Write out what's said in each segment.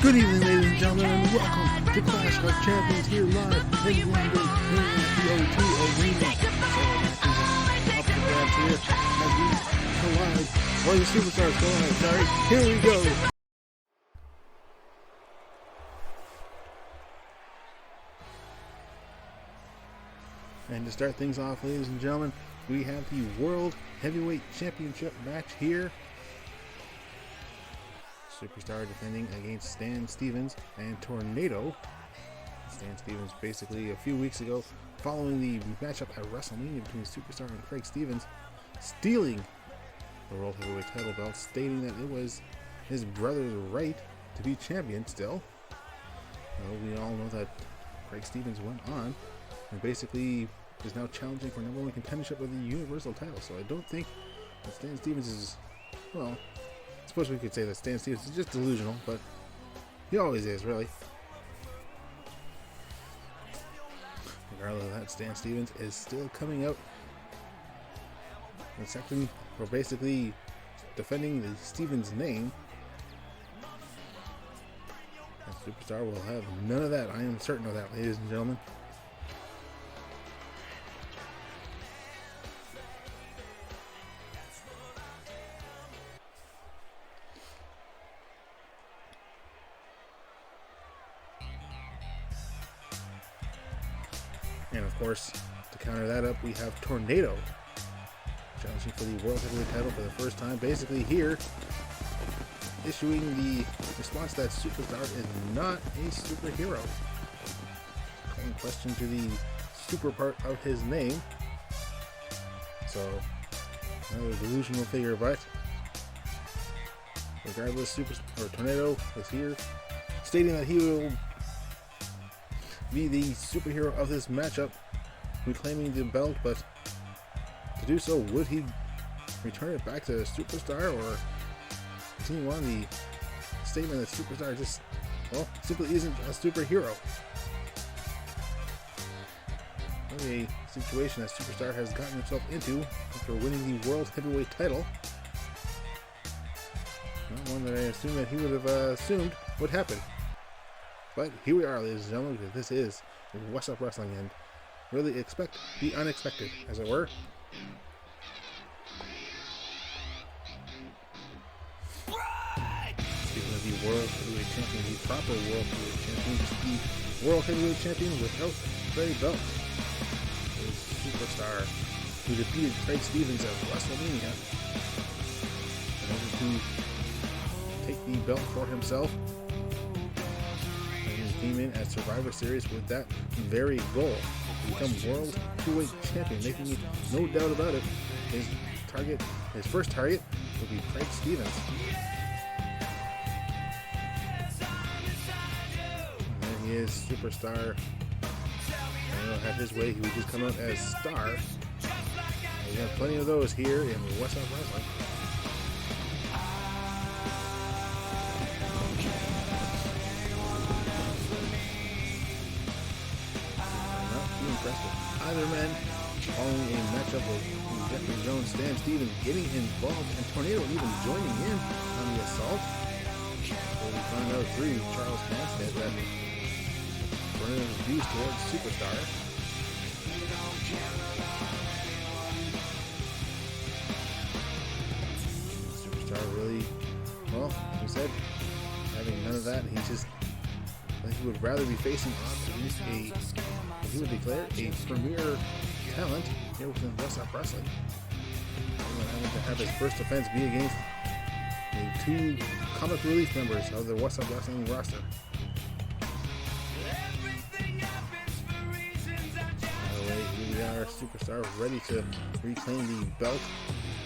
Good evening, ladies and gentlemen, and welcome to Clash of Champions here live in London, here at the O2 Arena. Up for grabs here as we collide. Or the Superstars, go ahead, sorry. Here we go. And to start things off, ladies and gentlemen, we have the World Heavyweight Championship match here. Superstar defending against Stan Stevens and Tornado. Stan Stevens basically a few weeks ago, following the matchup at Wrestlemania between Superstar and Craig Stevens, stealing the World Heavyweight title belt, stating that it was his brother's right to be champion still. Well, we all know that Craig Stevens went on and basically is now challenging for #1 contendership of the Universal title. So I don't think that Stan Stevens is, well, I suppose we could say that Stan Stevens is just delusional, but he always is, really. Regardless of that, Stan Stevens is still coming out in second, or basically defending the Stevens name. And Superstar will have none of that. I am certain of that, ladies and gentlemen. And of course, to counter that up, we have Tornado challenging for the World Heavyweight title for the first time. Basically here, issuing the response that Superstar is not a superhero. Calling question to the super part of his name. So, another delusional figure, but regardless, Tornado is here, stating that he will be the superhero of this matchup, reclaiming the belt, but to do so, would he return it back to Superstar or continue on the statement that Superstar just, well, simply isn't a superhero? A situation that Superstar has gotten himself into after winning the World Heavyweight title. Not one that I assumed that he would have assumed would happen. But here we are, ladies and gentlemen, because this is Whassup Wrestling, and really expect the unexpected, as it were. Speaking of the World Heavyweight Champion, the proper World Heavyweight Champion, the World Heavyweight Champion without the belt is Superstar, who defeated Craig Stevens at Wrestlemania in order to take the belt for himself. Came in at Survivor Series with that very goal, to become World Heavyweight Champion, making it no doubt about it his first target will be Craig Stevens. And there he is, Superstar. And he'll have his way, he would just come out as Star. And we have plenty of those here in Whassup Wrestling. Either men, following a matchup with Jeffrey Jones, Stan Stevens getting involved, and Tornado even joining in on the assault. So we find out through Charles Hansted that Tornado's views towards Superstar. Superstar really, well, like we said, having none of that. He's just, he would rather be facing off against he would declare a premier talent here within Whassup Wrestling. Having to have his first offense be against the two comic relief members of the Whassup Wrestling roster. By the way, here we are, Superstar ready to reclaim the belt,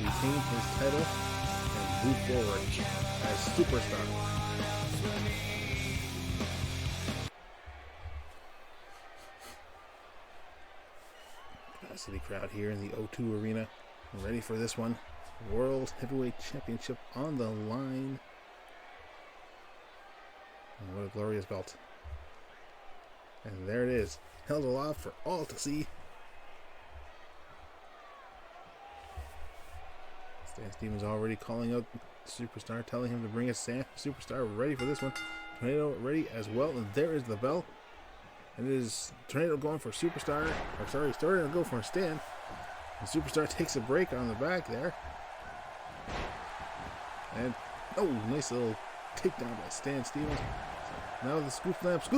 retain his title, and move forward as Superstar. City crowd here in the O2 Arena, ready for this one. World Heavyweight Championship on the line. And what a glorious belt. And there it is, held aloft for all to see. Stan Stevens already calling out Superstar, telling him to bring a Superstar ready for this one. Tornado ready as well, and there is the bell. And it is Tornado going for Superstar, or sorry, starting to go for a stand. And Superstar takes a break on the back there. And, oh, nice little takedown by Stan Stevens. Now the scoop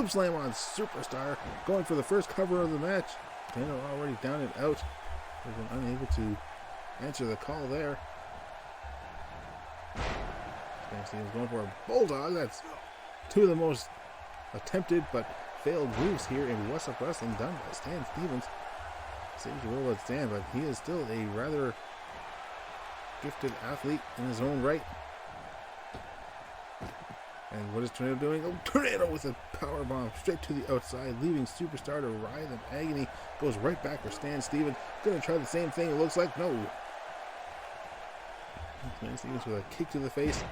slam on Superstar, going for the first cover of the match. Tornado already down and out. They've been unable to answer the call there. Stan Stevens going for a bulldog. That's two of the most attempted but failed moves here in Whassup Wrestling done by Stan Stevens. Saves the world at Stan, but he is still a rather gifted athlete in his own right. And what is Tornado doing? Oh, Tornado with a power bomb straight to the outside, leaving Superstar to writhe in agony. Goes right back for Stan Stevens. Gonna try the same thing, it looks like. No. Stan Stevens with a kick to the face.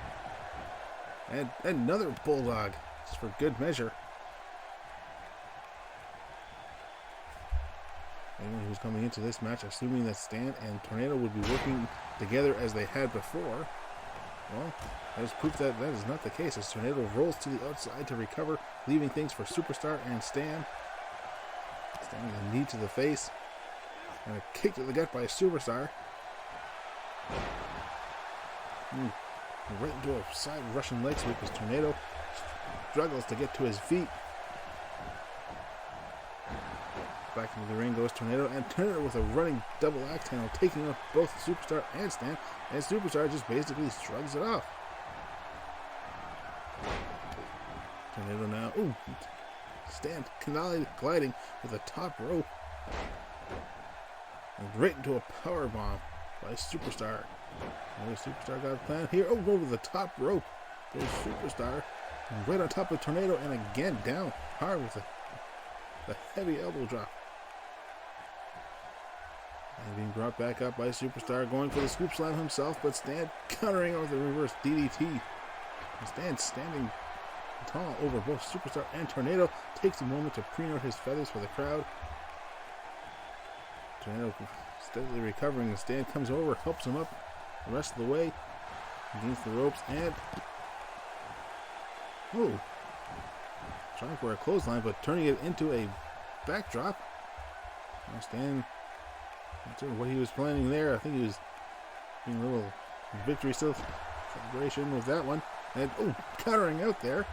And another bulldog, just for good measure. Anyone who's coming into this match assuming that Stan and Tornado would be working together as they had before, well, that is proof that that is not the case, as Tornado rolls to the outside to recover, leaving things for Superstar and Stan. Stan with a knee to the face, and a kick to the gut by Superstar. Right into a side Russian leg sweep as Tornado struggles to get to his feet. Back into the ring goes Tornado, and Tornado with a running double axe handle, taking up both Superstar and Stan, and Superstar just basically shrugs it off. Tornado now, ooh, Stan gliding with a top rope, and right into a power bomb by Superstar. Superstar got a plan here. Oh, over the top rope goes Superstar, and right on top of Tornado, and again down hard with the heavy elbow drop. And being brought back up by Superstar, going for the scoop slam himself, but Stan countering with the reverse DDT. And Stan standing tall over both Superstar and Tornado, takes a moment to preen out his feathers for the crowd. Tornado steadily recovering, and Stan comes over, helps him up the rest of the way against the ropes, and oh, trying for a clothesline, but turning it into a backdrop. Now Stan, not sure what he was planning there. I think he was doing a little victory celebration with that one. And oh, countering out there,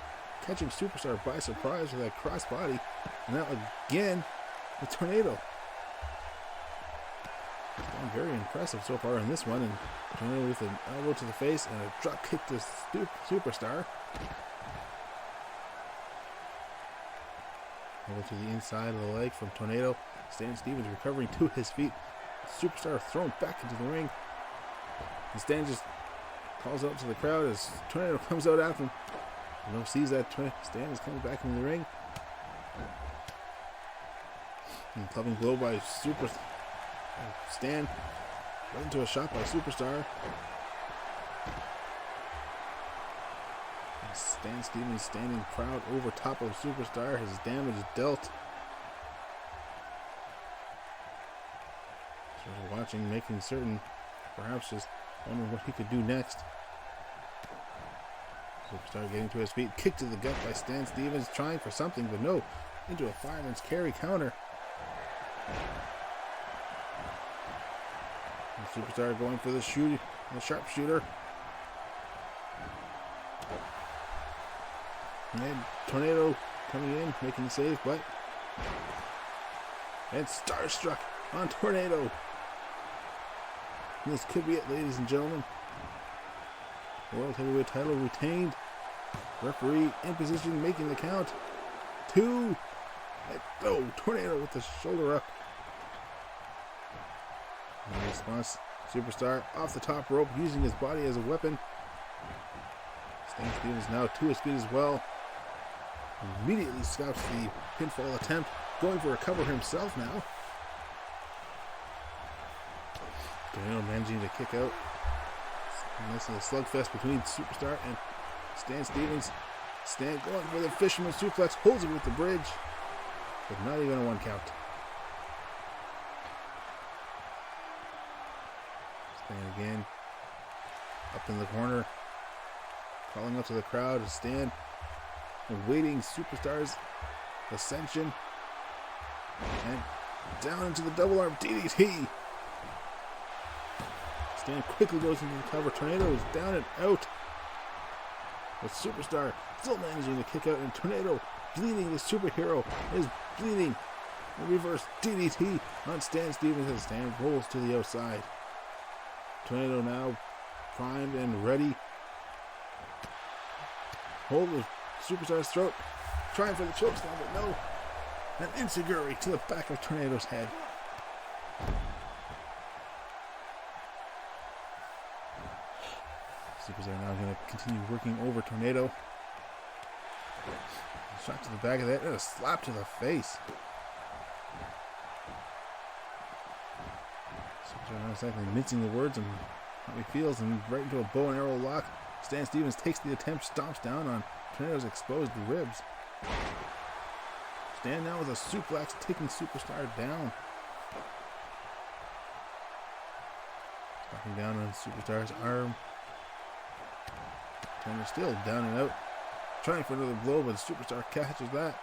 catching Superstar by surprise with that crossbody. And now again, the Tornado. Stan very impressive so far in this one, and Tornado with an elbow to the face and a drop kick to Superstar. Over to the inside of the leg from Tornado. Stan Stevens recovering to his feet. Superstar thrown back into the ring. And Stan just calls out to the crowd as Tornado comes out after him. Tornado sees that Stan is coming back into the ring. And clubbing blow by Stan. Right into a shot by Superstar. And Stan Stevens standing proud over top of Superstar. His damage dealt. Sort of watching, making certain, perhaps just wondering what he could do next. Superstar getting to his feet. Kick to the gut by Stan Stevens, trying for something, but no. Into a fireman's carry counter. And Superstar going for the sharpshooter. And then Tornado coming in, making the save, but and Starstruck on Tornado. And this could be it, ladies and gentlemen. World Heavyweight title retained. Referee in position, making the count. 2. And oh, Tornado with the shoulder up. In response, Superstar off the top rope, using his body as a weapon. Stan Stevens now to his feet as well. Immediately scouts the pinfall attempt, going for a cover himself now. Tornado managing to kick out. Nice little slugfest between Superstar and Stan Stevens. Stan going for the fisherman suplex, holds it with the bridge, but not even a 1 count. Stan again, up in the corner, calling up to the crowd. Stan awaiting Superstar's ascension. And down into the double arm DDT. Stan quickly goes into the cover. Tornado is down and out. But Superstar still managing to kick out, and Tornado, bleeding, the superhero, is bleeding. A reverse DDT on Stan Stevens as Stan rolls to the outside. Tornado now primed and ready. Hold the Superstar's throat, trying for the chokeslam, but no. An enziguri to the back of Tornado's head. Superstar now going to continue working over Tornado. Shot to the back of the head and a slap to the face. Superstar not exactly mincing the words and how he feels, and right into a bow and arrow lock. Stan Stevens takes the attempt, stomps down on Tornado's exposed ribs. Stan now with a suplex, taking Superstar down. Knocking down on Superstar's arm. Tornado still down and out. Trying for another blow, but Superstar catches that.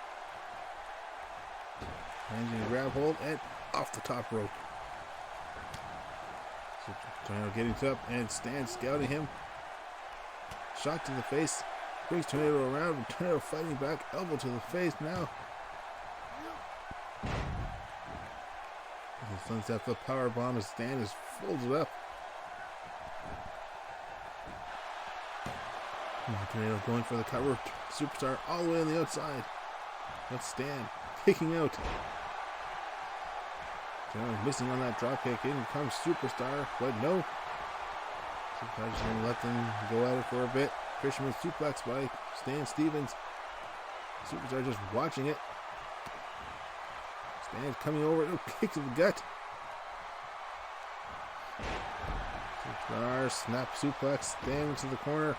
Managing to grab hold and off the top rope. Tornado getting up and Stan scouting him. Shot to the face. Brings Tornado around, but Tornado fighting back. Elbow to the face now. He sends out the power bomb as Stan is folded up. Tornado going for the cover. Superstar all the way on the outside. That's Stan kicking out. Tornado missing on that drop kick. In comes Superstar, but no. Superstar just going to let them go at it for a bit. Fisherman suplex by Stan Stevens. Superstar just watching it. Stan's coming over. No, kick to the gut. Superstar snap suplex. Stan into the corner.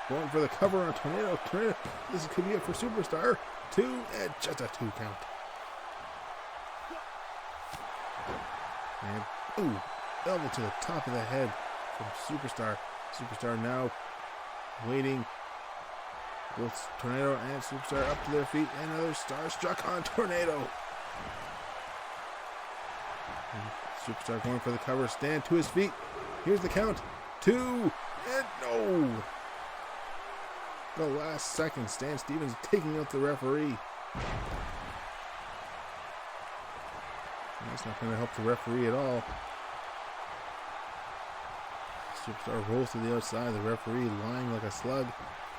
Going for the cover on Tornado. Tornado, this could be it for Superstar. 2 and just a 2 count. And ooh, elbow to the top of the head from Superstar. Superstar now waiting. Both Tornado and Superstar up to their feet. And another star struck on Tornado. And Superstar going for the cover. Stan to his feet. Here's the count. 2 and no. The last second, Stan Stevens taking out the referee. And that's not going to help the referee at all. Superstar rolls to the outside. The referee lying like a slug.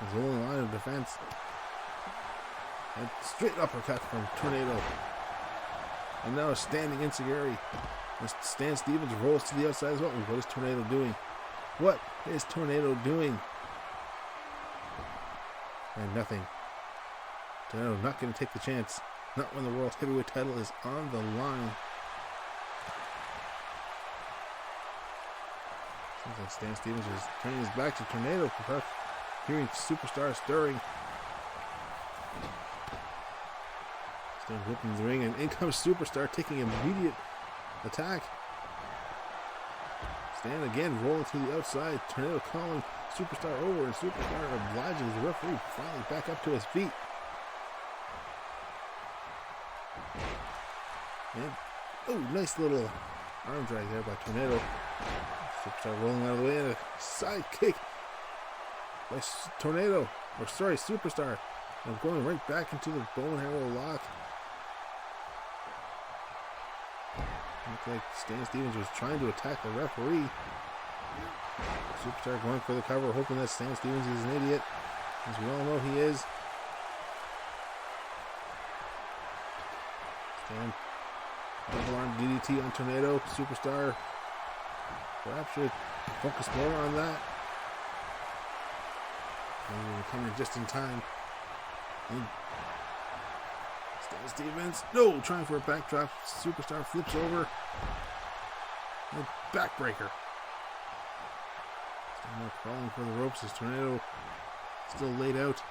His only line of defense. And straight uppercut from Tornado. And now a standing enziguri. Stan Stevens rolls to the outside as well. What is Tornado doing? What is Tornado doing? And nothing. Tornado not going to take the chance. Not when the World Heavyweight title is on the line. Seems like Stan Stevens is turning his back to Tornado, hearing Superstar stirring. Stan whipping the ring, and in comes Superstar taking immediate attack. Stan again rolling to the outside. Tornado calling Superstar over, and Superstar obliging the referee finally back up to his feet. And oh, nice little arm drag there by Tornado. Superstar rolling out of the way, and a side kick by Tornado, or sorry, Superstar. And going right back into the bow and arrow lock. Looked like Stan Stevens was trying to attack the referee. Superstar going for the cover, hoping that Stan Stevens is an idiot, as we all know he is. Stan, double arm DDT on Tornado. Superstar perhaps should focus more on that. And we're coming just in time. And Stan Stevens, no, trying for a backdrop. Superstar flips over. And backbreaker. Now crawling for the ropes as Tornado still laid out.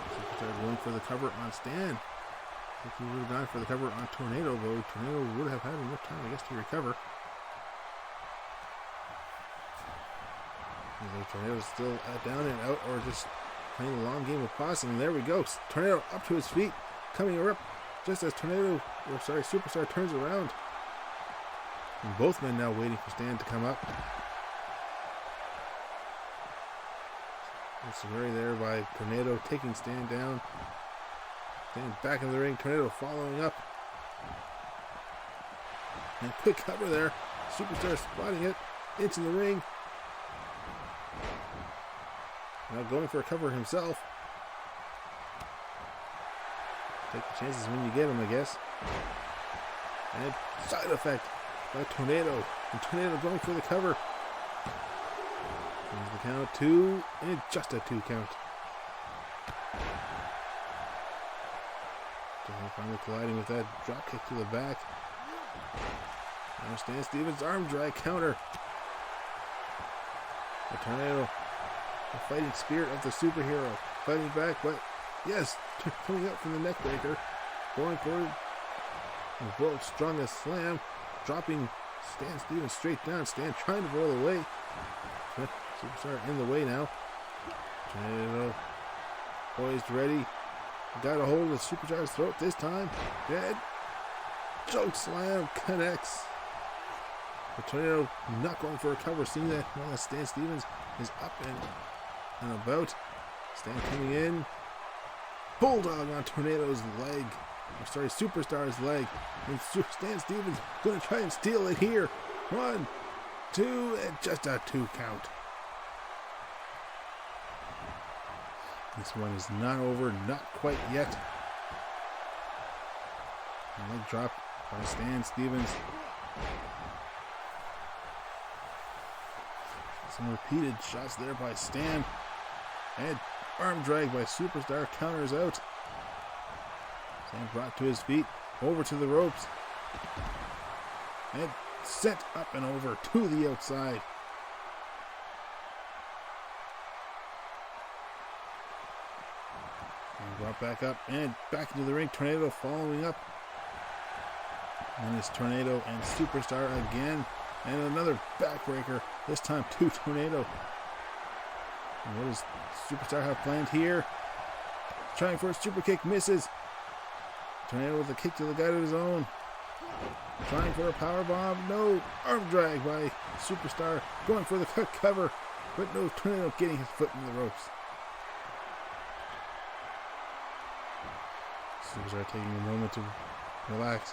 Superstar going for the cover on Stan. I think he would have gone for the cover on Tornado, though Tornado would have had enough time, I guess, to recover. The Tornado's still down and out, or just playing a long game of possum. And there we go. Tornado up to his feet, coming up just as Superstar turns around. And both men now waiting for Stan to come up. It's very there by Tornado taking Stan down. Stan back in the ring. Tornado following up. And quick cover there. Superstar spotting it into the ring. Now going for a cover himself. Take the chances when you get them, I guess. And side effect by Tornado. And Tornado going for the cover. There's the count, 2, and just a 2 count. Tornado finally colliding with that drop kick to the back. Now Stan Stevens arm drag counter. The Tornado, the fighting spirit of the superhero, fighting back, but yes, coming up from the neck breaker, going forward, the world's strongest slam, dropping Stan Stevens straight down. Stan trying to roll away. Superstar in the way now. Tornado poised, ready. Got a hold of the Superstar's throat this time. Dead. Choke slam connects. The Tornado not going for a cover, seeing that while Stan Stevens is up and about. Stan coming in. Bulldog on Tornado's leg. Superstar's leg. And Stan Stevens going to try and steal it here. 1, 2, and just a 2 count. This one is not over, not quite yet. Leg drop by Stan Stevens. Some repeated shots there by Stan. And arm drag by Superstar, counters out. Stan brought to his feet, over to the ropes. And sent up and over to the outside. And brought back up and back into the ring. Tornado following up. And it's Tornado and Superstar again. And another backbreaker, this time to Tornado. And what does Superstar have planned here? Trying for a super kick, misses. Tornado with a kick to the gut of his own. Trying for a power bomb, no. Arm drag by Superstar, going for the cut cover, but no. Tornado getting his foot in the ropes. Superstar taking a moment to relax.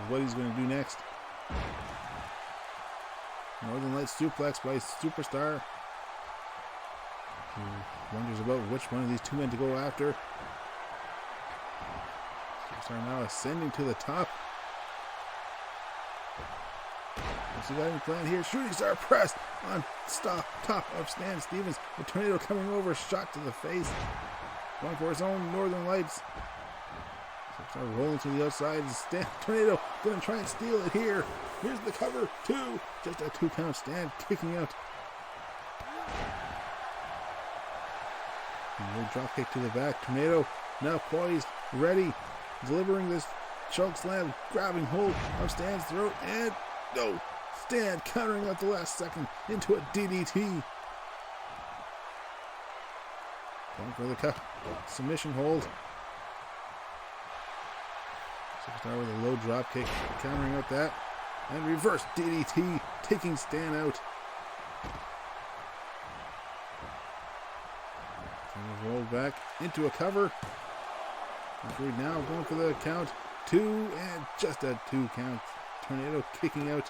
What he's going to do next. Northern Lights suplex by Superstar. He wonders about which one of these two men to go after. Superstar now ascending to the top. What's he got any plan here? Shooting star press on top of Stan Stevens. The Tornado coming over, shot to the face. Going for his own Northern Lights. Superstar rolling to the outside. Tornado going to try and steal it here. Here's the cover, 2. Just a 2 count. Stan kicking out. No drop kick to the back. Tornado now poised, ready, delivering this choke slam, grabbing hold of Stan's throat, and no. Stan countering out the last second into a DDT. Going for the submission hold. Superstar with a low drop kick, countering out that. And reverse DDT, taking Stan out. And rolled back into a cover. Referee now going for the count. 2 and just a 2 count. Tornado kicking out.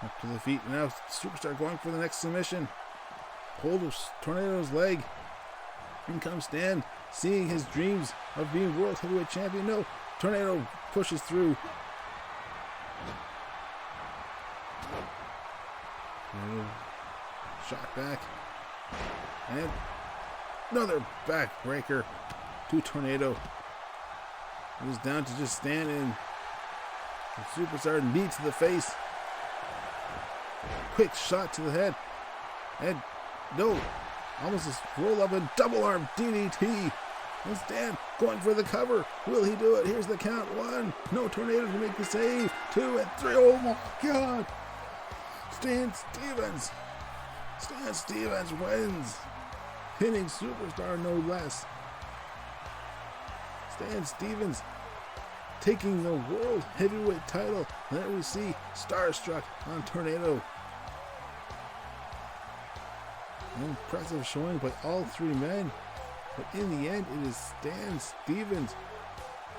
Up to the feet. Now Superstar going for the next submission. Hold of Tornado's leg. In comes Stan, seeing his dreams of being World Heavyweight Champion. No, Tornado pushes through. Tornado shot back. And another backbreaker to Tornado. It was down to just stand in. The Superstar knee to the face. Quick shot to the head. And no. Almost a roll up and double arm DDT. And Stan going for the cover. Will he do it? Here's the count. 1. No tornado to make the save. 2 and 3. Oh my God. Stan Stevens. Stan Stevens wins. Pinning Superstar no less. Stan Stevens taking the World Heavyweight title. There we see Starstruck on Tornado. Impressive showing by all 3 men. But in the end, it is Stan Stevens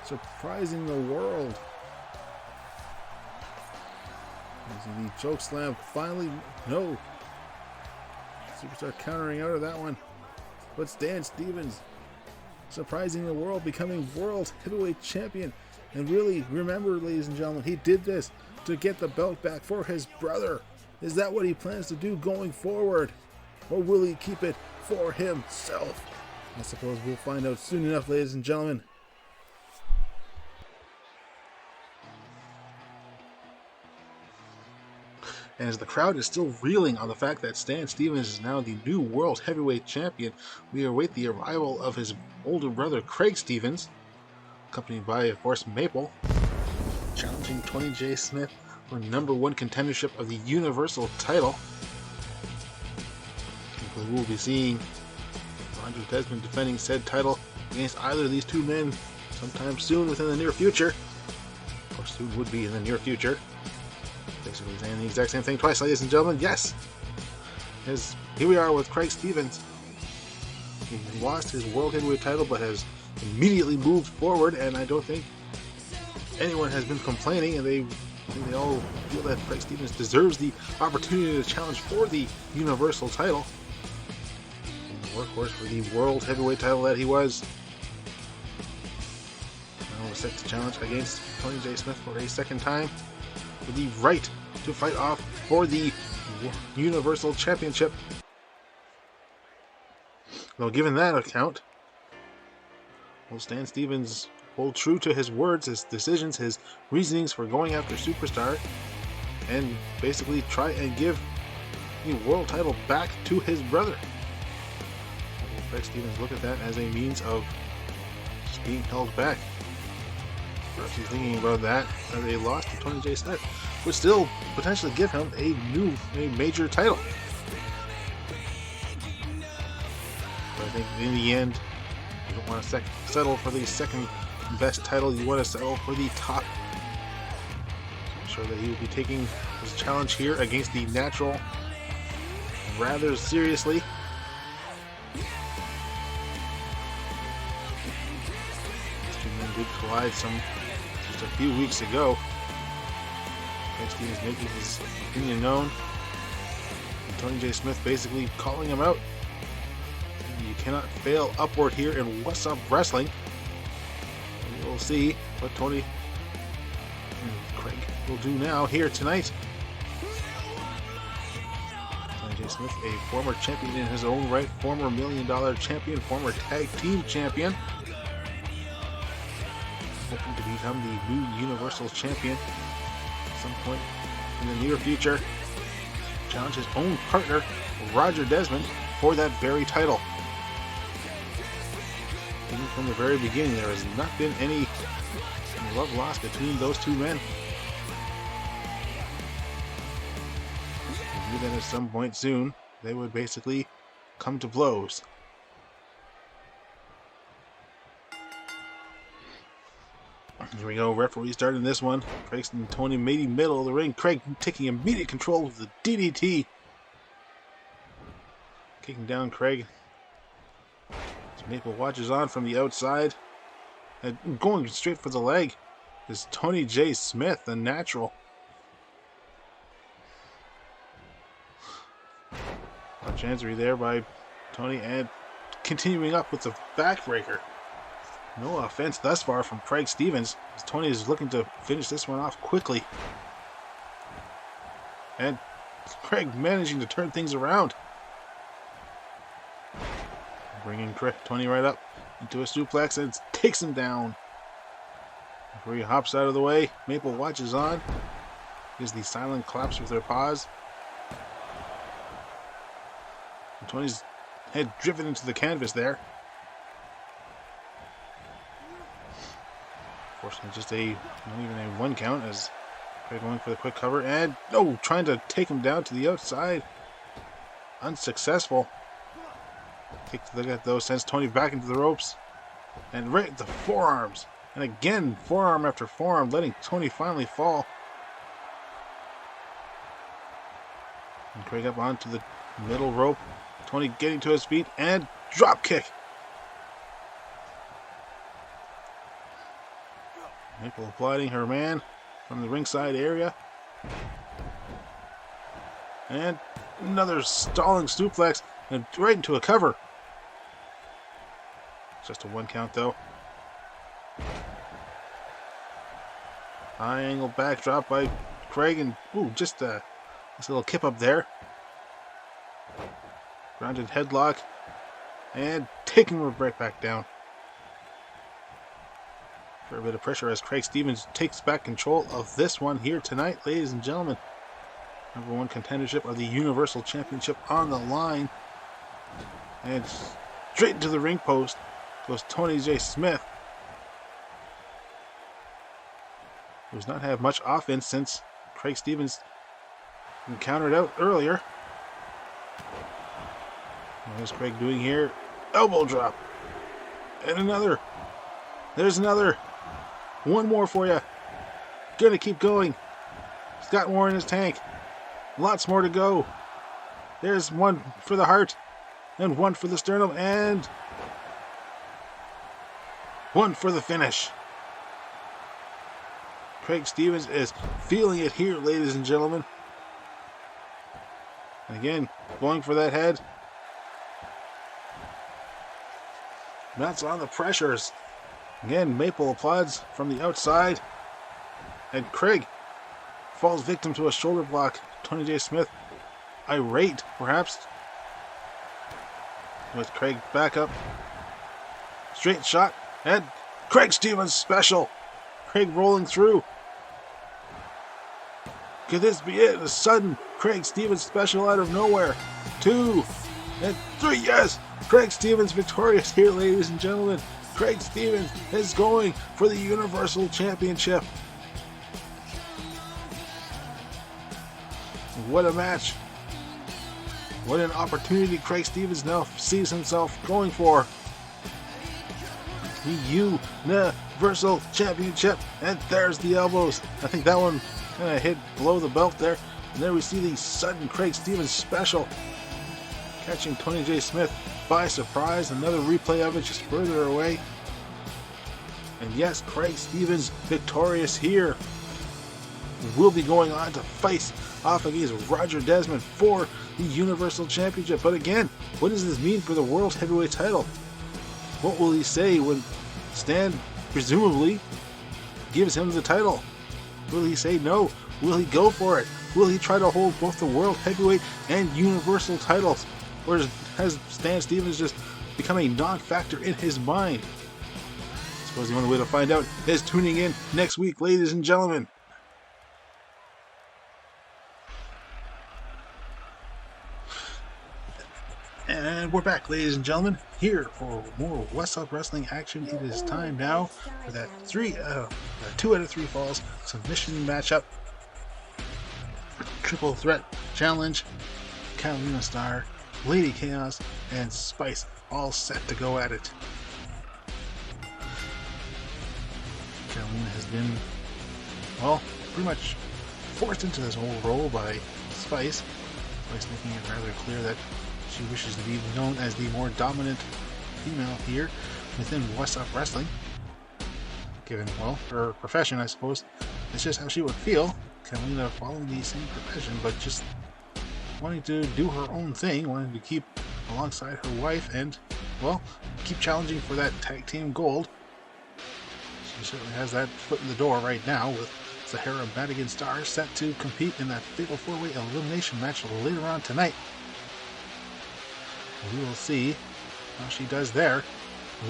surprising the world. The choke slam finally, no. Superstar countering out of that one. But Stan Stevens surprising the world, becoming World Heavyweight Champion. And really, remember, ladies and gentlemen, he did this to get the belt back for his brother. Is that what he plans to do going forward? Or will he keep it for himself? I suppose we'll find out soon enough, ladies and gentlemen. And as the crowd is still reeling on the fact that Stan Stevens is now the new World Heavyweight Champion, we await the arrival of his older brother Craig Stevens, accompanied by, of course, Maple, challenging Tony J. Smyth for #1 contendership of the Universal title. We will be seeing Roger Desmond defending said title against either of these 2 men sometime soon within the near future. Of course, soon would be in the near future. Basically saying the exact same thing twice, ladies and gentlemen. Yes! As here we are with Craig Stevens. He lost his World Heavyweight title but has immediately moved forward, and I don't think anyone has been complaining, and they all feel that Craig Stevens deserves the opportunity to challenge for the Universal title. Workhorse for the World Heavyweight title that he was. Now set to challenge against Tony J. Smyth for a second time with the right to fight off for the Universal Championship. Well, given that account, will Stan Stevens hold true to his words, his decisions, his reasonings for going after Superstar, and basically try and give the world title back to his brother? Craig Stevens look at that as a means of just being held back. Perhaps he's thinking about that as a loss to Tony J. Smyth would still potentially give him a major title. But I think in the end, you don't want to settle for the second best title. You want to settle for the top. I'm sure that he will be taking his challenge here against the Natural rather seriously. Did collide just a few weeks ago. Craig Stevens making his opinion known, and Tony J. Smyth basically calling him out. You cannot fail upward here in Whassup Wrestling. We will see what Tony and Craig will do now here tonight. Tony J. Smyth, a former champion in his own right, former $1 Million champion, former tag team champion, hoping to become the new Universal Champion at some point in the near future. Challenge his own partner, Roger Desmond, for that very title. Even from the very beginning, there has not been any love lost between those 2 men. We knew that at some point soon, they would basically come to blows. Here we go, referee starting this one. Craig and Tony meeting middle of the ring. Craig taking immediate control of the DDT. Kicking down Craig. As Maple watches on from the outside. And going straight for the leg is Tony J. Smyth, the Natural. Punch injury there by Tony, and continuing up with the backbreaker. No offense thus far from Craig Stevens, as Tony is looking to finish this one off quickly. And Craig managing to turn things around. Bringing Tony right up into a suplex and takes him down. Before he hops out of the way, Maple watches on. Gives the silent claps with her paws. And Tony's head driven into the canvas there. Unfortunately, just not even a 1 count as Craig going for the quick cover and trying to take him down to the outside. Unsuccessful. Take a look at those, sends Tony back into the ropes. And right at the forearms. And again, forearm after forearm, letting Tony finally fall. And Craig up onto the middle rope. Tony getting to his feet and drop kick. Maple applauding her man from the ringside area. And another stalling suplex and right into a cover. Just a 1 count though. High angle backdrop by Craig and just a nice little kip up there. Grounded headlock and taking her right back down. For a bit of pressure as Craig Stevens takes back control of this one here tonight, ladies and gentlemen. Number 1 contendership of the Universal Championship on the line. And straight into the ring post goes Tony J. Smyth, who's not had much offense since Craig Stevens encountered out earlier. What is Craig doing here? Elbow drop. And another. There's another. 1 more for you. Gonna keep going. He's got more in his tank. Lots more to go. There's 1 for the heart. And 1 for the sternum. And 1 for the finish. Craig Stevens is feeling it here, ladies and gentlemen. And again, going for that head. That's on the pressures. Again, Maple applauds from the outside. And Craig falls victim to a shoulder block. Tony J. Smyth, irate perhaps. With Craig back up. Straight shot. And Craig Stevens special. Craig rolling through. Could this be it? A sudden Craig Stevens special out of nowhere. 2 and 3. Yes! Craig Stevens victorious here, ladies and gentlemen. Craig Stevens is going for the Universal Championship. What a match. What an opportunity Craig Stevens now sees himself going for. The Universal Championship. And there's the elbows. I think that one kind of hit below the belt there. And there we see the sudden Craig Stevens special. Catching Tony J. Smyth by surprise. Another replay of it just further away. And yes, Craig Stevens victorious here. Will be going on to face off against Roger Desmond for the Universal Championship. But again, what does this mean for the World Heavyweight title? What will he say when Stan presumably gives him the title? Will he say no? Will he go for it? Will he try to hold both the World Heavyweight and Universal titles? Or has Stan Stevens just become a non-factor in his mind? I suppose the only way to find out is tuning in next week, ladies and gentlemen. And we're back, ladies and gentlemen, here for more Whassup Wrestling action. It is time now for that 2 out of 3 falls submission matchup. Triple threat challenge. Katalina Star, Lady Chaos, and Spice all set to go at it. Katalina has been, well, pretty much forced into this whole role by Spice. Spice making it rather clear that she wishes to be known as the more dominant female here within Whassup Wrestling. Given, well, her profession, I suppose. It's just how she would feel. Katalina following the same profession, but just wanting to do her own thing, wanting to keep alongside her wife and, well, keep challenging for that tag team gold. She certainly has that foot in the door right now with Zahara and Madigan-Star set to compete in that fatal 4-way elimination match later on tonight. We will see how she does there.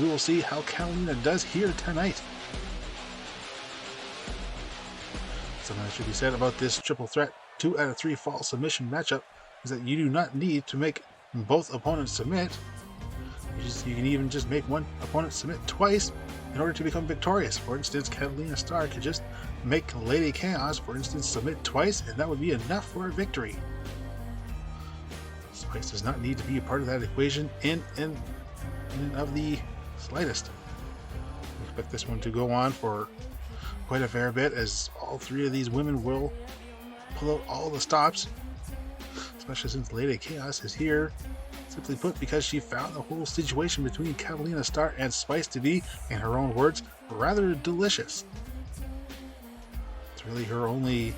We will see how Katalina does here tonight. Something that should be said about this triple threat 2 out of 3 fall submission matchup is that you do not need to make both opponents submit. You can even just make one opponent submit twice in order to become victorious. For instance, Katalina-Star could just make Lady Chaos, for instance, submit twice, and that would be enough for a victory. Spice does not need to be a part of that equation in of the slightest. I expect this one to go on for quite a fair bit, as all three of these women will pull out all the stops, especially since Lady Chaos is here, simply put, because she found the whole situation between Katalina-Star and Spice to be, in her own words, rather delicious. It's really her only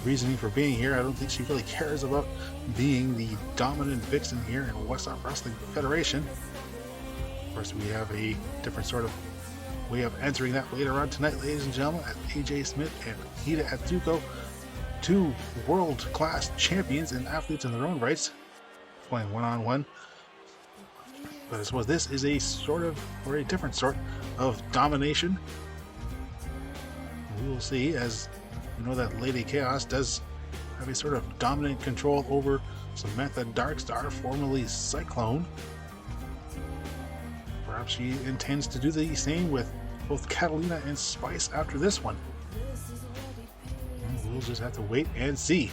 reasoning for being here. I don't think she really cares about being the dominant vixen here in Whassup Wrestling Federation. Of course, we have a different sort of way of answering that later on tonight, ladies and gentlemen, at AJ Smyth and Iida Atsuko, two world-class champions and athletes in their own rights, playing one-on-one. But I suppose this is a sort of, or a different sort of domination. We will see, as we know that Lady Chaos does have a sort of dominant control over Samantha Darkstar, formerly Cyclone. Perhaps she intends to do the same with both Katalina and Spice after this one. And we'll just have to wait and see.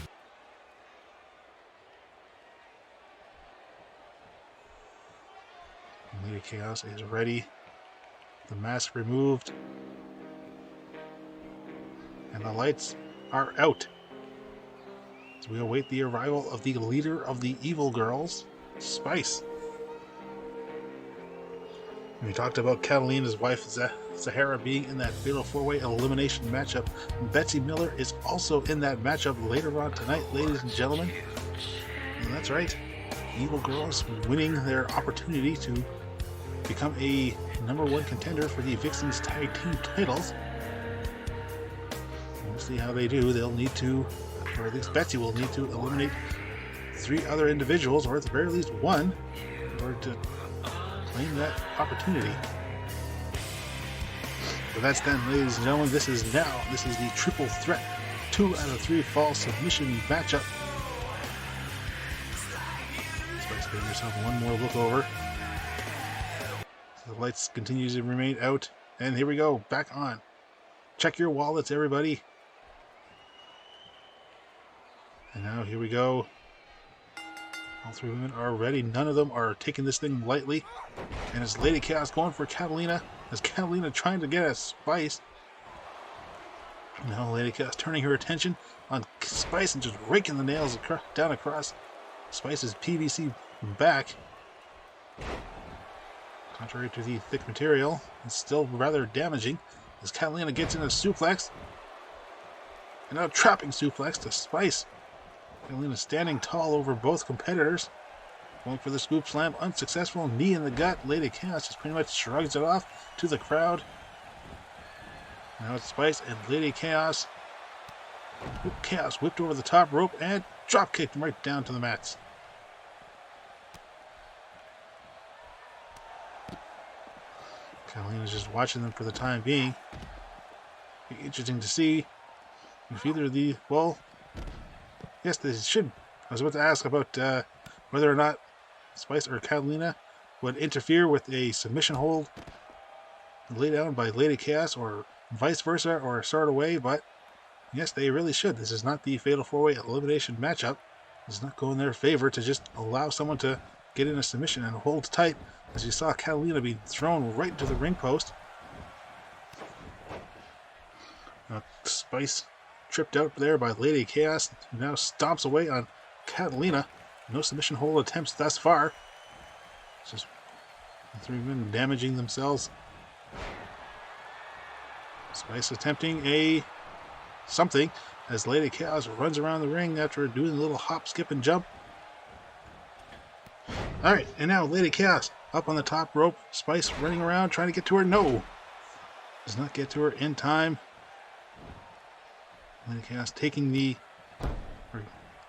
Lady Chaos is ready. The mask removed. And the lights are out. As we await the arrival of the leader of the evil girls, Spice. We talked about Catalina's wife, Zahara, being in that fatal four-way elimination matchup. Betsy Miller is also in that matchup later on tonight, ladies and gentlemen. And that's right. Evil girls winning their opportunity to become a #1 contender for the VixXxens tag team titles. We'll see how they do. They'll need to, or at least Betsy will need to eliminate 3 other individuals, or at the very least 1, in order to claim that opportunity. But that's then, ladies and gentlemen. This is the triple threat 2 out of 3 fall submission matchup. Spice giving herself one more look over. The lights continue to remain out, and here we go, back on. Check your wallets, everybody. And now here we go. All 3 women are ready. None of them are taking this thing lightly. And it's Lady Chaos going for Katalina. As Katalina trying to get at Spice. Now Lady Chaos turning her attention on Spice and just raking the nails down across Spice's PVC back. Contrary to the thick material, it's still rather damaging as Katalina gets in a suplex. And now trapping suplex to Spice. Katalina standing tall over both competitors. Going for the scoop slam, unsuccessful, knee in the gut. Lady Chaos just pretty much shrugs it off to the crowd. Now it's Spice and Lady Chaos. Chaos whipped over the top rope and drop kicked right down to the mats. Catalina's just watching them for the time being. Be interesting to see if either of the, well, yes, they should. I was about to ask about whether or not Spice or Katalina would interfere with a submission hold laid down by Lady Chaos, or vice versa, or a sort of way, but yes, they really should. This is not the Fatal 4-Way elimination matchup. It does not go in their favor to just allow someone to get in a submission and hold tight, as you saw Katalina be thrown right into the ring post. Spice tripped out there by Lady Chaos, who now stomps away on Katalina. No submission hold attempts thus far. It's just the 3 men damaging themselves. Spice attempting a something as Lady Chaos runs around the ring after doing a little hop, skip, and jump. Alright, and now Lady Chaos up on the top rope. Spice running around trying to get to her. No! Does not get to her in time. Lady Chaos taking the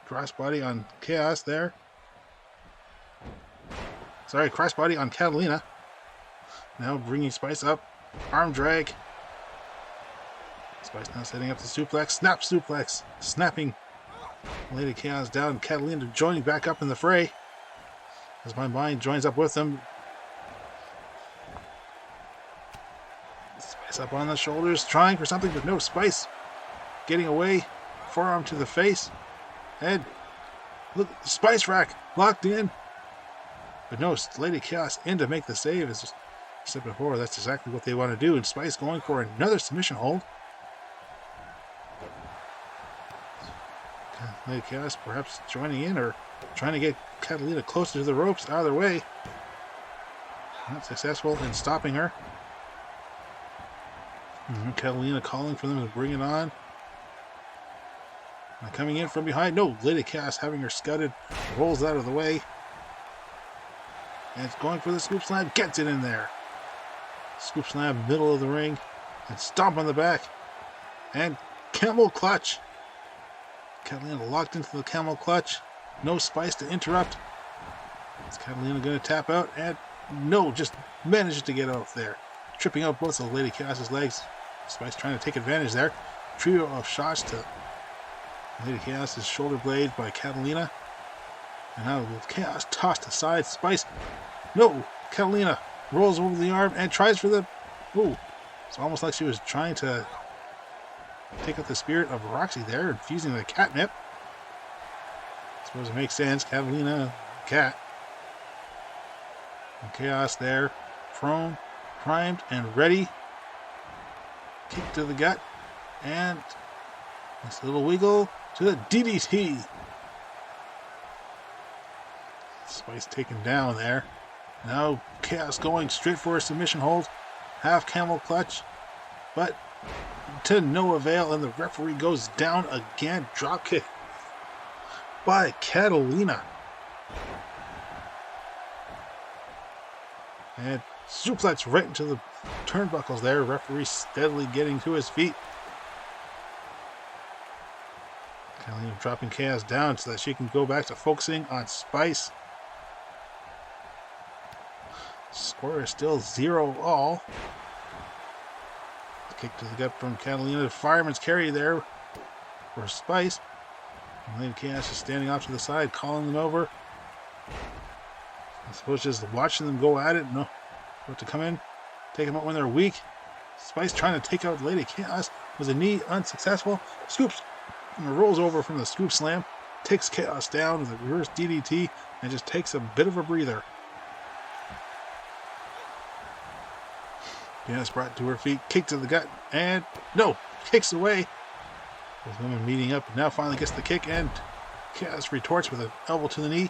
crossbody on Chaos there. Sorry, crossbody on Katalina. Now bringing Spice up. Arm drag. Spice now setting up the suplex. Snap suplex. Snapping Lady Chaos down. Katalina joining back up in the fray. As my mind joins up with them. Spice up on the shoulders, trying for something, but no. Spice getting away. Forearm to the face. And look, Spice Rack locked in. But no, Lady Chaos in to make the save. As I said before, that's exactly what they want to do. And Spice going for another submission hold. Lady Chaos perhaps joining in or trying to get Katalina closer to the ropes. Either way, not successful in stopping her. Katalina calling for them to bring it on. Coming in from behind. No, Lady Chaos having her scouted. Rolls out of the way. And it's going for the scoop slam. Gets it in there. Scoop slam, middle of the ring. And stomp on the back. And camel clutch. Katalina locked into the camel clutch. No Spice to interrupt. Is Katalina going to tap out? And no, just manages to get out there. Tripping out both of Lady Chaos's legs. Spice trying to take advantage there. Trio of shots to Lady Chaos's shoulder blade by Katalina. And now Chaos tossed aside. Spice. No! Katalina rolls over the arm and tries for the... Ooh. It's almost like she was trying to take out the spirit of Roxie there, infusing the catnip. I suppose it makes sense. Katalina, cat. And Chaos there. Prone, primed, and ready. Kick to the gut. And this little wiggle to the DDT. Spice taken down there. Now Chaos going straight for a submission hold. Half camel clutch. But to no avail, and the referee goes down again. Drop kick by Katalina. And suplex right into the turnbuckles there. Referee steadily getting to his feet. Katalina dropping Chaos down so that she can go back to focusing on Spice. Score is still 0-all. Kick to the gut from Katalina. Fireman's carry there for Spice. And Lady Chaos is standing off to the side, calling them over. I suppose just watching them go at it. No, about to come in, take them out when they're weak. Spice trying to take out Lady Chaos with a knee, unsuccessful. Scoops and rolls over from the scoop slam. Takes Chaos down with a reverse DDT and just takes a bit of a breather. Chaos brought to her feet, kick to the gut, and no, kicks away. Both women meeting up, now finally gets the kick, and Chaos retorts with an elbow to the knee.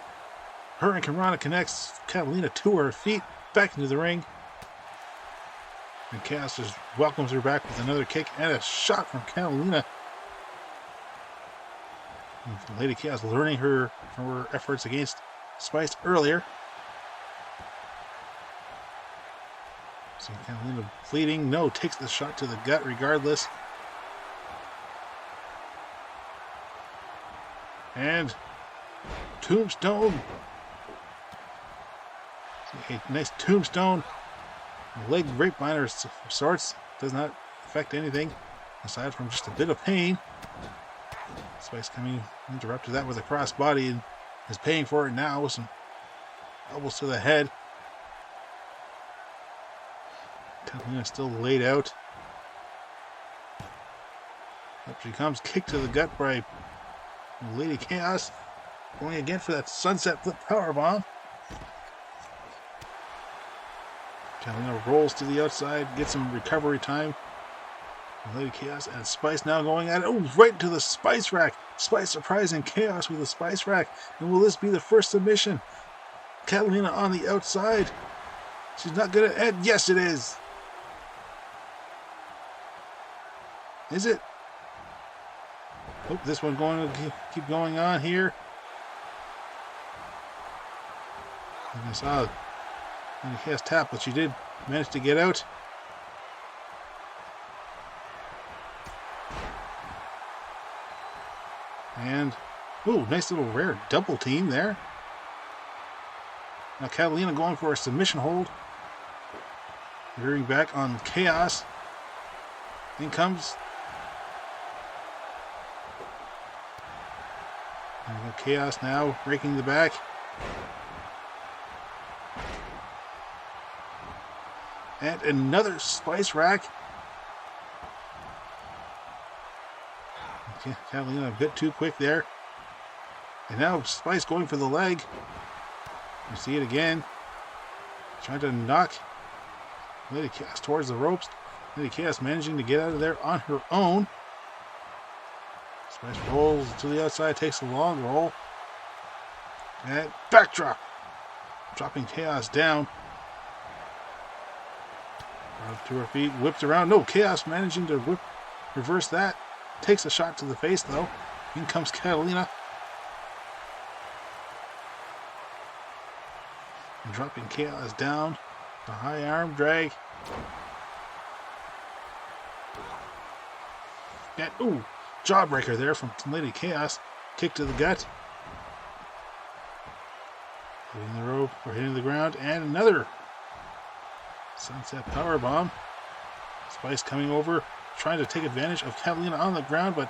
Hurricane Rana connects Katalina to her feet, back into the ring. And Chaos just welcomes her back with another kick and a shot from Katalina. And Lady Chaos learning from her efforts against Spice earlier. So Katalina bleeding. No, takes the shot to the gut regardless. And tombstone. A nice tombstone. Leg rape binder of sorts. Does not affect anything aside from just a bit of pain. Spice coming, interrupted that with a crossbody and is paying for it now with some elbows to the head. Katalina still laid out. Up she comes, kick to the gut by Lady Chaos. Going again for that sunset flip powerbomb. Katalina rolls to the outside, gets some recovery time. Lady Chaos and Spice now going at it. Oh, right into the Spice Rack. Spice surprising Chaos with the Spice Rack. And will this be the first submission? Katalina on the outside. She's not good at it. Yes, it is. Is it? Oh, this one going to keep going on here. And I saw Lady Chaos tap, but she did manage to get out. And, ooh, nice little rare double team there. Now Katalina going for a submission hold. Veering back on Chaos. In comes. And we got Chaos now breaking the back. And another spice rack. Okay, Katalina a bit too quick there. And now Spice going for the leg. You see it again. Trying to knock Lady Chaos towards the ropes. Lady Chaos managing to get out of there on her own. Spice rolls to the outside, takes a long roll. And backdrop. Dropping Chaos down. Up to her feet, whipped around. No, Chaos managing to reverse that. Takes a shot to the face though. In comes Katalina. And dropping Chaos down. The high arm drag. And ooh, jawbreaker there from Lady Chaos. Kick to the gut. Hitting the rope or hitting the ground. And another sunset powerbomb. Spice coming over, trying to take advantage of Katalina on the ground, but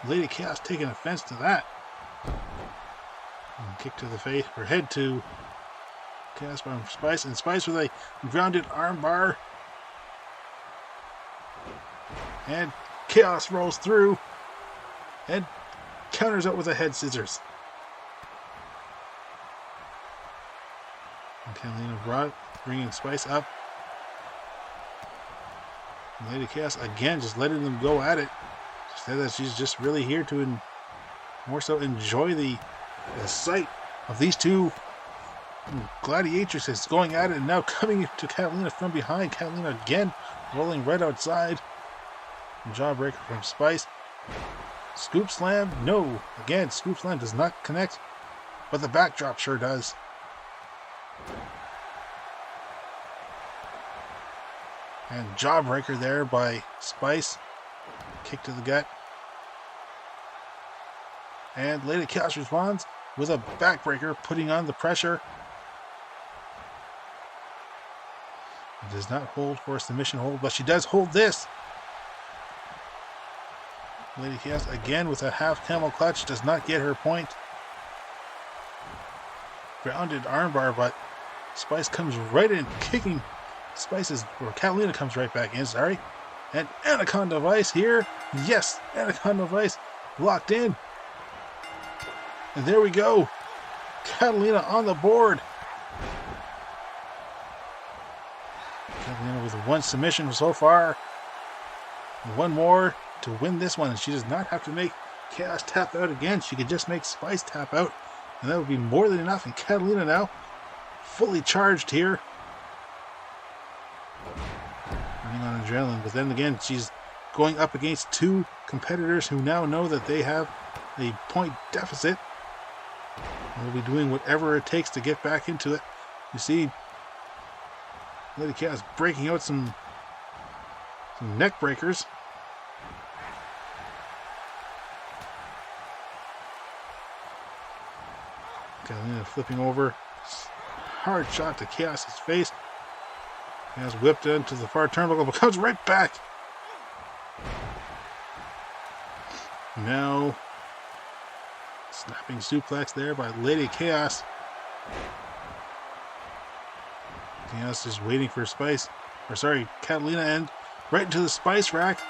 Lady Chaos taking offense to that. And kick to the face, or head to Chaos by Spice, and Spice with a grounded armbar. And Chaos rolls through and counters out with a head scissors. And Katalina bringing Spice up. Lady Chaos again just letting them go at it. She said that she's just really here to more so enjoy the sight of these two gladiatrixes going at it, and now coming to Katalina from behind. Katalina again rolling right outside. And jawbreaker from Spice. Scoop slam, no. Again, scoop slam does not connect, but the backdrop sure does. And jawbreaker there by Spice. Kick to the gut. And Lady Chaos responds with a backbreaker, putting on the pressure. It does not hold for a submission hold, but she does hold this. Lady Chaos again with a half camel clutch, does not get her point. Grounded armbar, but Spice comes right in, kicking Katalina comes right back in, sorry. And Anaconda Vice here. Yes, Anaconda Vice locked in. And there we go. Katalina on the board. Katalina with one submission so far. One more to win this one. And she does not have to make Chaos tap out again. She could just make Spice tap out. And that would be more than enough. And Katalina now fully charged here. On adrenaline, but then again she's going up against two competitors who now know that they have a point deficit and will be doing whatever it takes to get back into it. You see Lady Chaos breaking out some neck breakers. Katalina flipping over, hard shot to Chaos's face. Has whipped into the far turnbuckle, but comes right back. Now, snapping suplex there by Lady Chaos. Chaos just waiting for Katalina, and right into the Spice rack.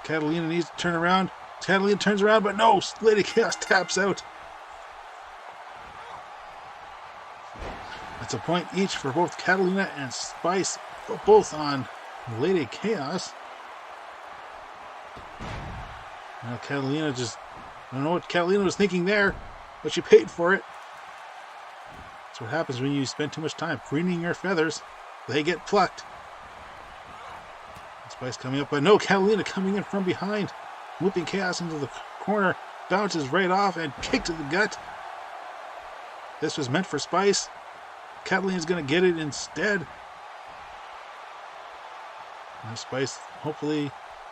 Katalina needs to turn around. Katalina turns around, but no, Lady Chaos taps out. It's a point each for both Katalina and Spice, both on Lady Chaos. Now Katalina I don't know what Katalina was thinking there, but she paid for it. That's what happens when you spend too much time preening your feathers. They get plucked. Spice coming up, but no, Katalina coming in from behind, whipping Chaos into the corner, bounces right off and kick to the gut. This was meant for Spice. Katalina's going to get it instead. Now Spice, hopefully,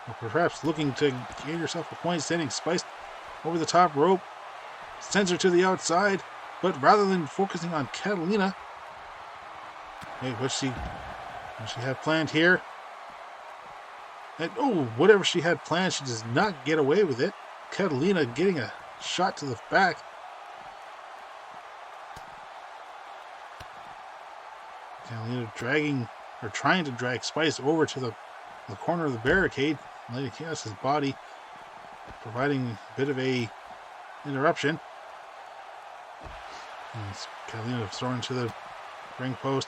or perhaps looking to gain herself a point, sending Spice over the top rope, sends her to the outside, but rather than focusing on Katalina, what she had planned here, and whatever she had planned, she does not get away with it. Katalina getting a shot to the back. Katalina dragging or trying to drag Spice over to the corner of the barricade. Lady Chaos's body providing a bit of a interruption. Katalina thrown to the ring post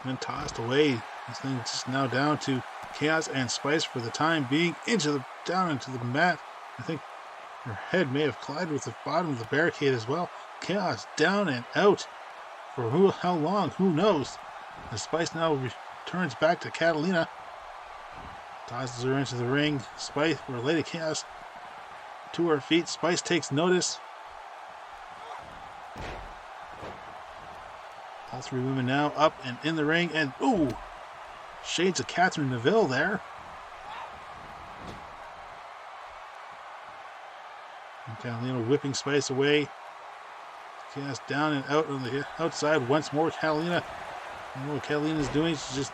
and then tossed away. This thing just now down to Chaos and Spice for the time being, down into the mat. I think her head may have collided with the bottom of the barricade as well. Chaos down and out for how long, who knows. As Spice now returns back to Katalina, tosses her into the ring. Spice, or Lady Chaos, to her feet. Spice takes notice. All three women now up and in the ring, and ooh, shades of Catherine Neville there. And Katalina whipping Spice away. Chaos down and out on the outside once more. Katalina, I don't know what Catalina's doing. She just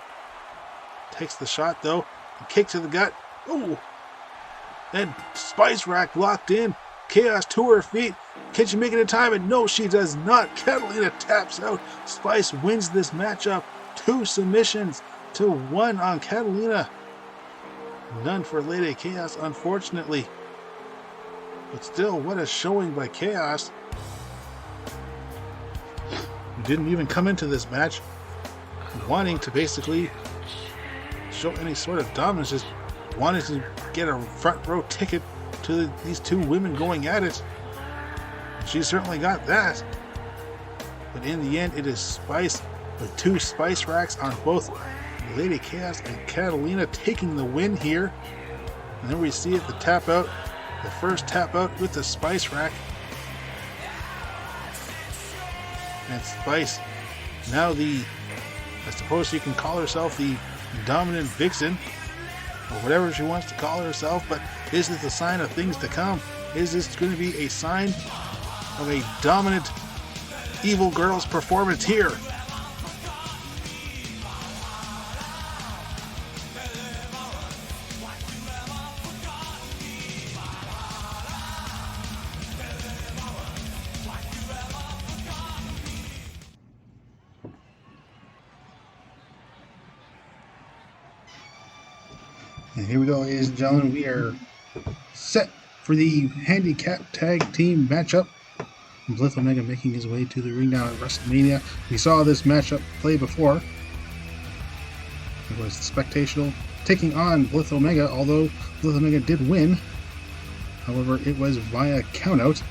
takes the shot though. A kick to the gut. Ooh, and Spice rack locked in. Chaos to her feet. Can she make it in time? And no, she does not. Katalina taps out. Spice wins this matchup. 2 submissions to 1 on Katalina. None for Lady Chaos, unfortunately. But still, what a showing by Chaos. Who didn't even come into this match wanting to basically show any sort of dominance. Just wanted to get a front row ticket to these 2 women going at it. She certainly got that. But in the end, it is Spice with 2 Spice racks on both Lady Chaos and Katalina taking the win here. And then we see it, the tap out, the first tap out with the Spice rack. And Spice, now I suppose you can call herself the dominant vixen, or whatever she wants to call herself, but is this a sign of things to come? Is this going to be a sign of a dominant evil girl's performance here? And here we go, ladies and gentlemen. We are set for the Handicap Tag Team matchup. Blithe Omega making his way to the ring now at Wrestlemania. We saw this matchup play before. It was Spectationill taking on Blithe Omega, although Blithe Omega did win. However, it was via countout.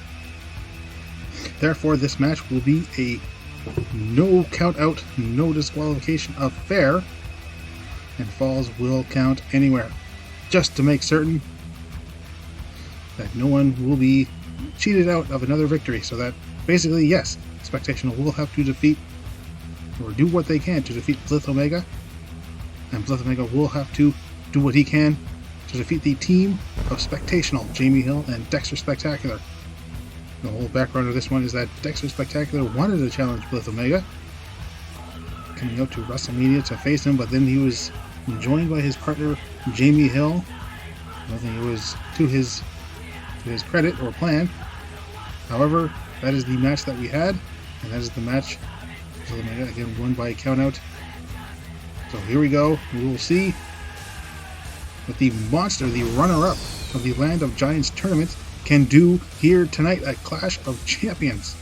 Therefore, this match will be a no countout, no disqualification affair. And falls will count anywhere, just to make certain that no one will be cheated out of another victory. So that basically, yes, Spectationill will have to defeat, or do what they can to defeat Blithe Omega, and Blithe Omega will have to do what he can to defeat the team of Spectationill, Jamie Hill and Dexter Spectacular. The whole background of this one is that Dexter Spectacular wanted to challenge Blithe Omega, coming out to WrestleMania to face him, but then he was joined by his partner Jamie Hill. I think it was to his credit or plan. However, that is the match that we had, and that is the match. So again, won by countout. So here we go. We will see what the monster, the runner-up of the Land of Giants tournament, can do here tonight at Clash of Champions.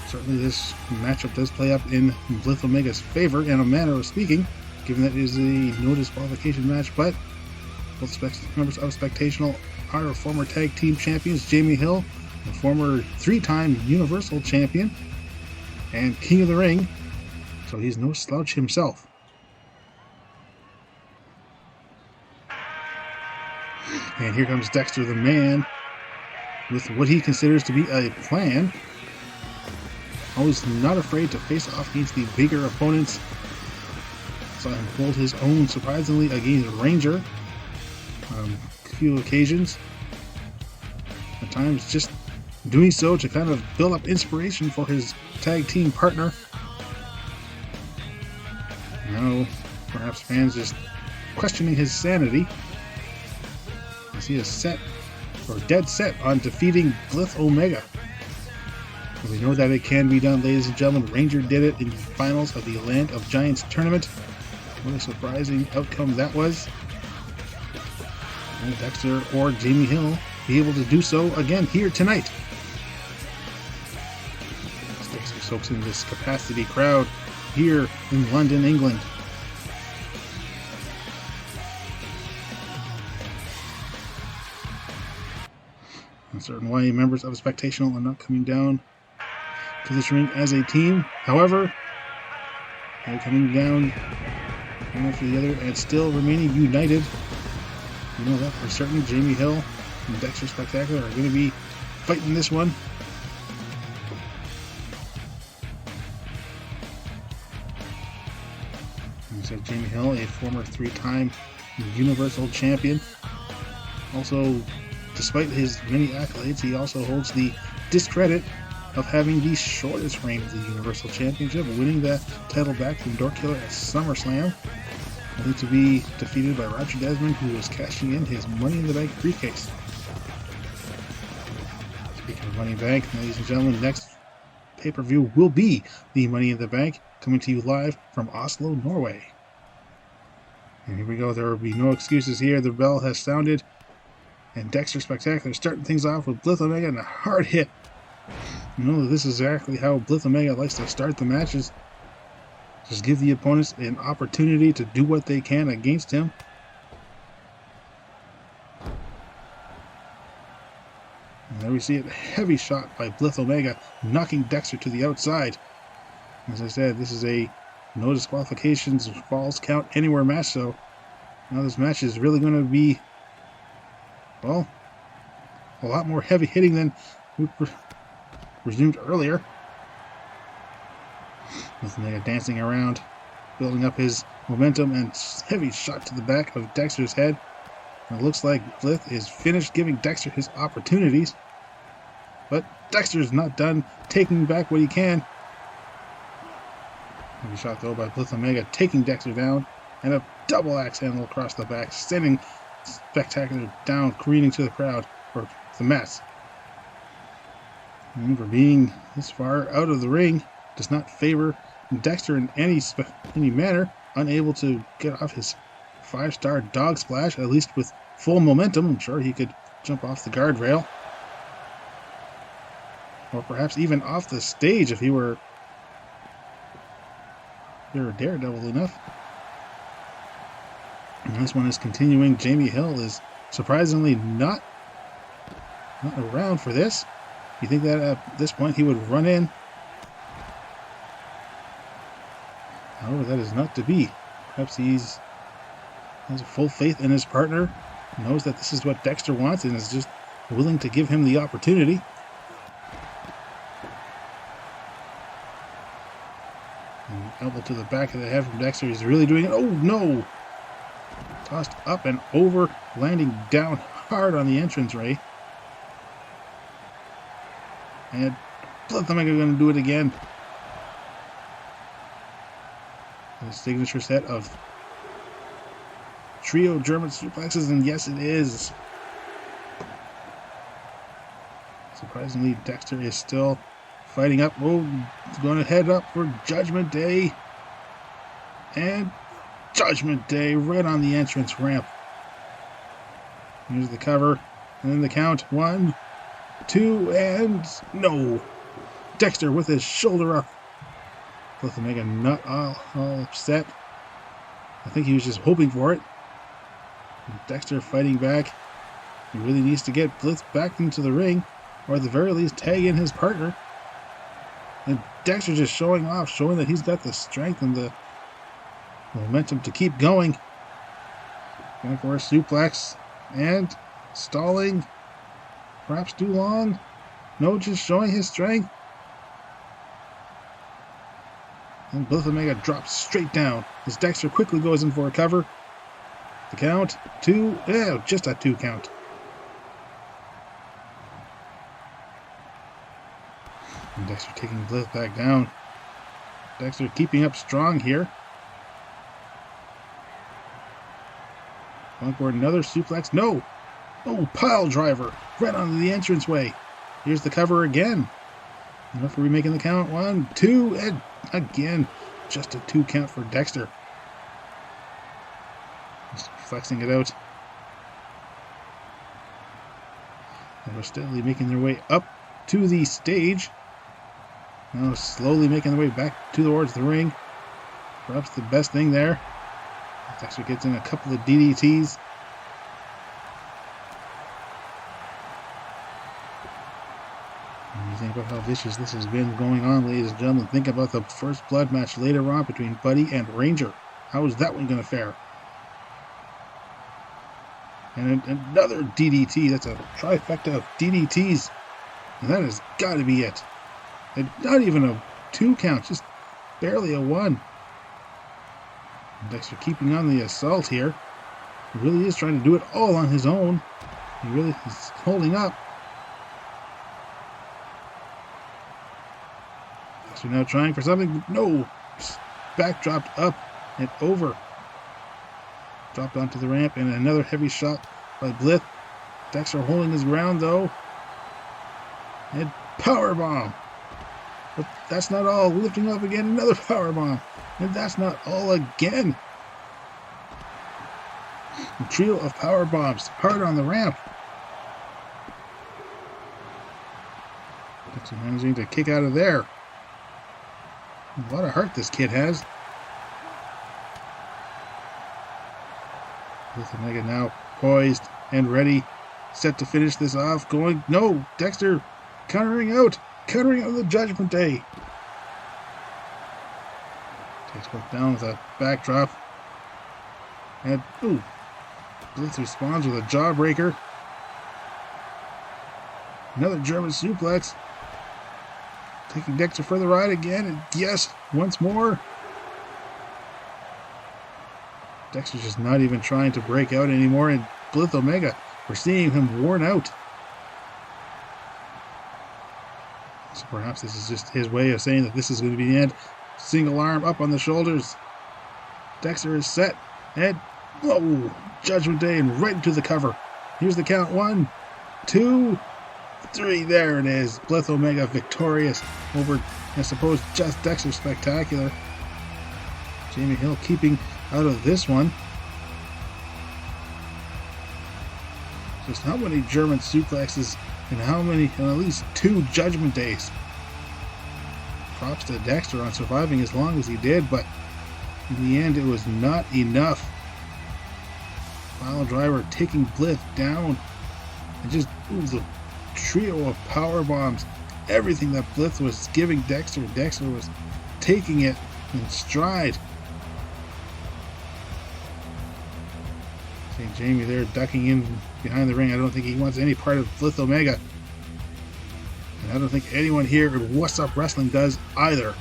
Certainly this matchup does play up in Blithe Omega's favor, in a manner of speaking, given that it is a no disqualification match, but both members of Spectationill are former tag team champions. Jamie Hill, the former 3-time Universal Champion and King of the Ring, so he's no slouch himself. And here comes Dexter the Man with what he considers to be a plan. Always not afraid to face off against the bigger opponents. Saw him hold his own surprisingly against Ranger on a few occasions. At times just doing so to kind of build up inspiration for his tag team partner. Now, perhaps fans just questioning his sanity, as he is set, or dead set, on defeating Blithe Omega. We know that it can be done, ladies and gentlemen. Ranger did it in the finals of the Land of Giants tournament. What a surprising outcome that was. Will Dexter or Jamie Hill be able to do so again here tonight? Dexter soaks in this capacity crowd here in London, England. In a certain way, members of Spectationill are not coming down to this ring as a team. However, they're coming down one after the other and still remaining united. You know that for certain. Jamie Hill and Dexter Spectacular are going to be fighting this one. And so Jamie Hill, a former 3-time Universal Champion. Also, despite his many accolades, he also holds the discredit of having the shortest reign of the Universal Championship, winning that title back from Doorkiller at SummerSlam, only to be defeated by Roger Desmond, who was cashing in his Money in the Bank briefcase. Speaking of Money in the Bank, ladies and gentlemen, next pay-per-view will be the Money in the Bank, coming to you live from Oslo, Norway. And here we go, there will be no excuses here. The bell has sounded, and Dexter Spectacular starting things off with Blithe Omega and a hard hit. You know, this is exactly how Blithe Omega likes to start the matches. Just give the opponents an opportunity to do what they can against him. And there we see it, a heavy shot by Blithe Omega, knocking Dexter to the outside. As I said, this is a no disqualifications, falls count anywhere match, so now this match is really going to be, well, a lot more heavy hitting than we presumed earlier. With Omega dancing around, building up his momentum, and heavy shot to the back of Dexter's head. And it looks like Blithe is finished giving Dexter his opportunities. But Dexter's not done taking back what he can. Heavy shot though by Blithe Omega, taking Dexter down, and a double axe handle across the back, sending Spectacular down, careening to the crowd, or the mats. And for being this far out of the ring, does not favor Dexter in any manner, unable to get off his 5-star dog splash, at least with full momentum. I'm sure he could jump off the guardrail, or perhaps even off the stage if he were daredevil enough. And this one is continuing. Jamie Hill is surprisingly not around for this. You think that at this point he would run in? However, that is not to be. Perhaps he has full faith in his partner, knows that this is what Dexter wants, and is just willing to give him the opportunity. And elbow to the back of the head from Dexter. He's really doing it. Oh no! Tossed up and over, landing down hard on the entranceway. And Blithe Omega going to do it again. A signature set of trio German suplexes, and yes, it is. Surprisingly, Dexter is still fighting up. Oh, going to head up for Judgment Day. And Judgment Day right on the entrance ramp. Here's the cover, and then the count. 1, 2, and no. Dexter with his shoulder up. Blithe Omega not all upset. I think he was just hoping for it. And Dexter fighting back. He really needs to get Blithe back into the ring, or at the very least tag in his partner. And Dexter just showing off, showing that he's got the strength and the momentum to keep going. Going for a suplex and stalling. Perhaps too long. No, just showing his strength. And Blithe Omega drops straight down as Dexter quickly goes in for a cover. The count, 2, just a 2 count. And Dexter taking Blithe back down. Dexter keeping up strong here. Going for another suplex. No! Oh, pile driver right onto the entranceway. Here's the cover again. The referee making the count. 1, 2, and again, just a 2 count for Dexter. Just flexing it out. And we're steadily making their way up to the stage. Now slowly making their way back towards the ring. Perhaps the best thing there. Dexter gets in a couple of DDTs. And you think about how vicious this has been going on, ladies and gentlemen. Think about the first blood match later on between Buddy and Ranger. How is that one going to fare? And another DDT. That's a trifecta of DDTs. And that has got to be it. And not even a 2 count, just barely a 1. Dexter keeping on the assault here. He really is trying to do it all on his own. He really is holding up. Dexter now trying for something. No! Backdropped up and over. Dropped onto the ramp, and another heavy shot by Blithe. Dexter holding his ground though. And powerbomb. But that's not all. Lifting up again, another powerbomb. And that's not all again. A trio of powerbombs hard on the ramp. Dexter managing to kick out of there. A lot of heart this kid has. With Omega now poised and ready, set to finish this off. Going, no, Dexter countering out the Judgment Day. Takes both down with a backdrop. And, ooh, Blithe responds with a jawbreaker. Another German suplex. Taking Dexter for the ride again, and yes, once more. Dexter's just not even trying to break out anymore, and Blithe Omega, we're seeing him worn out. So perhaps this is just his way of saying that this is going to be the end. Single arm up on the shoulders. Dexter is set, and whoa, Judgment Day, and right into the cover. Here's the count. 1, 2, 3. There it is. Blithe Omega victorious over, I suppose, just Dexter Spectacular. Jamie Hill keeping out of this one. Just how many German suplexes and how many, and at least 2 Judgment Days. Props to Dexter on surviving as long as he did, but in the end it was not enough. Pile driver taking Blithe down, and just the trio of power bombs. Everything that Blithe was giving Dexter was taking it in stride. Seeing Jamie there ducking in behind the ring. I don't think he wants any part of Blithe Omega. And I don't think anyone here at Whassup Wrestling does either.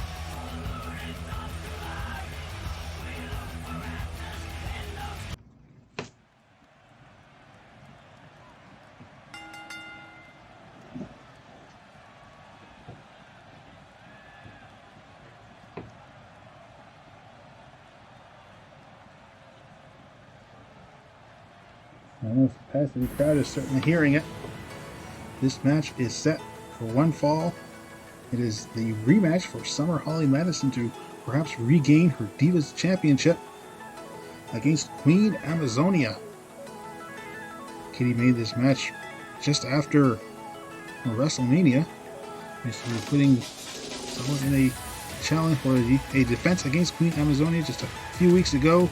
I don't know if the capacity crowd is certainly hearing it. This match is set for one fall. It is the rematch for Summer Holly Madison to perhaps regain her Divas Championship against Queen Amazonia. Kitty made this match just after Wrestlemania. Basically putting someone in a challenge for a defense against Queen Amazonia just a few weeks ago,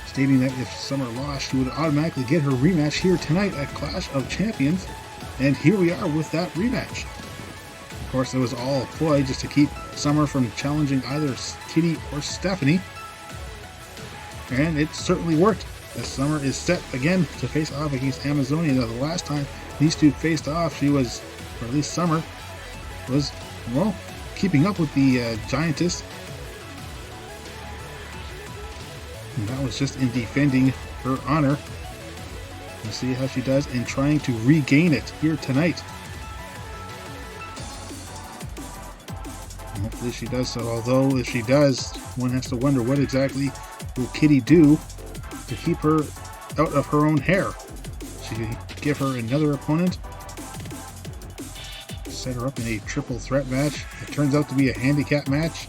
stating that if Summer lost, she would automatically get her rematch here tonight at Clash of Champions. And here we are with that rematch. Of course, it was all a ploy just to keep Summer from challenging either Kitty or Stephanie. And it certainly worked, as Summer is set again to face off against Amazonia. Now, the last time these two faced off, she was, or at least Summer, was, well, keeping up with the Giantess. And that was just in defending her honor. We'll see how she does in trying to regain it here tonight. And hopefully she does so, although if she does, one has to wonder what exactly will Kitty do to keep her out of her own hair. Should she give her another opponent set her up in a triple threat match. It turns out to be a handicap match.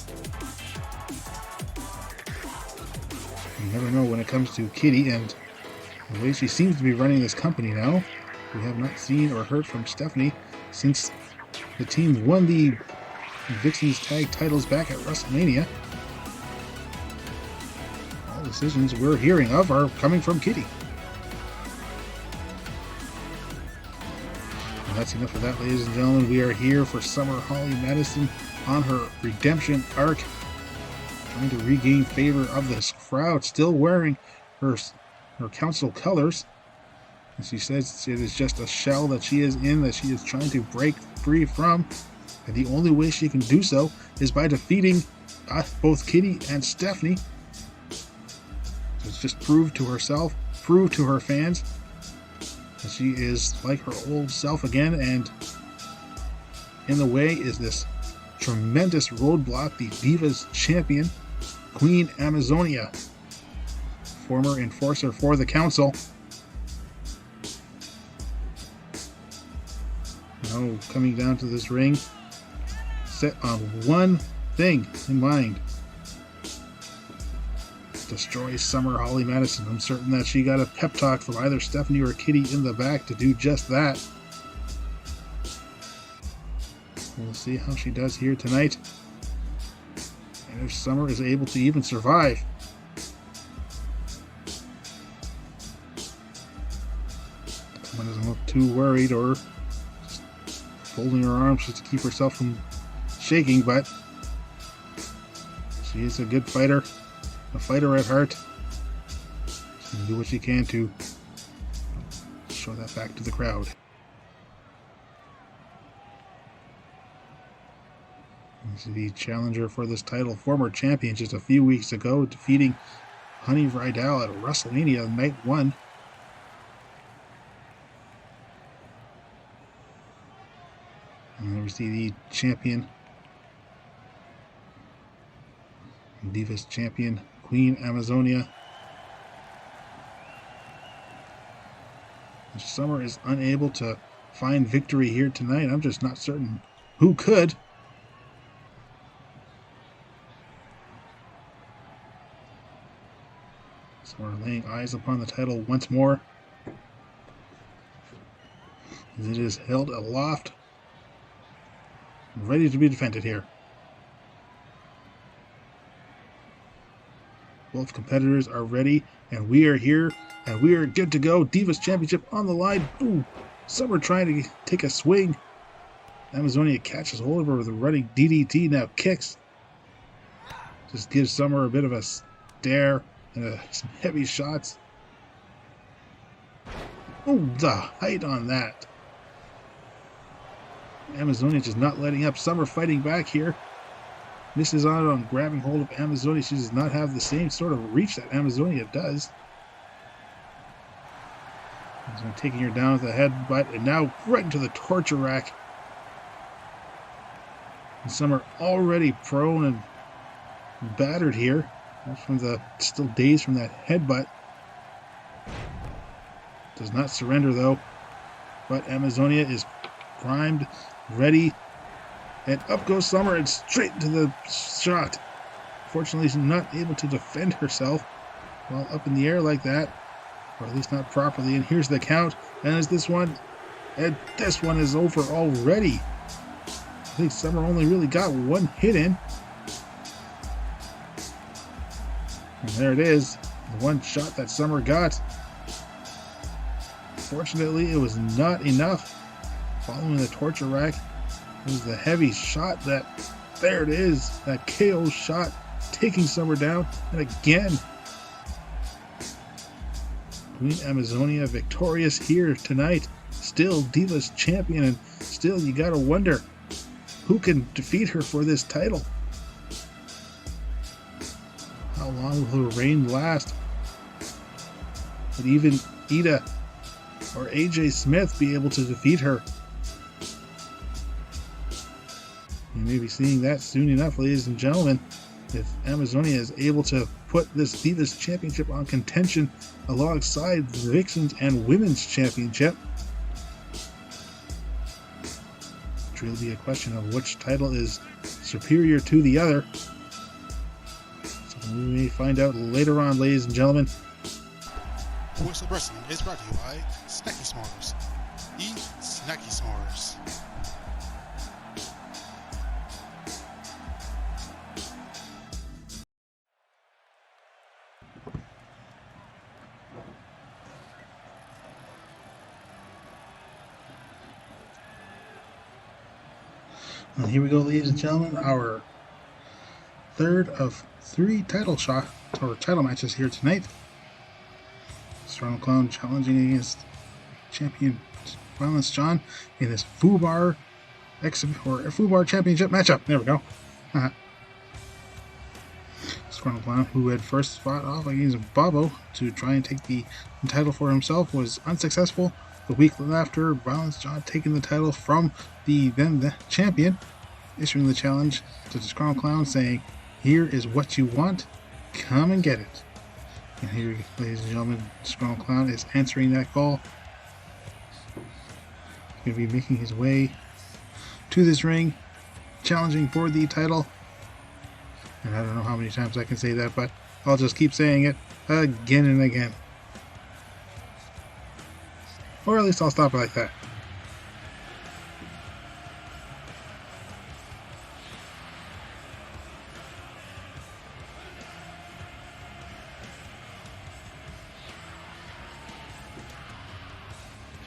You never know when it comes to Kitty and the way she seems to be running this company now. We have not seen or heard from Stephanie since the team won the VixXxens tag titles back at Wrestlemania. All decisions we're hearing of are coming from Kitty. And that's enough of that, ladies and gentlemen. We are here for Summer Holly Madison on her redemption arc, trying to regain favor of this crowd, still wearing her council colors. And she says it is just a shell that she is in, that she is trying to break free from. And the only way she can do so is by defeating both Kitty and Stephanie. So it's just prove to herself, prove to her fans that she is like her old self again. And in the way is this tremendous roadblock, the Divas champion, Queen Amazonia, former enforcer for the council. Now coming down to this ring, set on one thing in mind: destroy Summer Holly Madison. I'm certain that she got a pep talk from either Stephanie or Kitty in the back to do just that. We'll see how she does here tonight, and if Summer is able to even survive. Someone doesn't look too worried or just folding her arms just to keep herself from shaking, but she is a good fighter, a fighter at heart. She's going to do what she can to show that back to the crowd. This is the challenger for this title, former champion just a few weeks ago, defeating Honey Rydell at WrestleMania Night 1. And there we see the champion, Divas champion, Queen Amazonia. Summer is unable to find victory here tonight. I'm just not certain who could. So we're laying eyes upon the title once more, as it is held aloft, ready to be defended here. Both competitors are ready, and we are here, and we are good to go. Divas Championship on the line. Ooh, Summer trying to take a swing. Amazonia catches hold of her with a running DDT, now kicks. Just gives Summer a bit of a stare and some heavy shots. Oh, the height on that. Amazonia just not letting up. Summer fighting back here. Misses out on grabbing hold of Amazonia. She does not have the same sort of reach that Amazonia does. So taking her down with a headbutt, and now right into the torture rack. And Summer already prone and battered here. That's from the still dazed from that headbutt. Does not surrender though. But Amazonia is primed, ready. And up goes Summer and straight into the shot. Fortunately, she's not able to defend herself while up in the air like that, or at least not properly. And here's the count. And is this one? And this one is over already. I think Summer only really got one hit in. And there it is. The one shot that Summer got. Fortunately, it was not enough. Following the torture rack, it was the heavy shot that, there it is, that KO shot, taking Summer down, and again, Queen Amazonia victorious here tonight, still Divas champion, and still you gotta wonder, who can defeat her for this title? How long will her reign last? Would even Iida or AJ Smyth be able to defeat her? You may be seeing that soon enough, ladies and gentlemen, if Amazonia is able to put this Divas Championship on contention alongside the VixXxens and Women's Championship. which will be a question of which title is superior to the other. So we may find out later on, ladies and gentlemen. Whassup Wrestling is brought to you by Snacky S'mores. Eat Snacky S'mores. And here we go, ladies and gentlemen, our third of 3 title matches here tonight. Strong Clown challenging against champion Violence John in this F.U.B.A.R F.U.B.A.R championship matchup. There we go. Strong Clown, who had first fought off against Bobo to try and take the title for himself, was unsuccessful. The week after, Violence John taking the title from the champion, issuing the challenge to the Strong Clown, saying, "Here is what you want, come and get it." And here, ladies and gentlemen, Strong Clown is answering that call. He's going to be making his way to this ring, challenging for the title. And I don't know how many times I can say that, but I'll just keep saying it again and again. Or at least I'll stop it like that.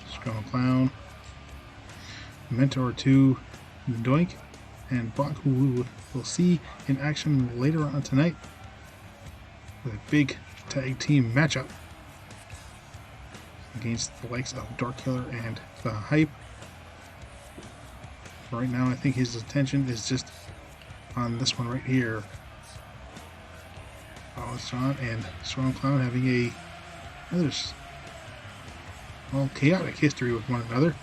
Strong Clown, mentor to Doink and Bonk, who we will see in action later on tonight with a big tag team matchup against the likes of Dark Killer and the Hype. Right now, I think his attention is just on this one right here. Violence John and Strong Clown having another chaotic history with one another.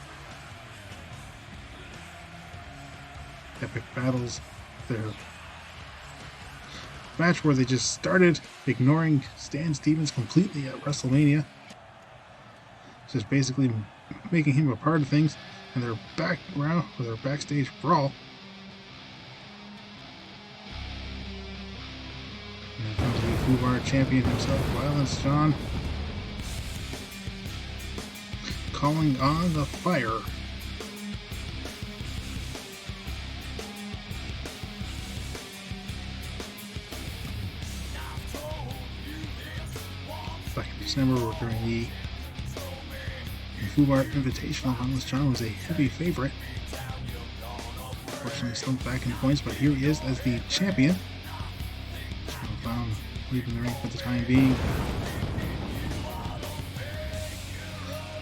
Epic battles. Their match where they just started ignoring Stan Stevens completely at Wrestlemania, just basically making him a part of things, and their background with their backstage brawl. And then comes the F.U.B.A.R champion himself, Violence John, calling on the fire. Back in December, during the F.U.B.A.R Invitational, Violence John was a heavy favorite. Unfortunately, slumped back in points, but here he is as the champion. Clown leaving the ring for the time being.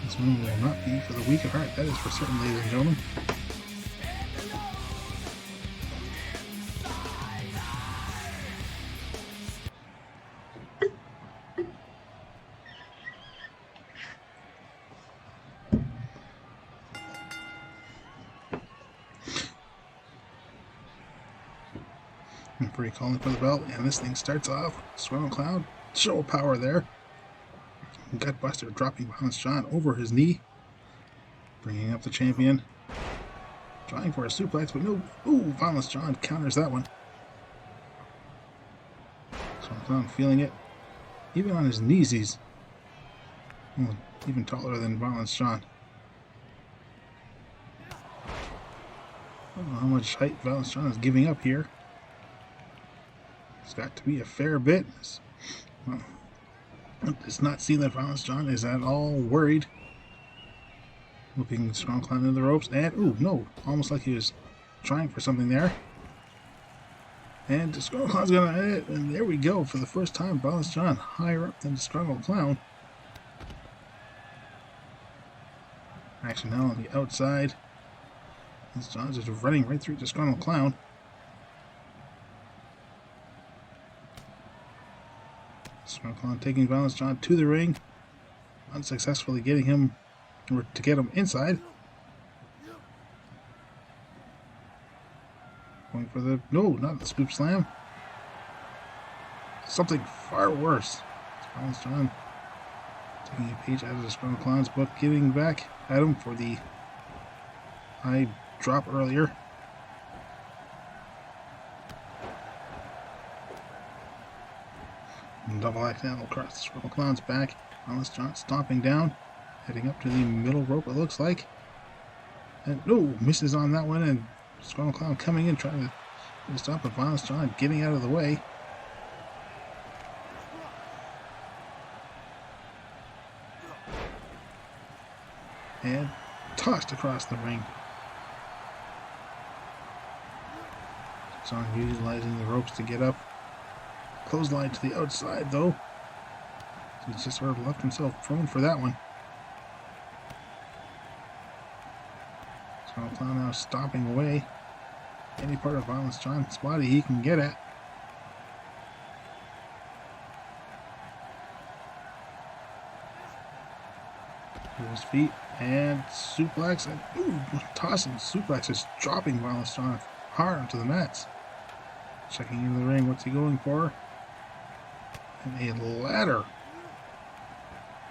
This one will not be for the weak of heart, that is for certain, ladies and gentlemen. Referee calling for the belt, and this thing starts off. Strong Clown, show power there. Gutbuster dropping Violence John over his knee, bringing up the champion, trying for a suplex, but no. Ooh, Violence John counters that one. Strong Clown feeling it, even on his knees. He's even taller than Violence John. I don't know how much height Violence John is giving up here. It's got to be a fair bit. Well, it does not seem that Violence John is at all worried. Whipping Strong Clown into the ropes, and ooh, no, almost like he was trying for something there. And the Strong Clown's gonna hit it, and there we go. For the first time, Violence John higher up than the Strong Clown. Action now on the outside. Violence John's just running right through the Strong Clown. Strong Clown taking Violence John to the ring, unsuccessfully getting him to get him inside. Going for the not the scoop slam. Something far worse. Violence John taking a page out of the Strong Clown's book, giving back at him for the high drop earlier. And double act down across the Scroll Clown's back. Violence John stomping down. Heading up to the middle rope, it looks like. And, oh, misses on that one. And Scroll Clown coming in, trying to stop, but Violence John getting out of the way. And tossed across the ring. John utilizing the ropes to get up. Clothesline to the outside, though. So he's just sort of left himself prone for that one. So Clown now stomping away any part of Violence John's body he can get at. To his feet and suplex and tossing suplexes, dropping Violence John hard onto the mats. Checking into the ring, what's he going for? And a ladder.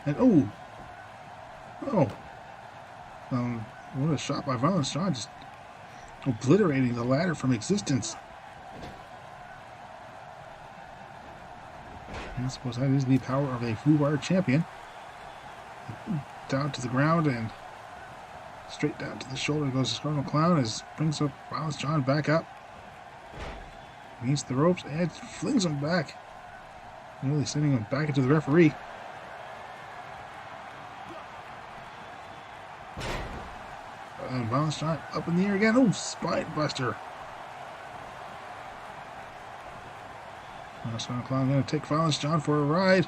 And what a shot by Violence John, just obliterating the ladder from existence. And I suppose that is the power of a F.U.B.A.R champion. Down to the ground and straight down to the shoulder goes the Disgruntled Clown as brings up Violence John back up against the ropes and flings him back, nearly sending him back into the referee. And Violence John up in the air again. Oh, spine buster. Disgruntled Clown going to take Violence John for a ride.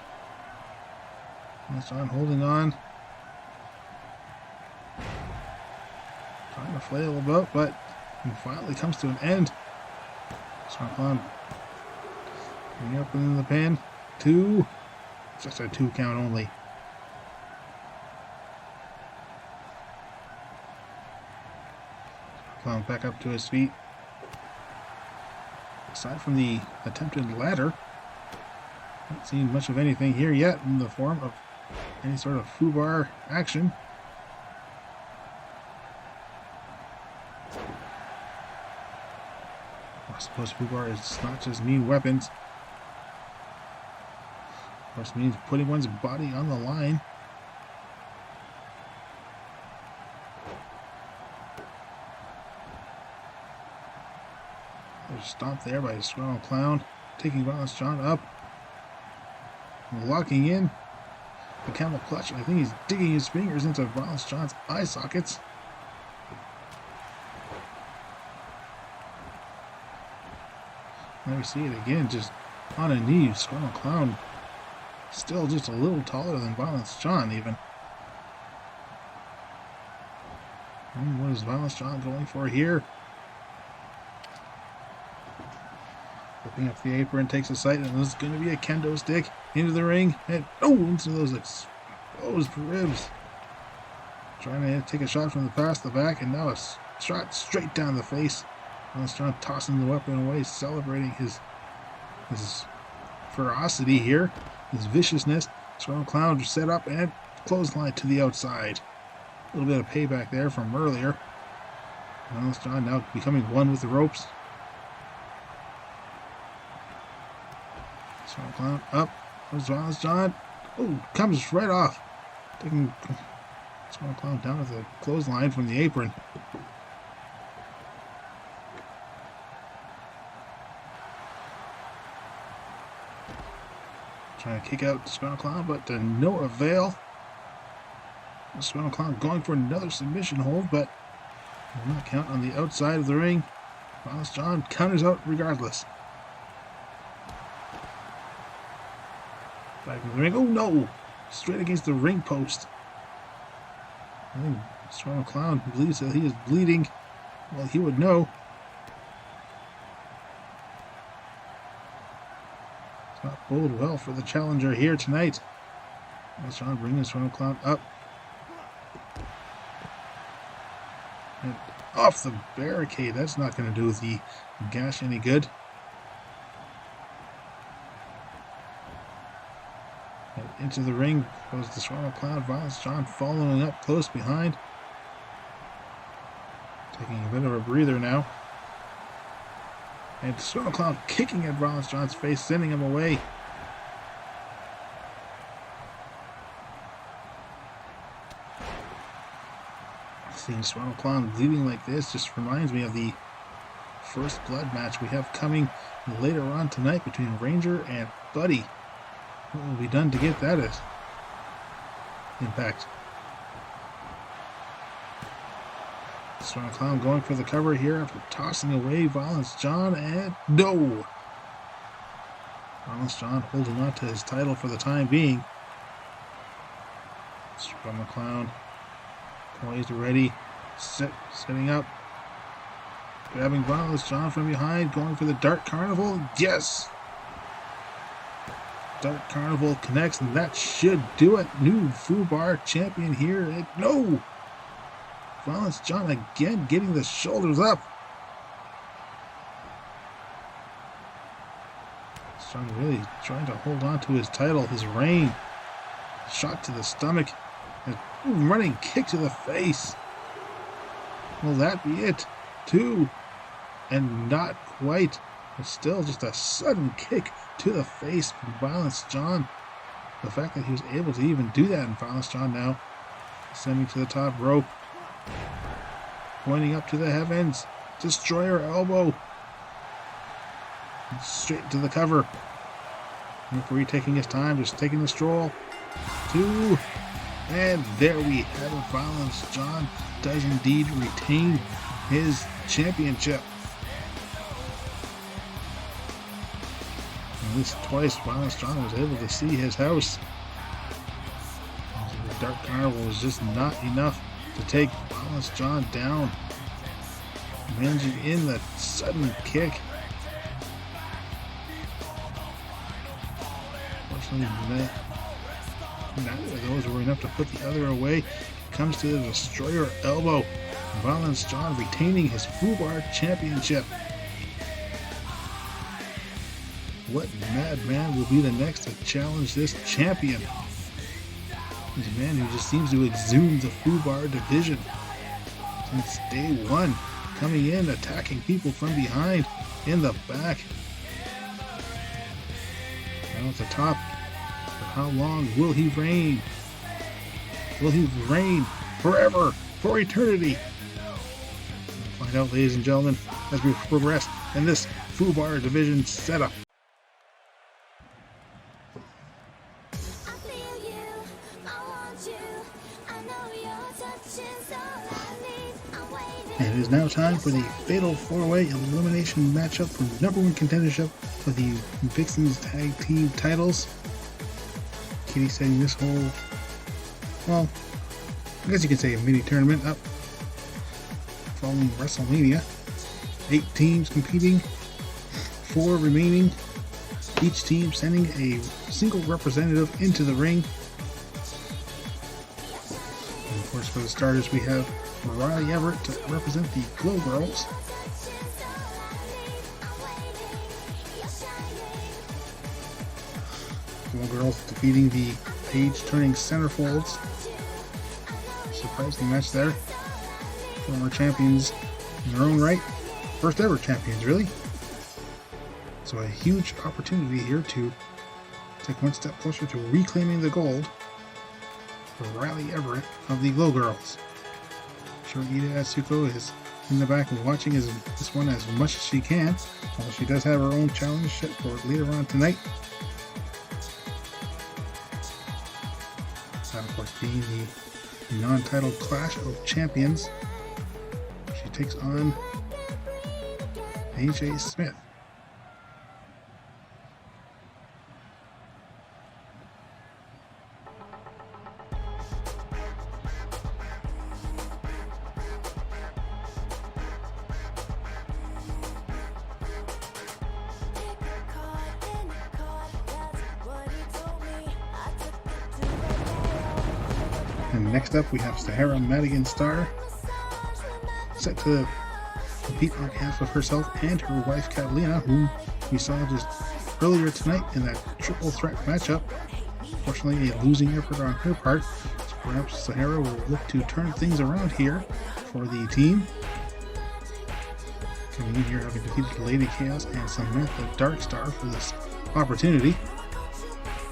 Violence John holding on. Trying to flail about, but it finally comes to an end. Disgruntled Clown getting up in the pin. 2. Just a 2 count only. Clown back up to his feet. Aside from the attempted ladder, not seen much of anything here yet in the form of any sort of F.U.B.A.R action. I suppose F.U.B.A.R is not just mean weapons. Of course, it means putting one's body on the line. There's a stomp there by the Disgruntled Clown, taking Violence John up, locking in the camel clutch. I think he's digging his fingers into Violence John's eye sockets. There we see it again, just on a knee. Disgruntled Clown still just a little taller than Violence John, even. And what is Violence John going for here? Flipping up the apron, takes a sight, and this is going to be a kendo stick into the ring, and into those exposed ribs. Trying to take a shot from the past the back, and now a shot straight down the face. Violence John tossing the weapon away, celebrating his ferocity here, his viciousness. Disgruntled Clown set up and clothesline to the outside. A little bit of payback there from earlier. Violence John now becoming one with the ropes. Disgruntled Clown up. There's Violence John. Oh, comes right off. Taking Disgruntled Clown down with a clothesline from the apron. Trying to kick out Disgruntled Clown, but to no avail. Disgruntled Clown going for another submission hold, but will not count on the outside of the ring. Violence John counters out regardless. Back in the ring. Oh no! Straight against the ring post. I think Disgruntled Clown believes that he is bleeding. Well, he would know. It's not bode well for the challenger here tonight. Violence John bringing Disgruntled Clown up. And off the barricade. That's not going to do the gash any good. And into the ring goes the Disgruntled Clown. Violence John following up close behind. Taking a bit of a breather now. And Clown kicking at Violence John's face, sending him away. Seeing Clown bleeding like this just reminds me of the first blood match we have coming later on tonight between Ranger and Buddy. What will be done to get that as Impact? Clown going for the cover here after tossing away Violence John, and no! Violence John holding on to his title for the time being. Clown poised, ready, setting up, grabbing Violence John from behind, going for the Dark Carnival. Yes! Dark Carnival connects, and that should do it. New F.U.B.A.R champion here. No! Violence John again getting the shoulders up. John really trying to hold on to his title, his reign. Shot to the stomach. And running kick to the face. Will that be it? 2. And not quite. But still just a sudden kick to the face from Violence John. The fact that he was able to even do that in Violence John now. Sending to the top rope. Pointing up to the heavens. Destroyer elbow. Straight to the cover. Referee taking his time, just taking the stroll. 2. And there we have it. Violence John does indeed retain his championship. At least twice Violence John was able to see his house. The Dark Carnival was just not enough to take Violence John down. Managing in the sudden kick. Fortunately, neither of those were enough to put the other away. Comes to the Destroyer elbow. Violence John retaining his F.U.B.A.R championship. What madman will be the next to challenge this champion? He's a man who just seems to exude the F.U.B.A.R division. Since day one, coming in, attacking people from behind, in the back. Now at the top. For how long will he reign? Will he reign forever, for eternity? We'll find out, ladies and gentlemen, as we progress in this F.U.B.A.R division setup. And it is now time for the Fatal 4-Way Elimination matchup for #1 contendership for the VixXxens Tag Team titles. Kitty setting this whole, well, I guess you could say a mini tournament up following Wrestlemania. 8 teams competing, 4 remaining, each team sending a single representative into the ring. And of course, for the starters, we have Everett to represent the Glow Girls. Glow Girls defeating the page-turning Centerfolds. Surprising match there. Former champions in their own right. First ever champions, really. So a huge opportunity here to take one step closer to reclaiming the gold for Everett of the Glow Girls. Sure, Iida Atsuko is in the back and watching this one as much as she can. Although she does have her own challenge set for later on tonight. That, of course, being the non-titled Clash of Champions. She takes on AJ Smyth. And next up we have Zahara Madigan-Star, set to compete on behalf of herself and her wife Katalina, whom we saw just earlier tonight in that triple threat matchup. Fortunately, a losing effort on her part, so perhaps Zahara will look to turn things around here for the team. coming in here having defeated Lady Chaos and Samantha Darkstar for this opportunity.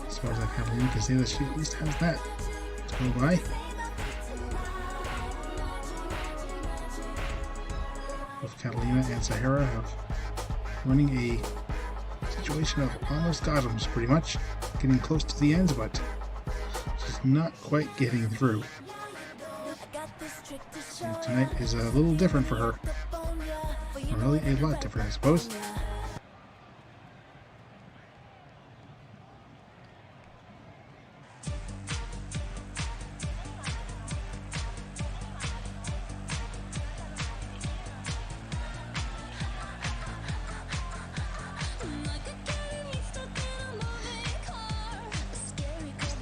As far as I can say that she at least has that to go by. Both Katalina and Zahara have running a situation of almost got 'ems, pretty much. Getting close to the ends, but just not quite getting through. And tonight is a little different for her. Really a lot different, I suppose.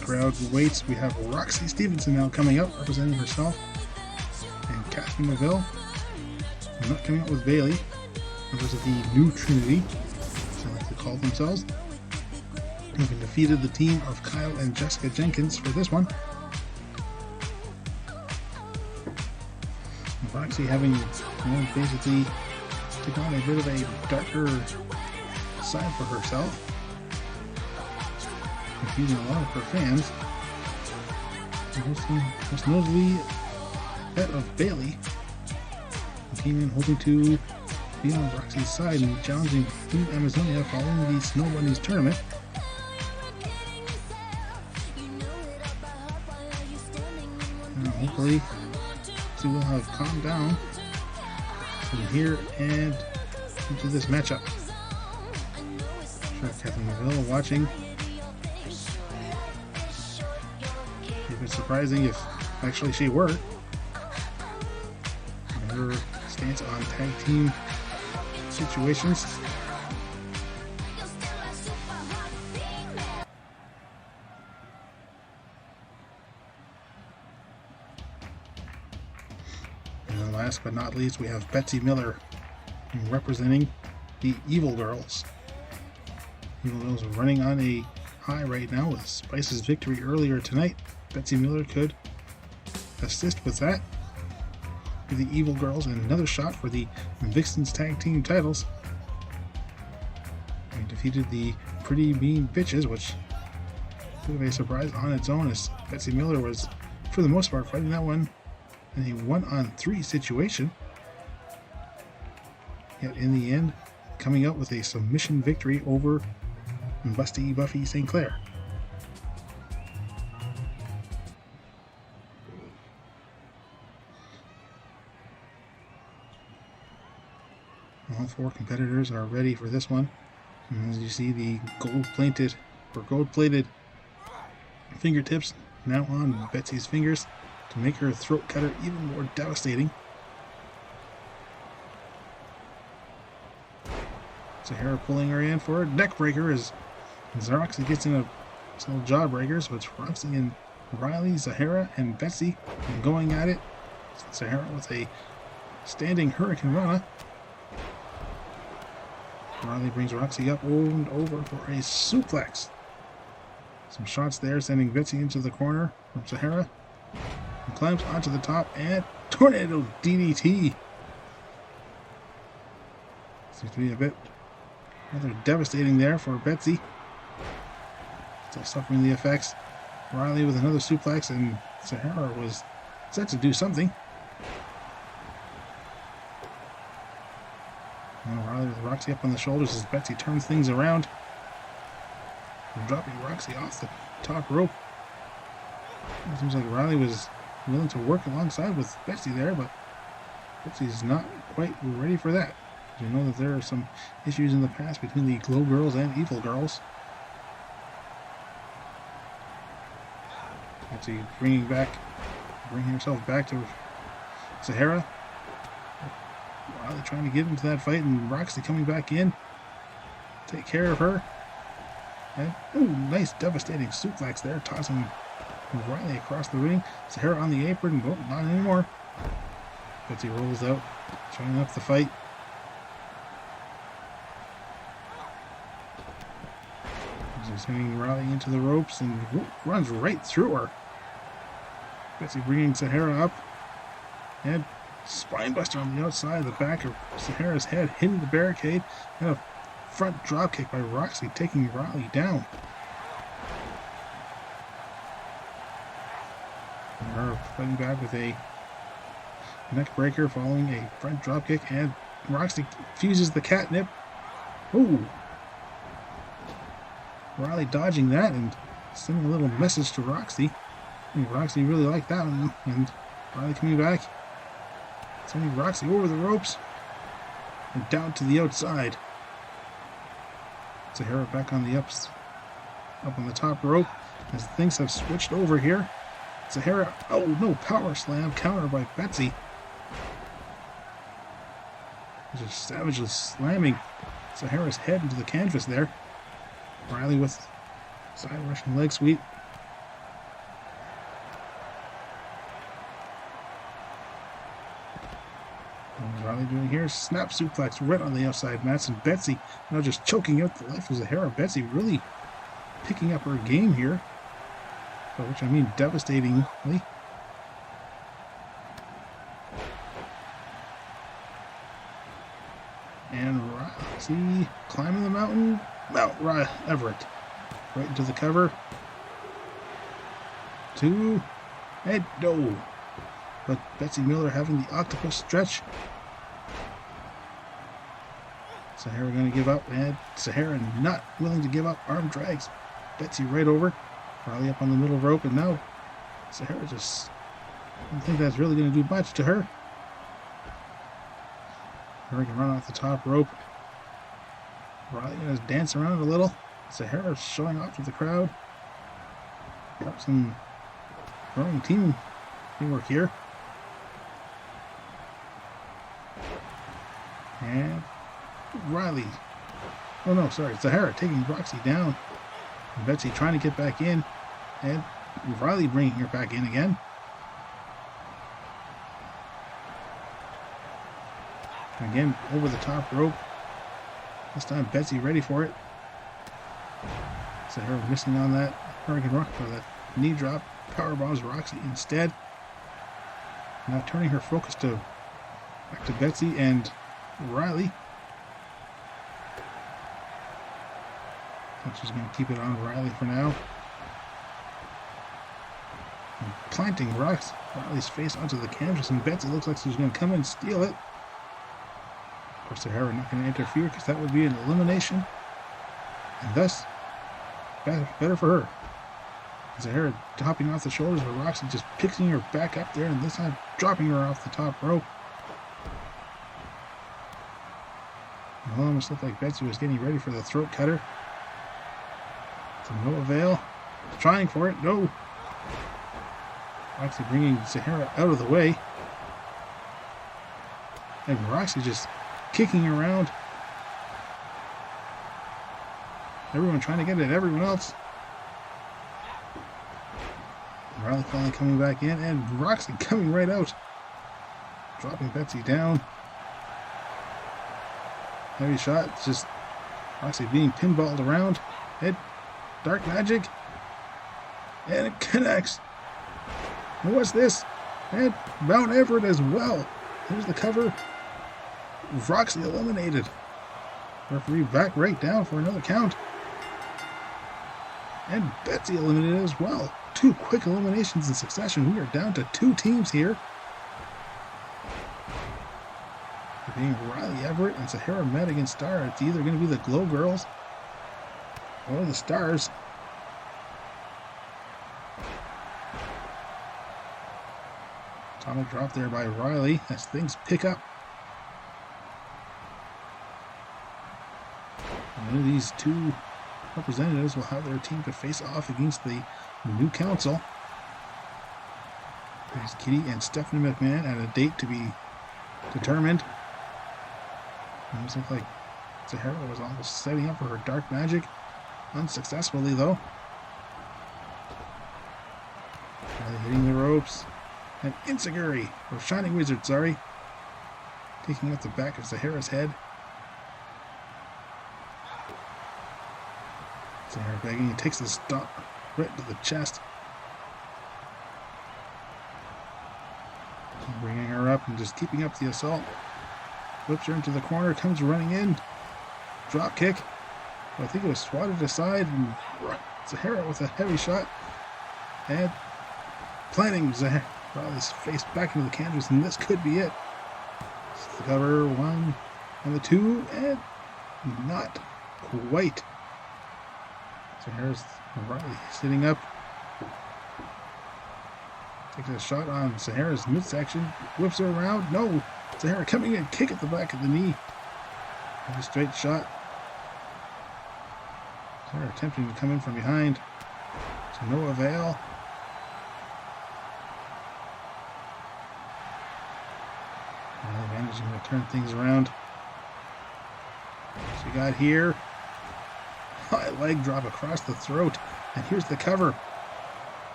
Crowd waits. We have Roxie Stevenson now coming up, representing herself, and Kathy Neville not coming up with Bailey, members of the New Trinity, as they like to call themselves, having defeated the team of Kyle and Jessica Jenkins for this one. And Roxie having basically taken on a bit of a darker side for herself, confusing a lot of her fans. Most notably that of Bailey, who came in hoping to be on Roxie's side and challenging Team Amazonia following the Snow Bunnies tournament. And hopefully she will have calmed down from here and into this matchup. Sure, Kathy Neville watching. It'd be surprising if actually she were. Her stance on tag team situations. And then last but not least, we have Betsy Miller representing the Evil Girls. Evil Girls are running on a high right now with Spice's victory earlier tonight. Betsy Miller could assist with that. For the Evil Girls and another shot for the VixXxens tag team titles. They defeated the Pretty Mean Bitches, which was a surprise on its own, as Betsy Miller was, for the most part, fighting that one in a 1-on-3 situation. Yet in the end, coming out with a submission victory over Busty Buffy St. Clair. All four competitors are ready for this one. And as you see, the gold-plated fingertips now on Betsy's fingers to make her throat cutter even more devastating. Zahara pulling her in for a neck breaker as Roxie gets in a little jaw breaker, so it's Roxie and Riley, Zahara, and Betsy going at it. Zahara with a standing Hurricane Rana. Riley brings Roxie up and over for a suplex. Some shots there, sending Betsy into the corner from Zahara. And climbs onto the top and tornado DDT. Seems to be a bit rather devastating there for Betsy. Still suffering the effects. Riley with another suplex, and Zahara was set to do something. Riley with Roxie up on the shoulders as Betsy turns things around. And dropping Roxie off the top rope. It seems like Riley was willing to work alongside with Betsy there, but Betsy's not quite ready for that. You know that there are some issues in the past between the Glow Girls and Evil Girls. Betsy bringing herself back to Zahara. Riley trying to get into that fight, and Roxie coming back in. Take care of her. And, ooh, nice devastating suplex there, tossing Riley across the ring. Zahara on the apron, but not anymore. Betsy rolls out, trying up the fight. She's sending Riley into the ropes and runs right through her. Betsy bringing Zahara up and Spinebuster on the outside of the back of Zahara's head, hitting the barricade, and a front dropkick by Roxie, taking Riley down. And her fighting back with a neck breaker following a front dropkick, and Roxie fuses the catnip. Ooh! Riley dodging that and sending a little message to Roxie. I think Roxie really liked that one, and Riley coming back, sending Roxie over the ropes and down to the outside. Zahara back on the up on the top rope as things have switched over here. Zahara, oh no, power slam, counter by Betsy. Just savagely slamming Zahara's head into the canvas there. Riley with side Russian leg sweep. And Riley doing here, snap suplex right on the outside mats, and Betsy now just choking out the life of Zahara. Betsy really picking up her game here, by which I mean devastatingly. And Roxie climbing the mountain. Mount Everett. Right into the cover. 2. And no. But Betsy Miller having the octopus stretch. Zahara going to give up. And Zahara not willing to give up. Arm drags Betsy right over. Riley up on the middle rope. And now Zahara just... I don't think that's really going to do much to her. Zahara can run off the top rope. Riley going to dance around a little. Zahara showing off to the crowd. Got some growing teamwork here. And Riley. Oh no, sorry. Zahara taking Roxie down. And Betsy trying to get back in. And Riley bringing her back in again. Again, over the top rope. This time Betsy ready for it. Zahara missing on that Hurricane Rock for that knee drop. Powerbombs Roxie instead. Now turning her focus back to Betsy and Riley. She's going to keep it on Riley for now. And planting Riley's face onto the canvas, and Betsy looks like she's going to come in and steal it. Of course, Zahara not going to interfere because that would be an elimination, and thus better for her. Zahara hopping off the shoulders of Roxie, just picking her back up there, and this time dropping her off the top rope. It almost looked like Betsy was getting ready for the throat cutter. To no avail. Trying for it. No. Roxie bringing Zahara out of the way. And Roxie just kicking around. Everyone trying to get at everyone else. Riley finally coming back in, and Roxie coming right out. Dropping Betsy down. Heavy shot. It's just Roxie being pinballed around. Head. Dark magic. And it connects. And what's this? And Mount Everett as well. There's the cover. Roxie eliminated. Referee back right down for another count. And Betsy eliminated as well. 2 quick eliminations in succession. We are down to 2 teams here. Being Riley Everett and Zahara Madigan-Star. It's either going to be the Glow Girls or the Stars. Atomic drop there by Riley as things pick up. One of these 2 representatives will have their team to face off against the new council. There's Kitty and Stephanie McMahon at a date to be determined. It almost looked like Zahara was almost setting up for her dark magic. Unsuccessfully, though. Hitting the ropes. And Insecurity, or Shining Wizard, sorry. Taking out the back of Zahara's head. Zahara begging, he takes the stop right to the chest. Bringing her up and just keeping up the assault. Whips her into the corner, comes running in. Drop kick. I think it was swatted aside, and Zahara with a heavy shot. And planting Zahara's face back into the canvas, and this could be it. It's the cover, 1 and the 2, and not quite. Zahara's sitting up. Takes a shot on Zahara's midsection. Whips her around. No! Zahara coming in. Kick at the back of the knee. And a straight shot. Zahara attempting to come in from behind. To no avail. Now managing to turn things around. She got here. High leg drop across the throat. And here's the cover.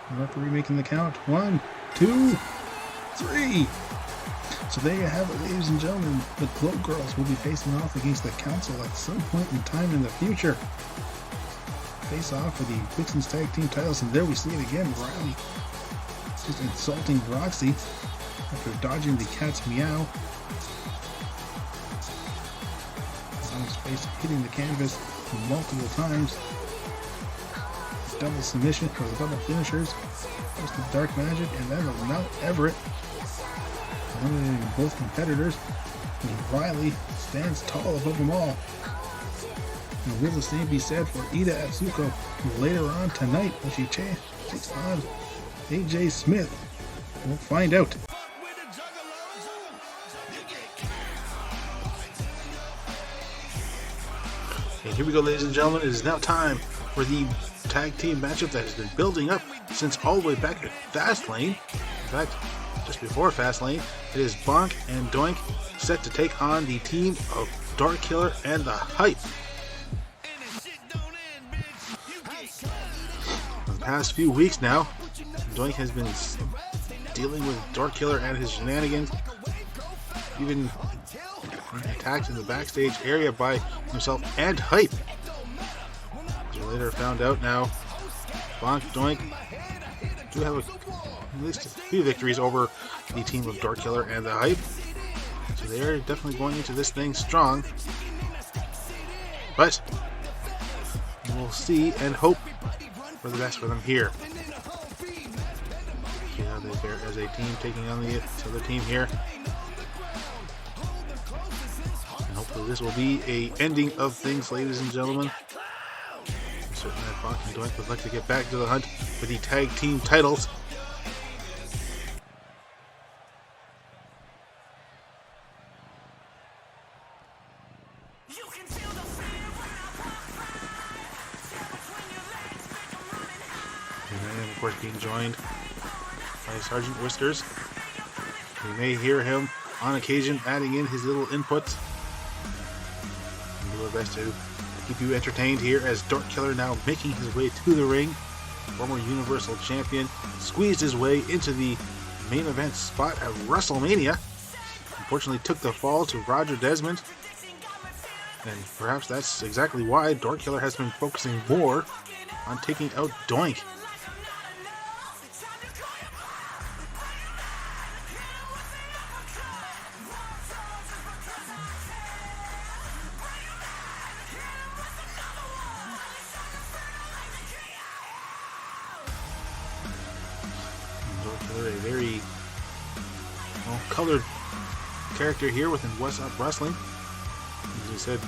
The referee making the count. 1, 2, 3. So there you have it, ladies and gentlemen. The Globe Girls will be facing off against the Council at some point in time in the future. Face off for the VixXxens Tag Team titles, and there we see it again. Riley just insulting Roxie after dodging the cat's meow. On his face, hitting the canvas multiple times. Double submission for the double finishers. First the Dark Magic and then the Mount Everett. Eliminating both competitors. And Riley stands tall above them all. And will the same be said for Iida Atsuko later on tonight when she takes on AJ Smyth? We'll find out. And here we go, ladies and gentlemen. It is now time for the tag team matchup that has been building up since all the way back at Fastlane. In fact, just before Fastlane, it is Bonk and Doink set to take on the team of Dark Killer and the Hype. For the past few weeks now, Doink has been dealing with Dark Killer and his shenanigans, even attacked in the backstage area by himself and Hype. Later found out now, Bonk, Doink do have at least a few victories over the team of Dark Killer and the Hype. So they are definitely going into this thing strong. But we'll see and hope for the best for them here. See how they fare as a team taking on the other team here. And hopefully this will be a ending of things, ladies and gentlemen. Certainly that Bonk and Doink would like to get back to the hunt for the tag team titles. And of course being joined by Sergeant Whiskers. We may hear him on occasion adding in his little inputs. We'll do our best to keep you entertained here as Dark Killer, now making his way to the ring. Former Universal Champion squeezed his way into the main event spot at Wrestlemania. Unfortunately took the fall to Roger Desmond. And perhaps that's exactly why Dark Killer has been focusing more on taking out Doink. A very colored character here within Whassup Wrestling. As he said,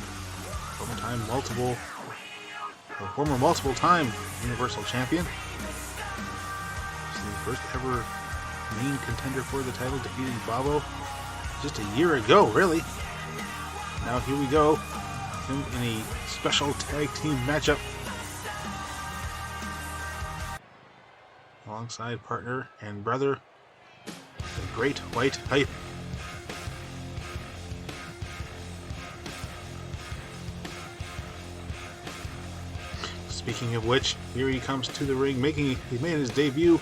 former multiple-time Universal Champion. This is the first ever main contender for the title, defeating Babo just a year ago, really. Now here we go, him in a special tag team matchup alongside partner and brother, the Great White Hype. Speaking of which, here he comes to the ring, he made his debut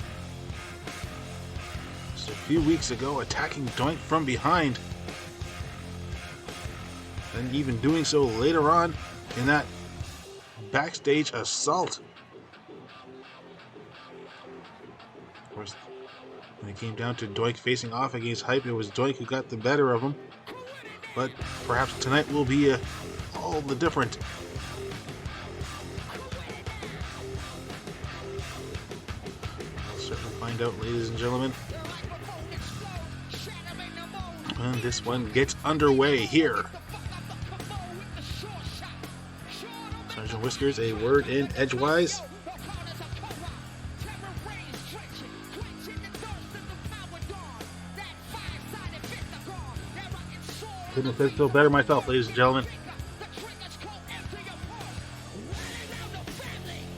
just a few weeks ago, attacking Doink from behind. Then even doing so later on in that backstage assault. Of course, When it came down to Doink facing off against Hype, it was Doink who got the better of him. But perhaps tonight will be all the different. We'll certainly find out, ladies and gentlemen. And this one gets underway here. Sergeant Whiskers, a word in edgewise. Couldn't have feel better myself, ladies and gentlemen.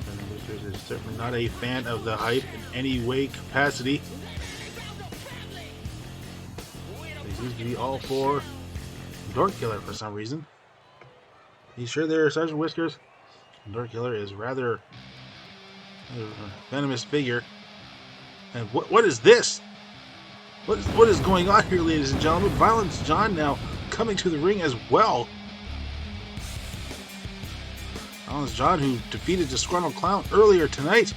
Sergeant Whiskers is certainly not a fan of the Hype in any way, capacity. They seem to be all for Dork Killer for some reason. You sure there, Sergeant Whiskers? Dork Killer is rather a venomous figure. And what is this? What is going on here, ladies and gentlemen? Violence John now coming to the ring as well. Violence John, who defeated Disgruntled Clown earlier tonight.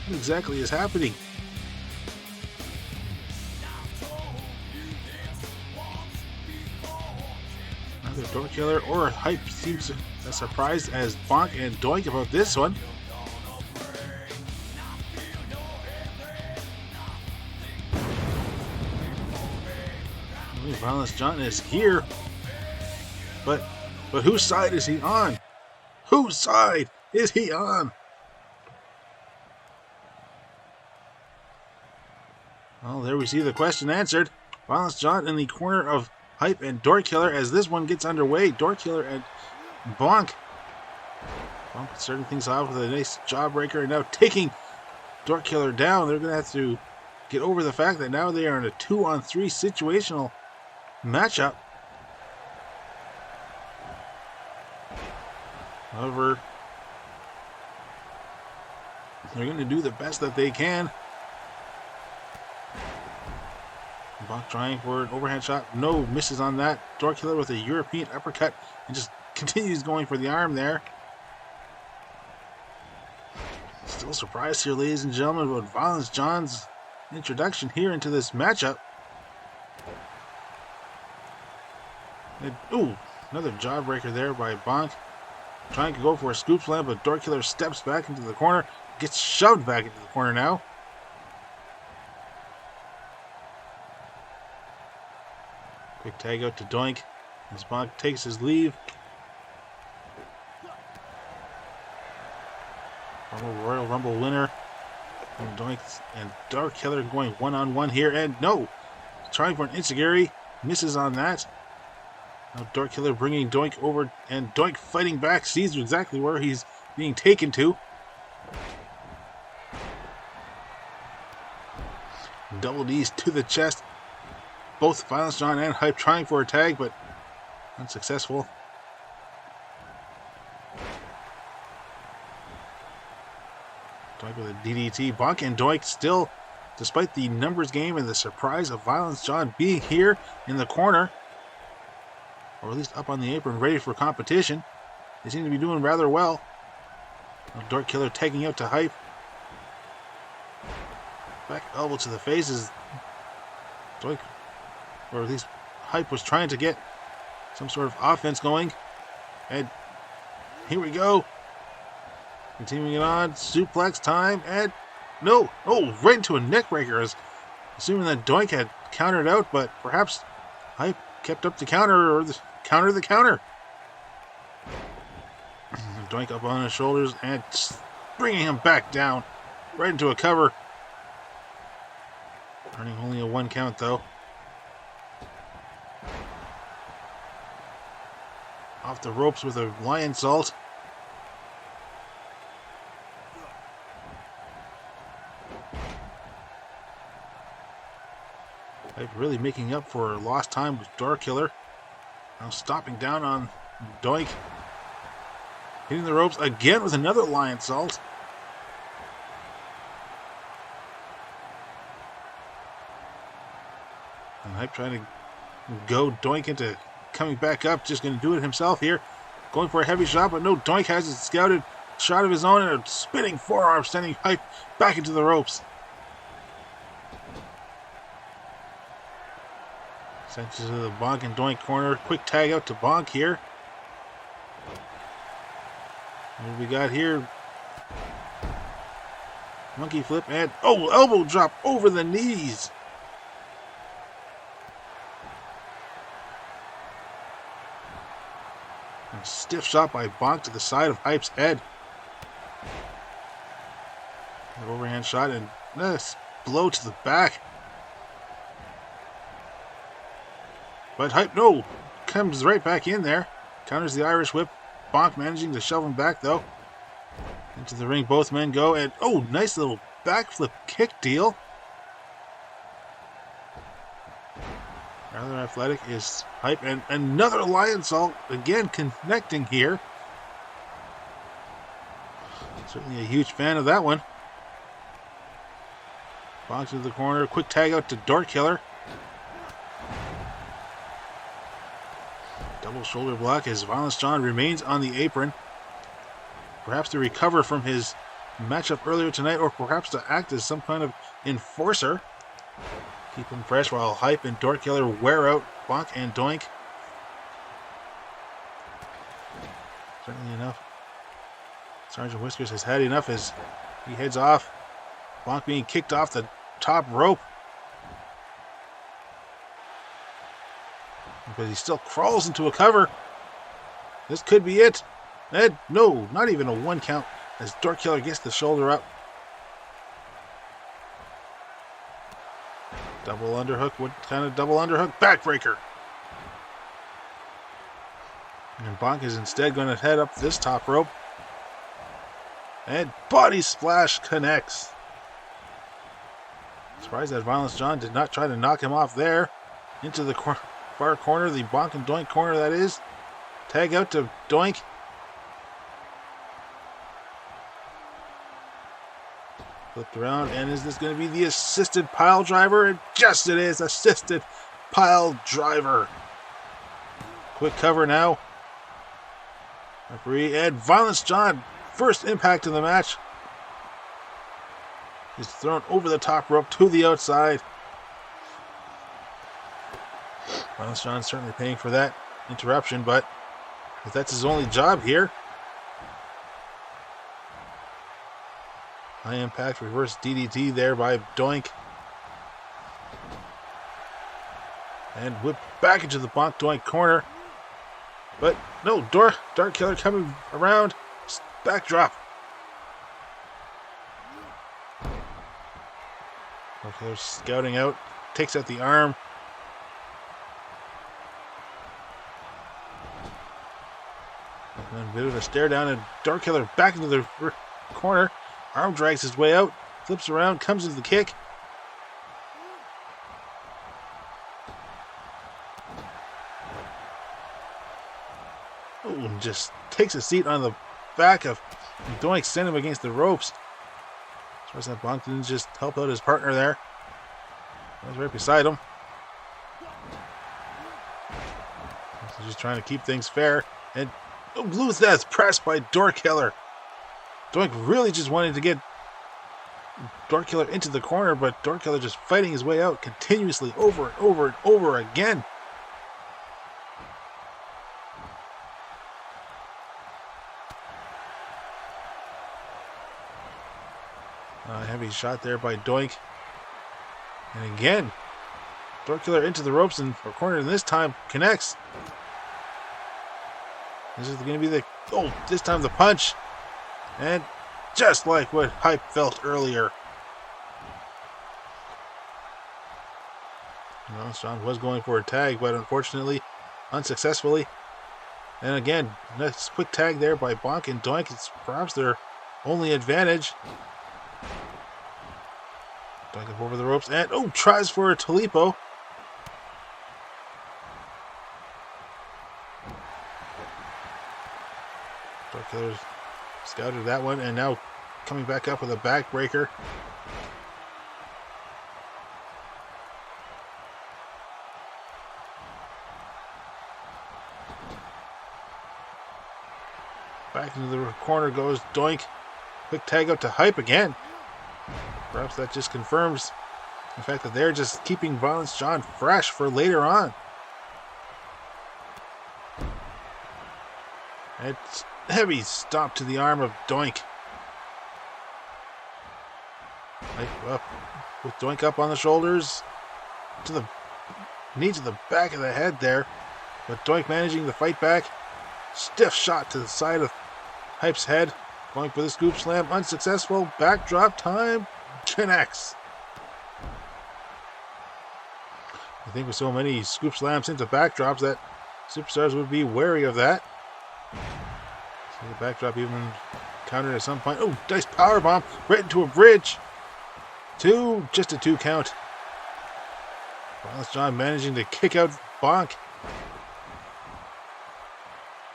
What exactly is happening? Neither Dork Killer or Hype seems as surprised as Bonk and Doink about this one. Violence John is here, but whose side is he on? Whose side is he on? Well, there we see the question answered. Violence John in the corner of Hype and Dork Killer as this one gets underway. Dork Killer and Bonk. Bonk starting things off with a nice jawbreaker and now taking Dork Killer down. They're going to have to get over the fact that now they are in a 2-on-3 situational matchup. However, they're going to do the best that they can. Bonk trying for an overhand shot. No, misses on that. Dork Killer with a European uppercut and just continues going for the arm there. Still surprised here, ladies and gentlemen, about Violence John's introduction here into this matchup. Ooh, another jawbreaker there by Bonk. Trying to go for a scoop slam, but Dork Killer steps back into the corner. Gets shoved back into the corner now. Quick tag out to Doink as Bonk takes his leave. Royal Rumble winner. And Doink and Dork Killer going one-on-one here. And no! Trying for an enziguri. Misses on that. Now Dork Killer bringing Doink over, and Doink fighting back, sees exactly where he's being taken to. Double knees to the chest. Both Violence John and Hype trying for a tag, but unsuccessful. Doink with a DDT. Bonk and Doink still, despite the numbers game and the surprise of Violence John being here in the corner, or at least up on the apron, ready for competition. They seem to be doing rather well. Dork Killer tagging out to Hype. Back elbow to the face as Doink, or at least Hype, was trying to get some sort of offense going. And here we go. Continuing it on. Suplex time. And no. Oh, right into a neck breaker. Assuming that Doink had countered out, but perhaps Hype kept up the counter, or the counter. Doink up on his shoulders and bringing him back down right into a cover. Earning only a 1 count though. Off the ropes with a lion salt. Hype really making up for lost time with Dork Killer. Now stopping down on Doink. Hitting the ropes again with another lion salt. And Hype trying to go Doink into coming back up. Just going to do it himself here. Going for a heavy shot, but no, Doink has it scouted. shot of his own and a spinning forearm sending Hype back into the ropes. Sent to the Bonk and Doink corner. Quick tag out to Bonk here. What do we got here? Monkey flip and elbow drop over the knees. A stiff shot by Bonk to the side of Hype's head. An overhand shot and nice blow to the back. But Hype, comes right back in there. Counters the Irish whip. Bonk managing to shove him back, though. Into the ring, both men go. And, nice little backflip kick deal. Rather athletic is Hype. And another Lionsault, again, connecting here. Certainly a huge fan of that one. Bonk to the corner. Quick tag out to Dart Killer. Double shoulder block as Violence John remains on the apron. Perhaps to recover from his matchup earlier tonight, or perhaps to act as some kind of enforcer. Keep him fresh while Hype and Dart Killer wear out Bonk and Doink. Certainly enough. Sergeant Whiskers has had enough as he heads off. Bonk being kicked off the top rope. But he still crawls into a cover. This could be it. And no, not even a 1 count as Dart Killer gets the shoulder up. Double underhook. What kind of double underhook? Backbreaker. And Bonk is instead going to head up this top rope. And body splash connects. Surprised that Violence John did not try to knock him off there. Into the far corner, the Bonk and Doink corner that is. Tag out to Doink. Flipped around, and is this going to be the assisted pile driver? And yes, it is. Assisted pile driver. Quick cover now. Referee and Violence John, first impact of the match. He's thrown over the top rope to the outside. Violence John certainly paying for that interruption, but that's his only job here. High impact reverse DDT there by Doink. And whip back into the Bonk Doink corner. But no, Dart Killer coming around. Backdrop. Dart Killer scouting out. Takes out the arm. And a bit of a stare down, and Dart Killer back into the corner. Arm drags his way out, flips around, comes into the kick. And just takes a seat on the back of Doink, send him against the ropes. As far as that Bonk didn't just help out his partner there. He was right beside him. He's just trying to keep things fair. And Blue Death pressed by Dart Killer. Doink really just wanted to get Dart Killer into the corner, but Dart Killer just fighting his way out continuously over and over and over again. A heavy shot there by Doink. And again, Dart Killer into the ropes and corner, and this time connects. This is going to be this time the punch. And just like what Hype felt earlier. Well, John was going for a tag, but unfortunately, unsuccessfully. And again, nice quick tag there by Bonk and Doink. It's perhaps their only advantage. Doink up over the ropes and tries for a Talipo. Dart Killer's scouted that one, and now coming back up with a backbreaker. Back into the corner goes Doink. Quick tag out to Hype again. Perhaps that just confirms the fact that they're just keeping Violence John fresh for later on. It's heavy stop to the arm of Doink. Hype up with Doink up on the shoulders. To the knee to the back of the head there. But Doink managing to fight back. Stiff shot to the side of Hype's head. Going for the scoop slam. Unsuccessful. Backdrop time. Connects. I think with so many scoop slams into backdrops that superstars would be wary of that. See the backdrop even countered at some point. Oh, nice powerbomb. Right into a bridge. Just a 2 count. Violence John managing to kick out Bonk.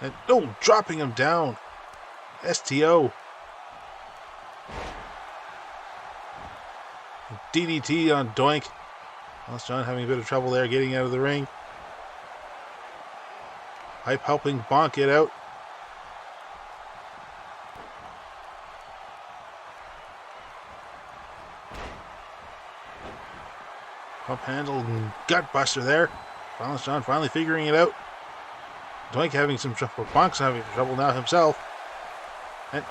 And dropping him down. STO. DDT on Doink. Violence John having a bit of trouble there getting out of the ring. Hype helping Bonk get out. Pump handle and gut buster there. Violence John finally figuring it out. Doink having some trouble. Bonk's having trouble now himself. And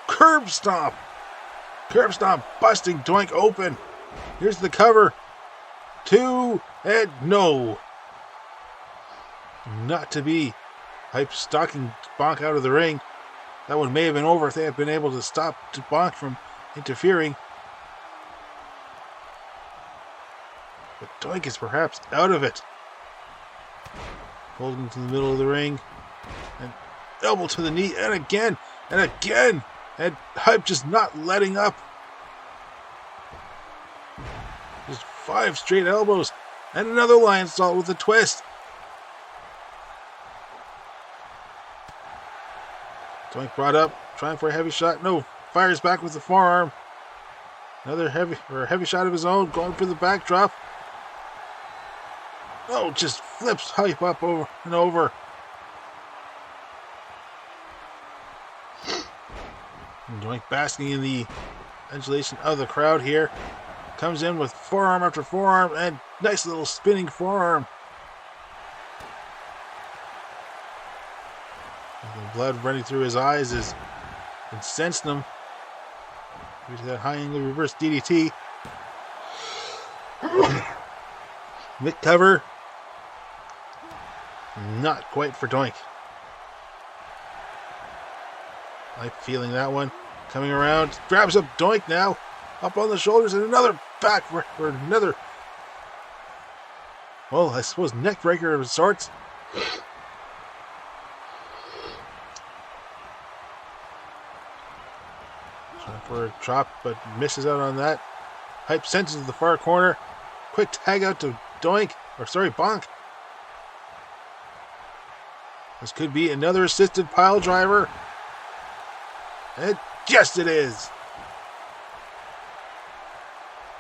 curb stomp. Curb stomp busting Doink open. Here's the cover. 2 and no. Not to be. Hype stalking Bonk out of the ring. That one may have been over if they had been able to stop Bonk from interfering. But Doink is perhaps out of it. Holding to the middle of the ring. And elbow to the knee. And again. And again. And Hype just not letting up. Just 5 straight elbows. And another lion salt with a twist. Doink brought up. Trying for a heavy shot. No. Fires back with the forearm. Another heavy shot of his own. Going for the backdrop. Just flips Hype up over and over. And Doink basking in the adulation of the crowd here. Comes in with forearm after forearm and nice little spinning forearm. And the blood running through his eyes is incensed him. Due to that high angle reverse DDT. Mitt cover. Not quite for Doink. Hype feeling that one. Coming around. Grabs up Doink now. Up on the shoulders and another back or another. Well, I suppose neck breaker of sorts. Trying for a chop, but misses out on that. Hype sends it to the far corner. Quick tag out to Bonk. This could be another assisted pile driver. And yes, it is.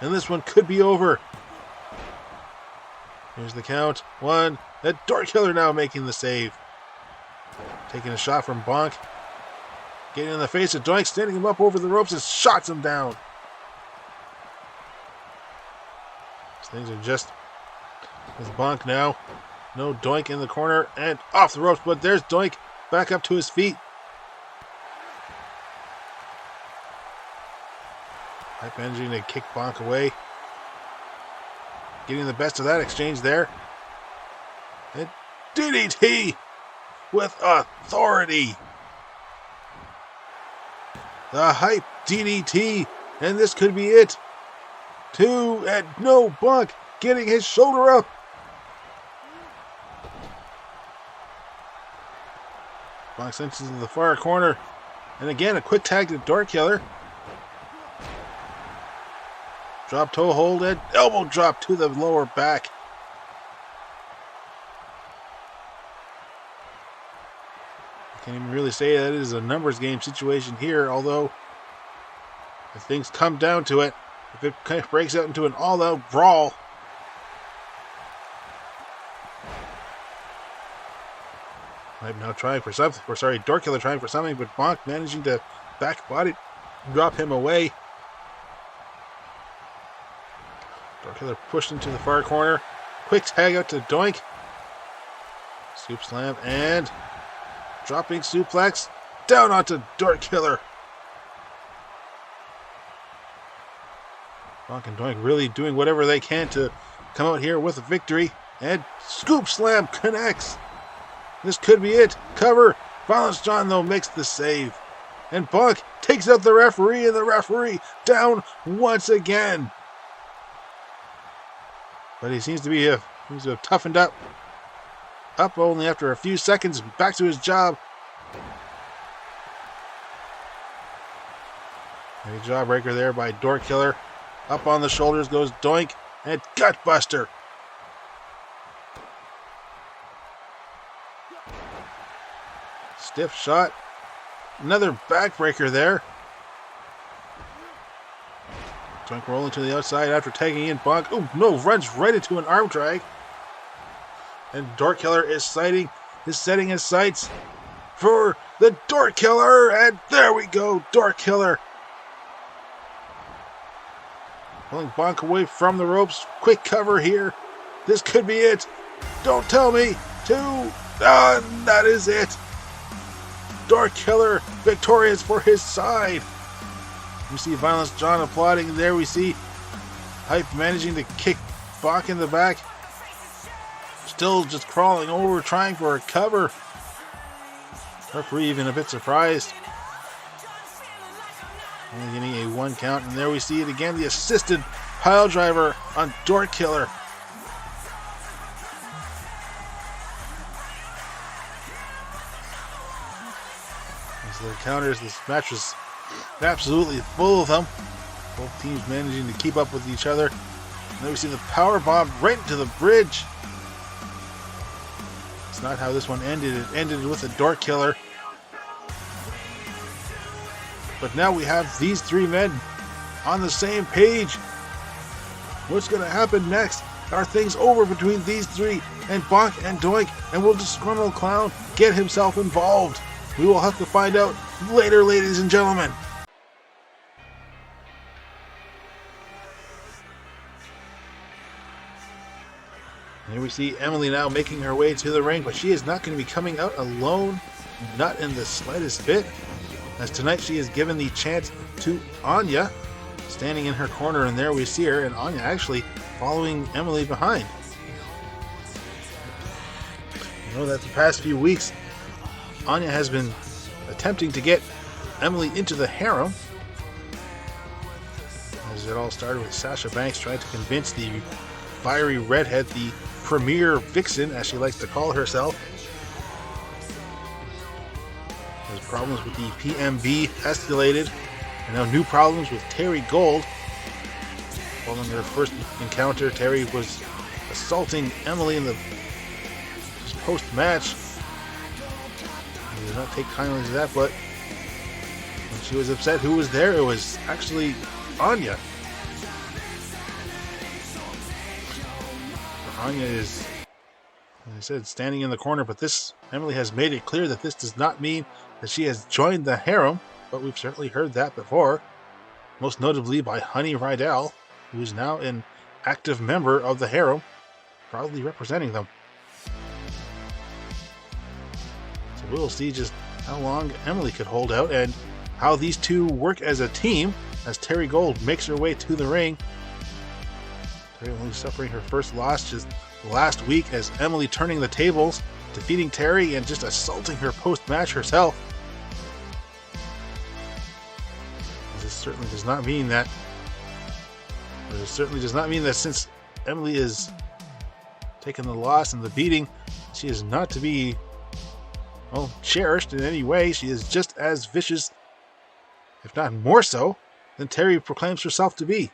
And this one could be over. Here's the count. 1. That door killer now making the save. Taking a shot from Bonk. Getting in the face of Doink, standing him up over the ropes and shots him down. Things are just with Bonk now. No Doink in the corner and off the ropes, but there's Doink back up to his feet. Hype managing to kick Bonk away. Getting the best of that exchange there. And DDT with authority. The Hype DDT, and this could be it. 2 and no, Bonk getting his shoulder up. Bonk sends it to the far corner. And again, a quick tag to Door Killer. Drop toe hold and elbow drop to the lower back. I can't even really say that it is a numbers game situation here, although if things come down to it, if it kind of breaks out into an all-out brawl, I'm now trying for something. Or sorry, Door Killer trying for something, but Bonk managing to back body drop him away. Door Killer pushed into the far corner. Quick tag out to Doink. Soup slam and dropping suplex down onto Door Killer. Bonk and Doink really doing whatever they can to come out here with a victory. And scoop slam connects. This could be it. Cover. Violence John, though, makes the save. And Bonk takes out the referee, and the referee down once again. But he seems to have toughened up. Up only after a few seconds. Back to his job. A jawbreaker there by Door Killer. Up on the shoulders goes Doink. And Gutbuster. Stiff shot. Another backbreaker there. Doink rolling to the outside after tagging in Bonk. Oh no, runs right into an arm drag. And Door Killer is setting his sights for the Door Killer. And there we go, Door Killer. Pulling Bonk away from the ropes. Quick cover here. This could be it. Don't tell me. 2. That is it. Door Killer victorious for his side. We see Violence John applauding. There we see Hype managing to kick Bonk in the back. Still just crawling over, trying for a cover. Referee even a bit surprised. Only getting a 1 count, and there we see it again. The assisted pile driver on Door Killer. As the counters, this match was absolutely full of them. Both teams managing to keep up with each other. And then we see the power bomb right into the bridge. It's not how this one ended. It ended with a Door Killer. But now we have these 3 men on the same page. What's going to happen next? Are things over between these 3 and Bonk and Doink? And will Disgruntled Clown get himself involved? We will have to find out later, ladies and gentlemen. Here we see Emily now making her way to the ring, but she is not going to be coming out alone, not in the slightest bit. As tonight she is given the chance to Anya, standing in her corner, and there we see her, and Anya actually following Emily behind. You know that the past few weeks, Anya has been attempting to get Emily into the harem. As it all started with Sasha Banks trying to convince the fiery redhead, the premier vixen, as she likes to call herself. There's problems with the PMB escalated, and now new problems with Terri Golde. Following their first encounter, Terri was assaulting Emily in the post-match. She did not take kindly to that, but when she was upset, who was there? It was actually Anya. Anya is, as I said, standing in the corner, but Emily has made it clear that this does not mean that she has joined the harem, but we've certainly heard that before, most notably by Honey Rydell, who is now an active member of the harem, proudly representing them. So we'll see just how long Emily could hold out and how these two work as a team as Terri Golde makes her way to the ring. Terri only suffering her first loss just last week as Emily turning the tables, defeating Terri and just assaulting her post-match herself. This certainly does not mean that since Emily is taking the loss and the beating, she is not to be cherished in any way. She is just as vicious, if not more so, than Terri proclaims herself to be.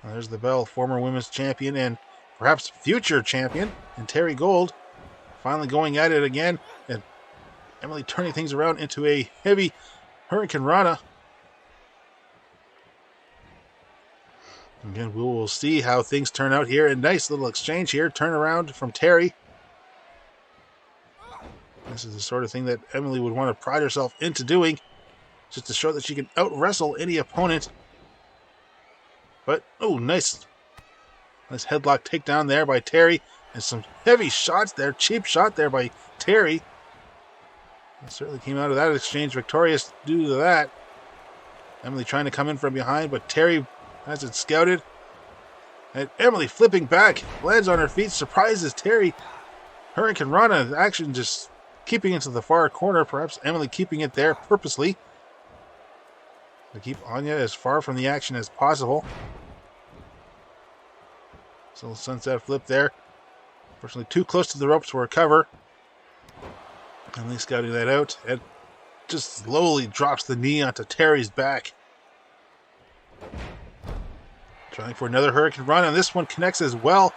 There's the bell, former women's champion and perhaps future champion, and Terri Golde finally going at it again, and Emily turning things around into a heavy Hurricane Rana. Again, we will see how things turn out here. A nice little exchange here. Turn around from Terri. This is the sort of thing that Emily would want to pride herself into doing, just to show that she can out-wrestle any opponent. But, oh, nice headlock takedown there by Terri. And some heavy shots there. Cheap shot there by Terri. Certainly came out of that exchange victorious due to that. Emily trying to come in from behind, but Terri has it scouted. And Emily flipping back, lands on her feet, surprises Terri. Hurricane Rana action just keeping it to the far corner. Perhaps Emily keeping it there purposely to keep Anya as far from the action as possible. So sunset flip there. Unfortunately, too close to the ropes for a cover. Emily scouting that out and just slowly drops the knee onto Terri's back. Trying for another Hurricane Run, and this one connects as well.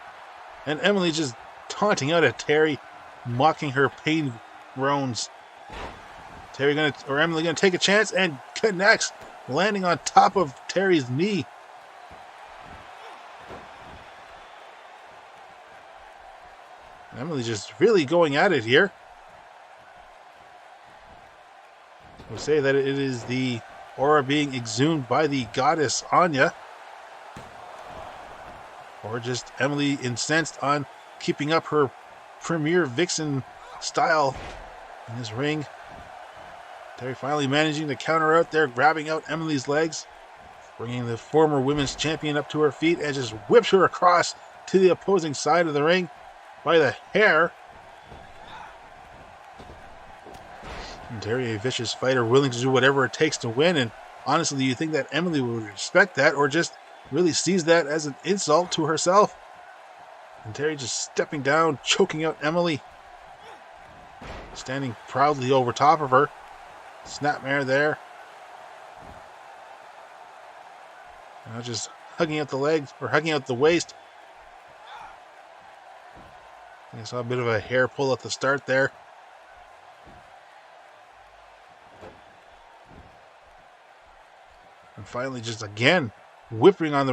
And Emily just taunting out at Terri, mocking her pain groans. Emily gonna take a chance and connects, landing on top of Terri's knee. Emily just really going at it here. We'll say that it is the aura being exhumed by the goddess Anya. Or just Emily incensed on keeping up her premier vixen style in this ring. Terri finally managing to counter out there, grabbing out Emily's legs, bringing the former women's champion up to her feet and just whips her across to the opposing side of the ring by the hair. And Terri, a vicious fighter, willing to do whatever it takes to win. And honestly, you think that Emily would respect that or just really sees that as an insult to herself? And Terri just stepping down, choking out Emily. Standing proudly over top of her. Snapmare there. Now just hugging out the legs, or hugging out the waist. I saw a bit of a hair pull at the start there. And finally just again whipping on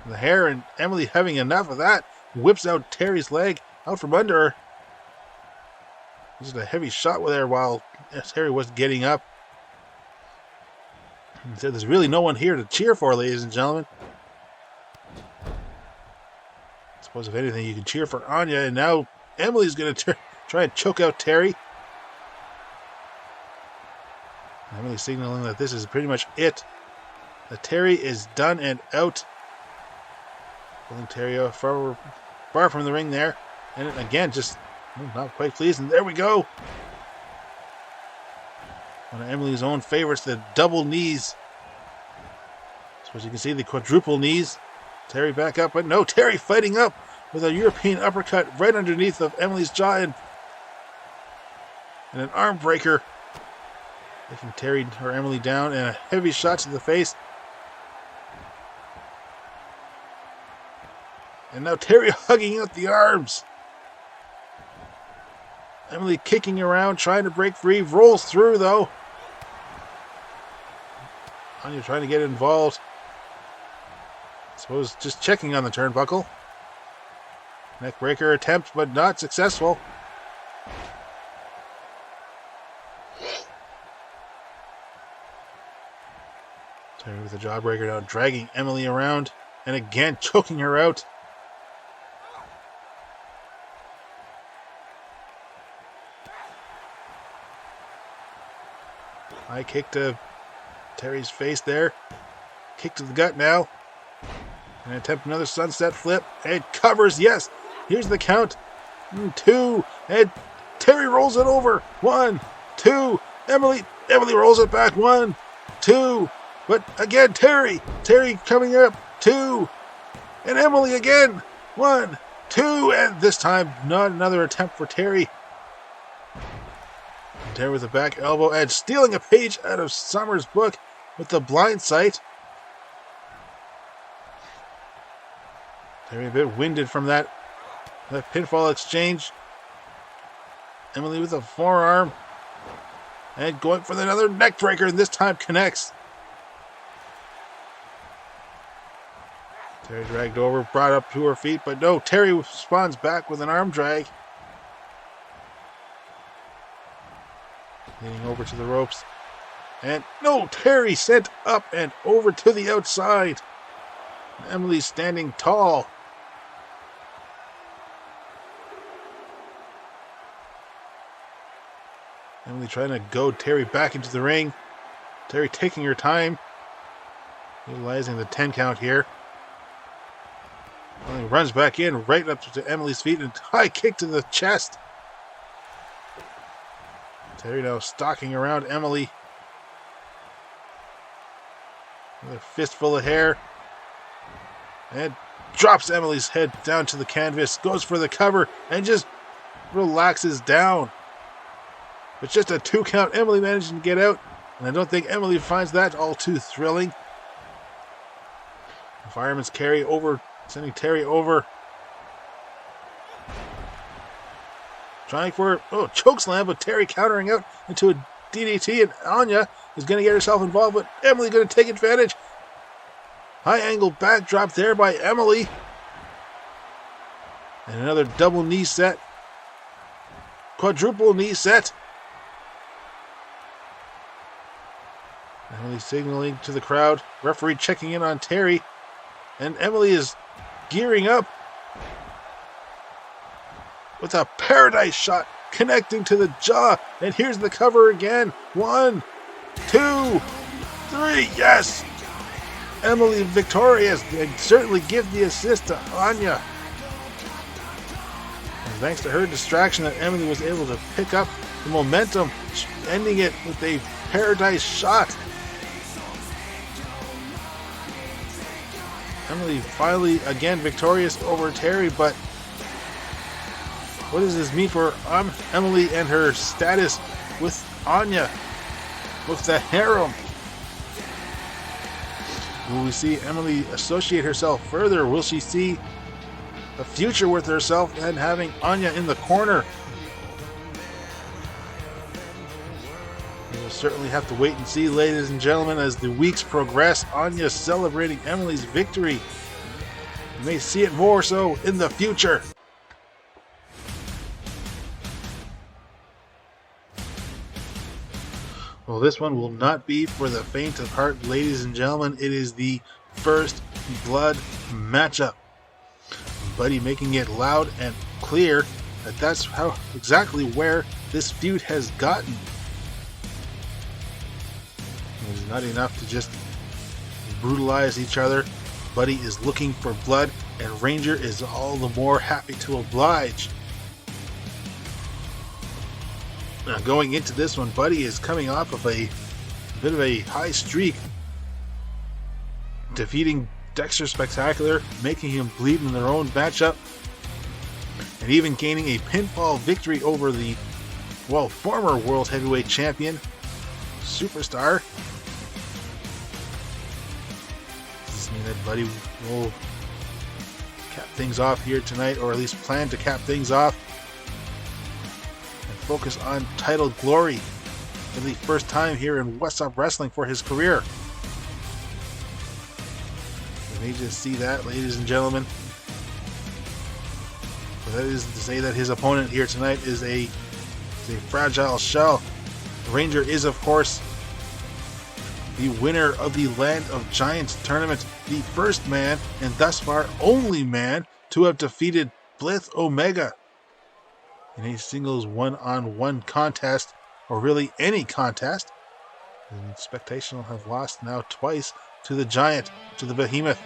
the hair, and Emily having enough of that, whips out Terri's leg out from under her. Just a heavy shot with her while Terri was getting up. He said there's really no one here to cheer for, ladies and gentlemen. I suppose if anything you can cheer for Anya, and now Emily's going to try and choke out Terri. Emily signaling that this is pretty much it. That Terri is done and out. Pulling Terri far from the ring there. And again, just not quite pleased. And there we go. One of Emily's own favorites, the double knees. So as you can see, the quadruple knees. Terri back up, but no, Terri fighting up with a European uppercut right underneath of Emily's jaw and an arm breaker. Taking Terri or Emily down, and a heavy shot to the face. And now Terri hugging out the arms. Emily kicking around, trying to break free. Rolls through, though. Anya trying to get involved. I suppose just checking on the turnbuckle. Neckbreaker attempt, but not successful. Terri with the jawbreaker now, dragging Emily around. And again, choking her out. High kick to Terri's face there. Kick to the gut now. And attempt another sunset flip. And covers, yes. Here's the count. 2. And Terri rolls it over. 1, 2. Emily rolls it back. 1, 2. But again, Terri coming up. 2. And Emily again. 1, 2. And this time, not another attempt for Terri. Terri with a back elbow and stealing a page out of Summer's book with the blind sight. Terri a bit winded from that pinfall exchange. Emily with a forearm. And going for another neck breaker, and this time connects. Terri dragged over, brought up to her feet, but no, Terri responds back with an arm drag. Leaning over to the ropes. And no, Terri sent up and over to the outside. Emily standing tall. Emily trying to goad Terri back into the ring. Terri taking her time. Utilizing the 10 count here. Emily runs back in, right up to Emily's feet, and high kick to the chest. Terri now stalking around Emily. Another fistful of hair. And drops Emily's head down to the canvas. Goes for the cover and just relaxes down. But just a 2 count. Emily managing to get out. And I don't think Emily finds that all too thrilling. The fireman's carry over, sending Terri over. Trying for, chokeslam, but Terri countering out into a DDT, and Anya is going to get herself involved, but Emily going to take advantage. High angle backdrop there by Emily. And another double knee set. Quadruple knee set. Emily signaling to the crowd. Referee checking in on Terri. And Emily is gearing up with a paradise shot connecting to the jaw. And here's the cover again. 1, 2, 3. Yes! Emily victorious. And certainly give the assist to Anya. And thanks to her distraction that Emily was able to pick up the momentum, ending it with a paradise shot. Emily finally again victorious over Terri, but what does this mean for Emily and her status with Anya, with the harem? Will we see Emily associate herself further? Will she see a future with herself and having Anya in the corner? We will certainly have to wait and see, ladies and gentlemen, as the weeks progress. Anya celebrating Emily's victory. We may see it more so in the future. Well, this one will not be for the faint of heart, ladies and gentlemen. It is the first blood matchup. Buddy making it loud and clear that that's how exactly where this feud has gotten. It's not enough to just brutalize each other. Buddy is looking for blood, and Ranger is all the more happy to oblige. Now, going into this one, Buddy is coming off of a bit of a high streak, defeating Dexter Spectacular, making him bleed in their own matchup, and even gaining a pinfall victory over the, former World Heavyweight Champion, Superstar. Does this mean that Buddy will cap things off here tonight, or at least plan to cap things off? Focus on title glory for the first time here in Whassup Wrestling for his career. We may just see that, ladies and gentlemen. But that is to say that his opponent here tonight is a fragile shell. Ranger is, of course, the winner of the Land of Giants tournament, the first man and thus far only man to have defeated Blithe Omega in a singles one-on-one contest, or really any contest. And Spectationill have lost now twice to the Giant, to the Behemoth.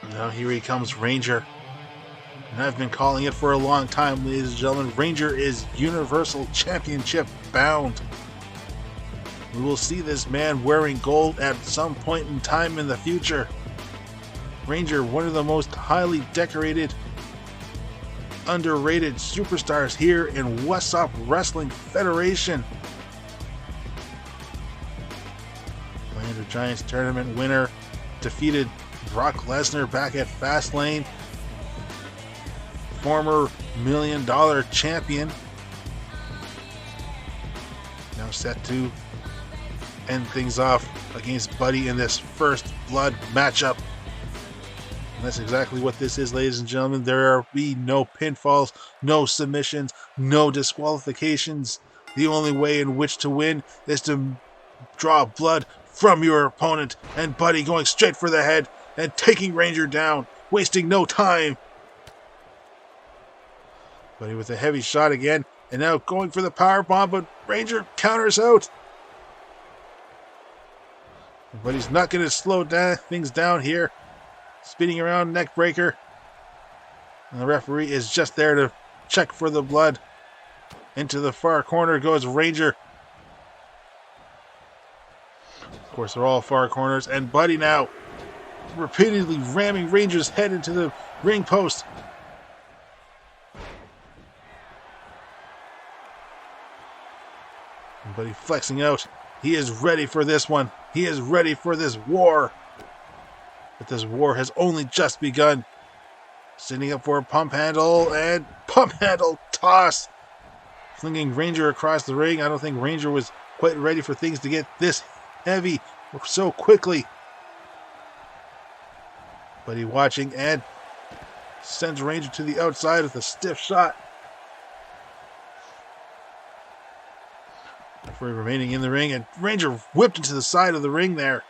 Now here he comes, Ranger. And I've been calling it for a long time, ladies and gentlemen. Ranger is Universal Championship bound. We will see this man wearing gold at some point in time in the future. Ranger, one of the most highly decorated, underrated superstars here in Whassup Wrestling Federation. Land of Giants tournament winner, defeated Brock Lesnar back at Fastlane. Former $1 Million champion. Now set to end things off against Buddy in this first blood matchup. And that's exactly what this is, ladies and gentlemen. There will be no pinfalls, no submissions, no disqualifications. The only way in which to win is to draw blood from your opponent, and Buddy going straight for the head and taking Ranger down, wasting no time. Buddy with a heavy shot again, and now going for the power bomb, but Ranger counters out. But he's not going to slow things down here. Spinning around, neck breaker. And the referee is just there to check for the blood. Into the far corner goes Ranger. Of course, they're all far corners. And Buddy now repeatedly ramming Ranger's head into the ring post. And Buddy flexing out. He is ready for this one. He is ready for this war. But this war has only just begun. Sitting up for a pump handle, and pump handle toss. Flinging Ranger across the ring. I don't think Ranger was quite ready for things to get this heavy so quickly. But he watching and sends Ranger to the outside with a stiff shot. Referee remaining in the ring, and Ranger whipped into the side of the ring there.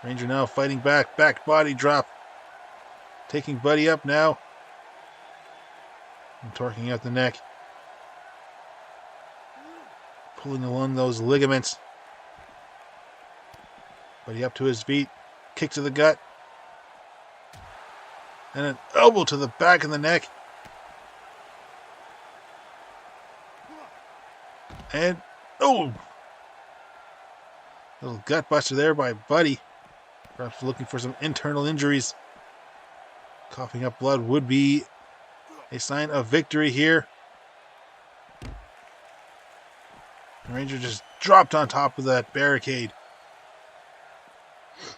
Ranger now fighting back body drop. Taking Buddy up now. And torquing out the neck. Pulling along those ligaments. Buddy up to his feet. Kick to the gut. And an elbow to the back of the neck. And, oh! Little gut buster there by Buddy. Perhaps looking for some internal injuries. Coughing up blood would be a sign of victory here. Ranger just dropped on top of that barricade.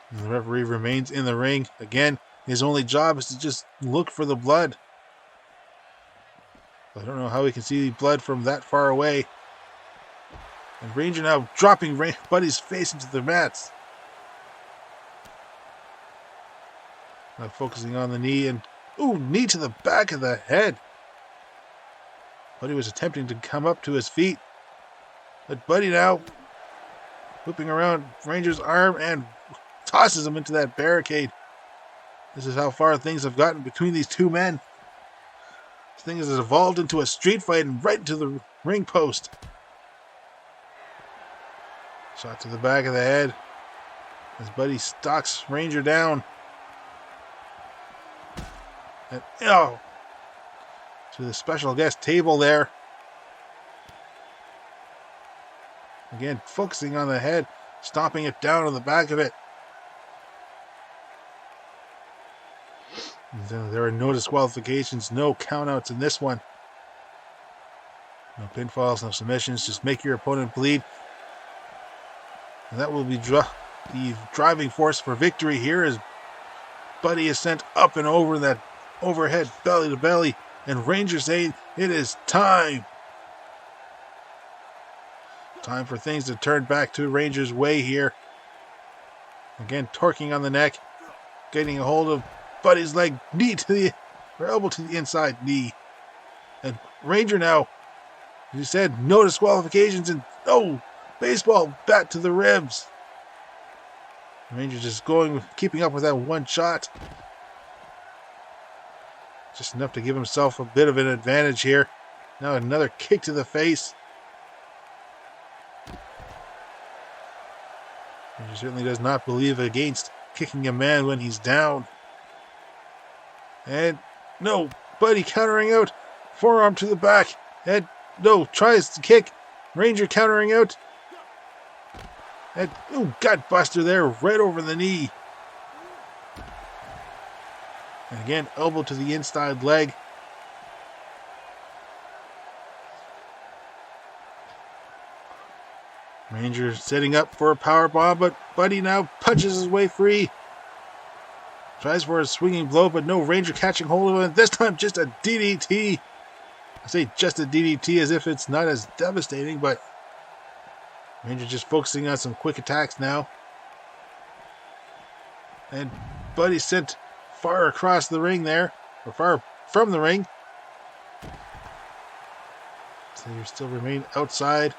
And the referee remains in the ring. Again, his only job is to just look for the blood. I don't know how he can see blood from that far away. And Ranger now dropping Buddy's face into the mats. Now focusing on the knee, and ooh, knee to the back of the head. Buddy was attempting to come up to his feet. But Buddy now whipping around Ranger's arm and tosses him into that barricade. This is how far things have gotten between these two men. This thing has evolved into a street fight and right into the ring post. Shot to the back of the head as Buddy stalks Ranger down. And, oh, to the special guest table there. Again, focusing on the head, stomping it down on the back of it. And then there are no disqualifications, no countouts in this one. No pinfalls, no submissions, just make your opponent bleed. And that will be the driving force for victory here as Buddy is sent up and over that overhead belly to belly. And Ranger saying, it is time. Time for things to turn back to Ranger's way here. Again, torquing on the neck. Getting a hold of Buddy's leg, knee to the, or elbow to the inside knee. And Ranger now, as you said, no disqualifications and oh, baseball bat to the ribs. Ranger just keeping up with that one shot. Just enough to give himself a bit of an advantage here. Now another kick to the face. Ranger certainly does not believe against kicking a man when he's down. And no, Buddy countering out. Forearm to the back. And no, tries to kick. Ranger countering out. And ooh, gut buster there, right over the knee. And again, elbow to the inside leg. Ranger setting up for a power bomb, but Buddy now punches his way free. Tries for a swinging blow, but no, Ranger catching hold of him. This time just a DDT. I say just a DDT as if it's not as devastating, but Ranger just focusing on some quick attacks now. And Buddy sent far across the ring there, or far from the ring. So you still remain outside.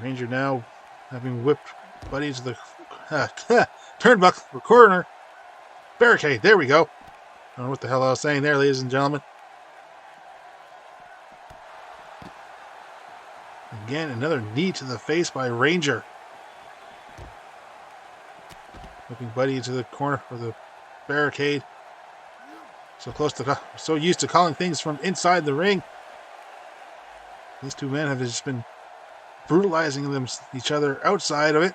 Ranger now having whipped Buddy into the turnbuckle or corner. Barricade, there we go. I don't know what the hell I was saying there, ladies and gentlemen. Again, another knee to the face by Ranger. Whipping Buddy into the corner for the barricade. So used to calling things from inside the ring. These two men have just been brutalizing each other outside of it.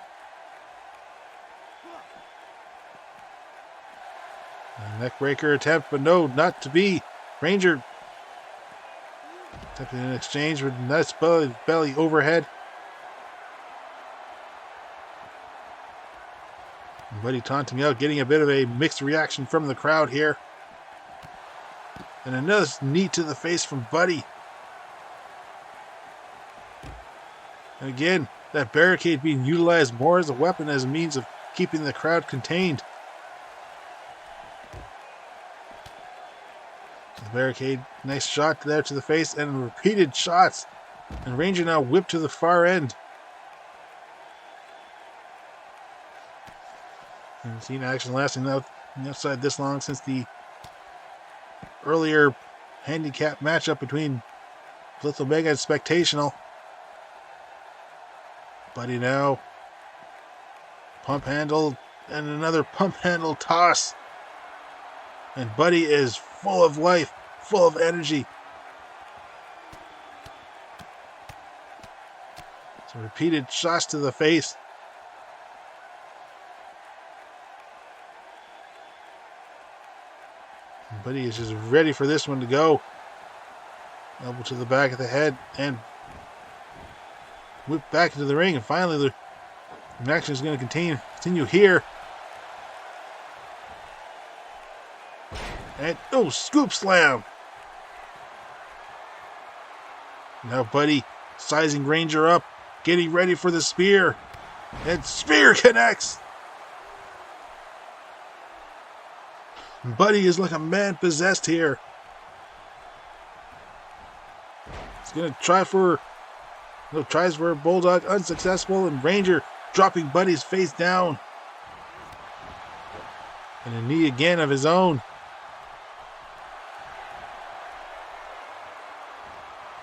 A neckbreaker attempt, but no, not to be. Ranger attempting an exchange with nice belly overhead. And Buddy taunting out, getting a bit of a mixed reaction from the crowd here. And another knee to the face from Buddy. And again, that barricade being utilized more as a weapon, as a means of keeping the crowd contained. The barricade, nice shot there to the face, and repeated shots. And Ranger now whipped to the far end. Haven't seen action lasting outside this long since the earlier handicap matchup between Blithe Omega and Spectationill. Buddy now. Pump handle and another pump handle toss. And Buddy is full of life, full of energy. Some repeated shots to the face. And Buddy is just ready for this one to go. Elbow to the back of the head and whip back into the ring, and finally the action is going to continue here. And scoop slam. Now Buddy sizing Ranger up, getting ready for the spear, and spear connects. Buddy is like a man possessed here. He's going to tries for a bulldog, unsuccessful, and Ranger dropping Buddy's face down. And a knee again of his own.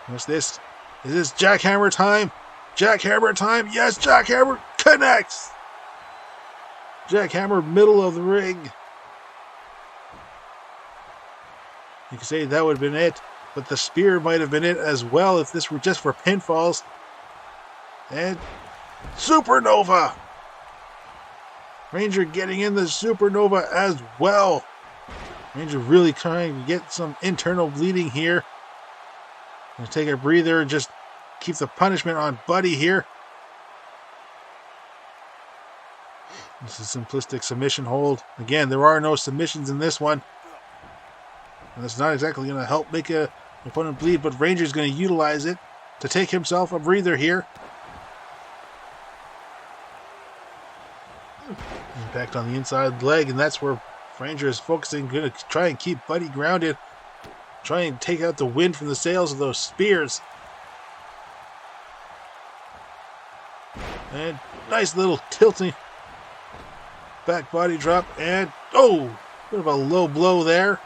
What's this? Is this jackhammer time? Jackhammer time? Yes, jackhammer connects! Jackhammer middle of the ring. You could say that would have been it, but the spear might have been it as well if this were just for pinfalls. And supernova! Ranger getting in the supernova as well. Ranger really trying to get some internal bleeding here. Gonna take a breather and just keep the punishment on Buddy here. This is a simplistic submission hold. Again, there are no submissions in this one. And it's not exactly going to help make an opponent bleed, but Ranger's going to utilize it to take himself a breather here. Impact on the inside leg, and that's where Ranger is focusing, going to try and keep Buddy grounded. Try and take out the wind from the sails of those spears. And nice little tilting back body drop. And, bit of a low blow there.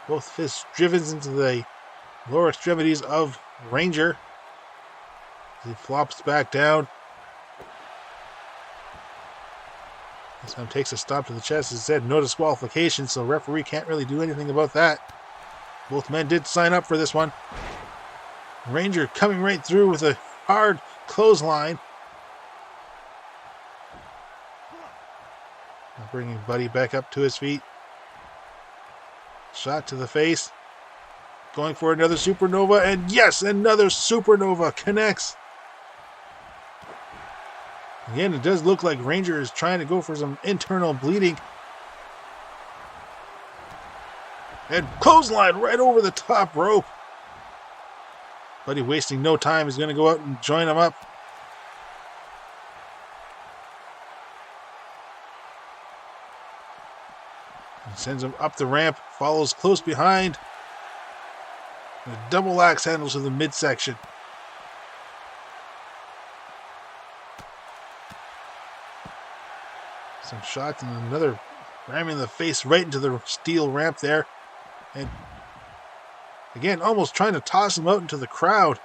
Both fists driven into the lower extremities of Ranger. He flops back down. This time takes a stop to the chest. As I said, no disqualification, so referee can't really do anything about that. Both men did sign up for this one. Ranger coming right through with a hard clothesline. Bringing Buddy back up to his feet. Shot to the face. Going for another supernova, and yes, another supernova connects. Again, it does look like Ranger is trying to go for some internal bleeding. And clothesline right over the top rope. Buddy wasting no time. He's going to go out and join him up. And sends him up the ramp. Follows close behind. And a double axe handle to the midsection. Some shots and another ramming the face right into the steel ramp there. And again, almost trying to toss him out into the crowd.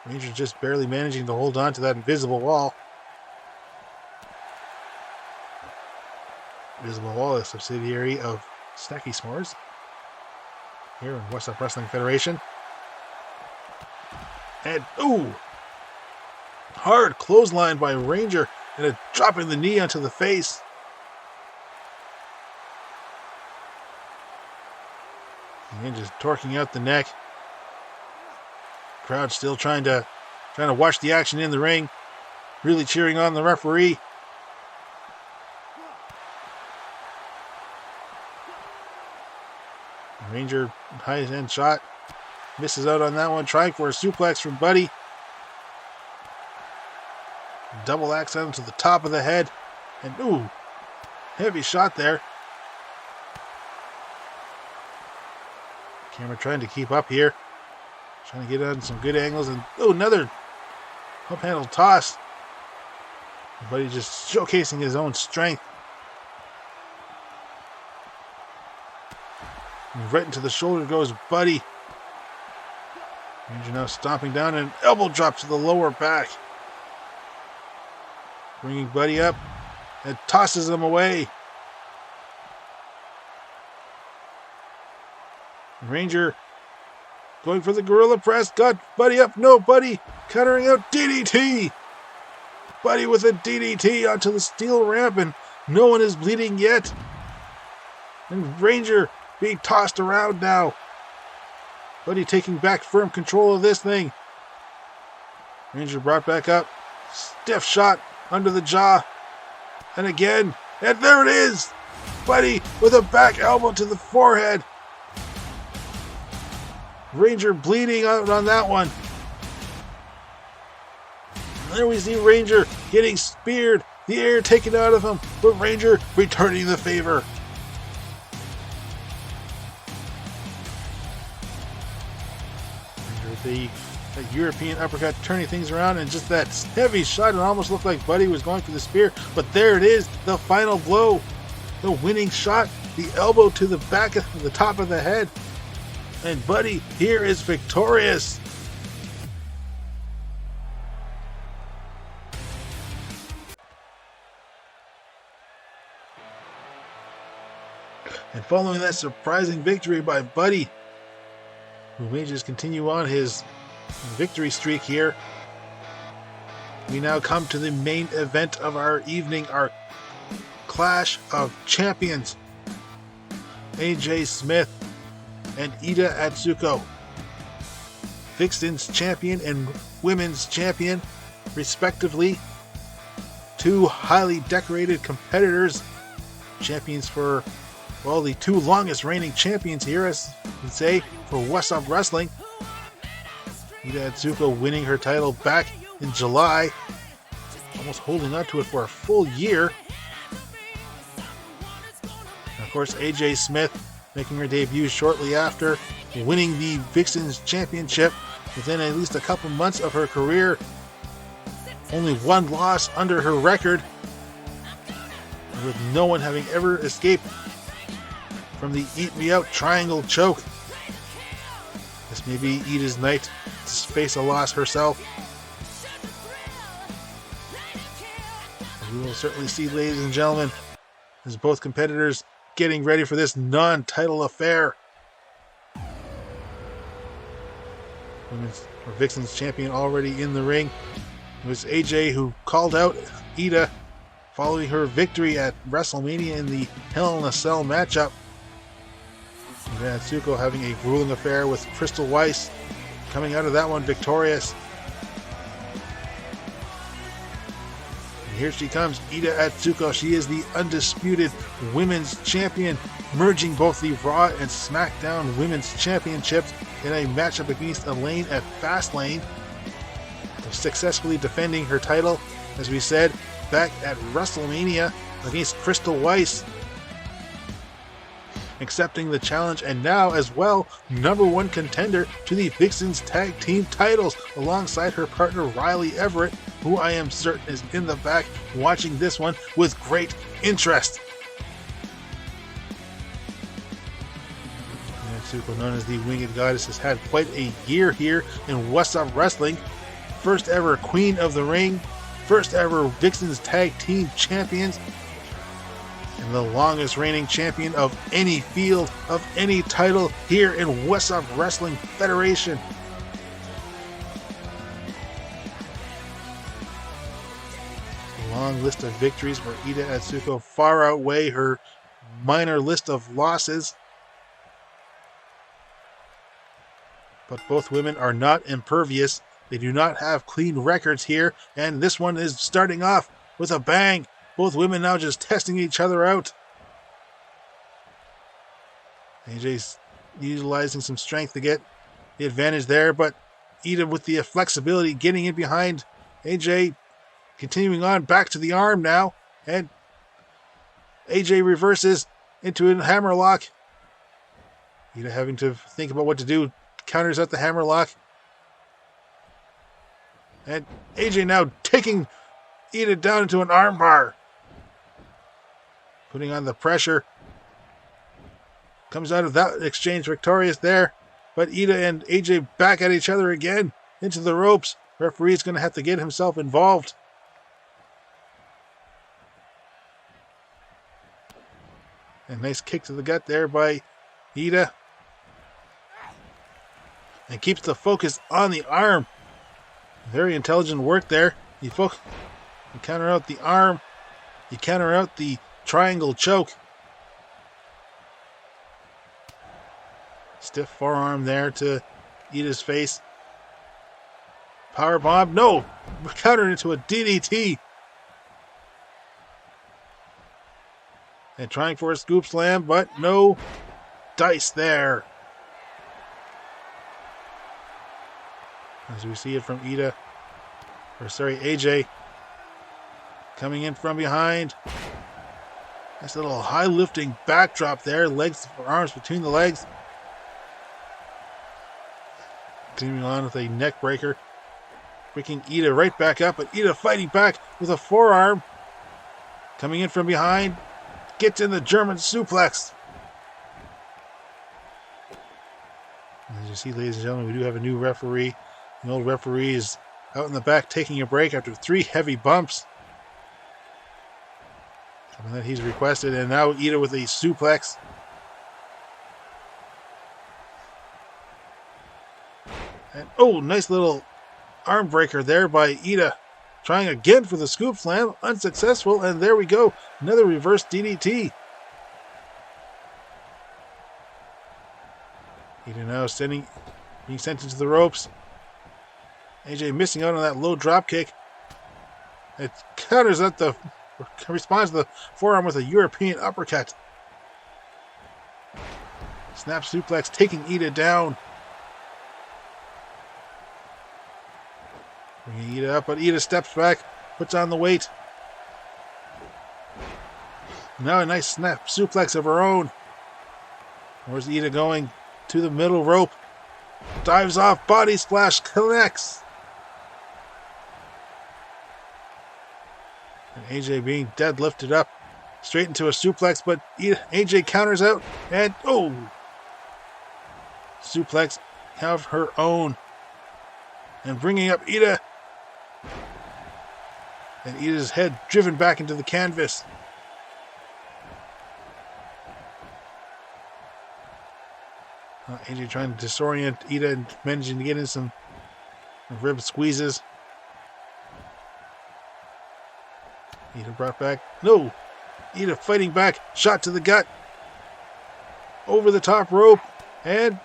Ranger just barely managing to hold on to that invisible wall. Invisible Wall, a subsidiary of Snacky S'mores here in Whassup Wrestling Federation. And, ooh! Hard clothesline by Ranger and a dropping the knee onto the face. And just torquing out the neck. Crowd still trying to watch the action in the ring. Really cheering on the referee. Ranger, high end shot. Misses out on that one. Trying for a suplex from Buddy. Double axe on to the top of the head. And ooh, heavy shot there. Camera trying to keep up here. Trying to get on some good angles. And oh, another up handle toss. Buddy just showcasing his own strength. And right into the shoulder goes Buddy. Ranger now stomping down and elbow drop to the lower back. Bringing Buddy up and tosses him away. Ranger going for the gorilla press. Got Buddy up. No, Buddy countering out DDT. Buddy with a DDT onto the steel ramp, and no one is bleeding yet. And Ranger being tossed around now. Buddy taking back firm control of this thing. Ranger brought back up. Stiff shot under the jaw. And again. And there it is. Buddy with a back elbow to the forehead. Ranger bleeding out on that one. And there we see Ranger getting speared. The air taken out of him. But Ranger returning the favor. The European uppercut turning things around, and just that heavy shot. It almost looked like Buddy was going for the spear, but there it is, the final blow, the winning shot, the elbow to the back of the top of the head, and Buddy here is victorious. And following that surprising victory by Buddy, who may just continue on his victory streak here, we now come to the main event of our evening, our Clash of Champions. AJ Smyth and Iida Atsuko, VixXxens champion and women's champion, respectively. Two highly decorated competitors, champions for, well, the two longest reigning champions here, as you say, for Whassup Wrestling. Iida Atsuko winning her title back in July, almost holding on to it for a full year. And of course, AJ Smyth making her debut shortly after, winning the VixXxens Championship within at least a couple months of her career. Only one loss under her record, with no one having ever escaped from the Eat Me Out Triangle choke. This may be Iida's night to face a loss herself. We will certainly see, ladies and gentlemen, as both competitors getting ready for this non-title affair. Women's or VixXxens champion already in the ring. It was AJ who called out Iida following her victory at Wrestlemania in the Hell in a Cell matchup. Atsuko having a grueling affair with Crystal Weiss, coming out of that one victorious. here she comes, Iida Atsuko. She is the undisputed women's champion, merging both the Raw and SmackDown women's championships in a matchup against Elaine at Fastlane, successfully defending her title, as we said, back at Wrestlemania against Crystal Weiss, accepting the challenge, and now as well #1 contender to the VixXxens tag team titles alongside her partner Riley Everett, who I am certain is in the back watching this one with great interest. Atsuko, known as the Winged Goddess, has had quite a year here in Whassup Wrestling. First ever Queen of the Ring, first ever VixXxens tag team champions, and the longest reigning champion of any field, of any title here in Whassup Wrestling Federation. A long list of victories for Iida Atsuko far outweigh her minor list of losses. But both women are not impervious. They do not have clean records here, and this one is starting off with a bang. Both women now just testing each other out. AJ's utilizing some strength to get the advantage there, but Iida with the flexibility getting in behind AJ, continuing on back to the arm now, and AJ reverses into a hammerlock. Iida having to think about what to do, counters out the hammerlock. And AJ now taking Iida down into an armbar. Putting on the pressure. Comes out of that exchange victorious there. But Iida and AJ back at each other again. Into the ropes. Referee's going to have to get himself involved. A nice kick to the gut there by Iida. And keeps the focus on the arm. Very intelligent work there. You counter out the arm. You counter out the triangle choke. Stiff forearm there to Iida's face. Power bomb. No! Countered into a DDT. And trying for a scoop slam, but no dice there. As we see it from AJ coming in from behind. Nice little high lifting backdrop there. Legs, arms between the legs. Continuing on with a neck breaker. Picking Iida right back up, but Iida fighting back with a forearm. Coming in from behind. Gets in the German suplex. As you see, ladies and gentlemen, we do have a new referee. The old referee is out in the back taking a break after 3 heavy bumps. Something that he's requested, and now Iida with a suplex. And oh, nice little arm breaker there by Iida. Trying again for the scoop slam, unsuccessful, and there we go. Another reverse DDT. Iida now being sent into the ropes. AJ missing out on that low drop kick. It responds to the forearm with a European uppercut. Snap suplex taking Iida down. Bringing Iida up, but Iida steps back, puts on the weight. Now a nice snap suplex of her own. Where's Iida going? To the middle rope. Dives off, body splash, connects. And AJ being deadlifted up straight into a suplex, but AJ counters out, and oh! Suplex of her own. And bringing up Iida. And Iida's head driven back into the canvas. AJ trying to disorient Iida and managing to get in some rib squeezes. Iida brought back. No! Iida fighting back. Shot to the gut. Over the top rope. And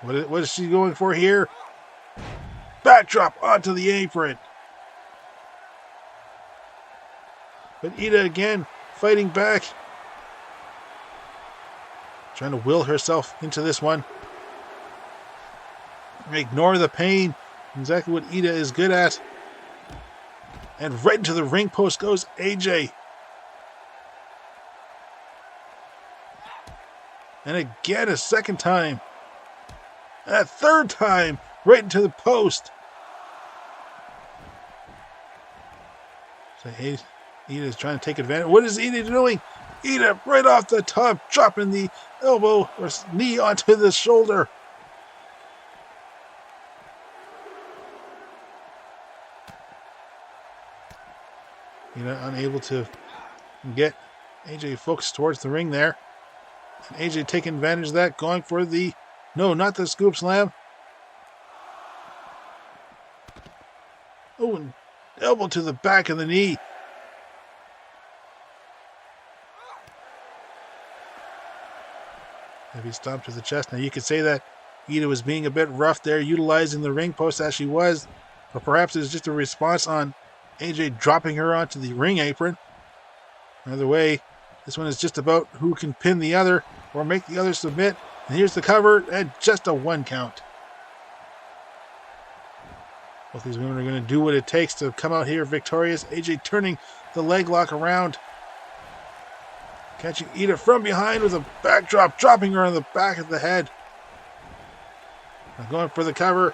what is she going for here? Backdrop onto the apron. But Iida again fighting back. Trying to will herself into this one. Ignore the pain. Exactly what Iida is good at. And right into the ring post goes AJ. And again a second time. And a third time. Right into the post. So Iida is trying to take advantage. What is Iida doing? Iida right off the top, dropping the elbow or knee onto the shoulder. Iida unable to get AJ focused towards the ring there. And AJ taking advantage of that, going for the... No, not the scoop slam. Oh, and elbow to the back of the knee. Heavy stomp to the chest. Now you could say that Iida was being a bit rough there, utilizing the ring post as she was. But perhaps it was just a response on AJ dropping her onto the ring apron. Either way, this one is just about who can pin the other or make the other submit. And here's the cover and just a 1 count. Both these women are going to do what it takes to come out here victorious. AJ turning the leg lock around. Catching Iida from behind with a backdrop, dropping her on the back of the head. Now going for the cover.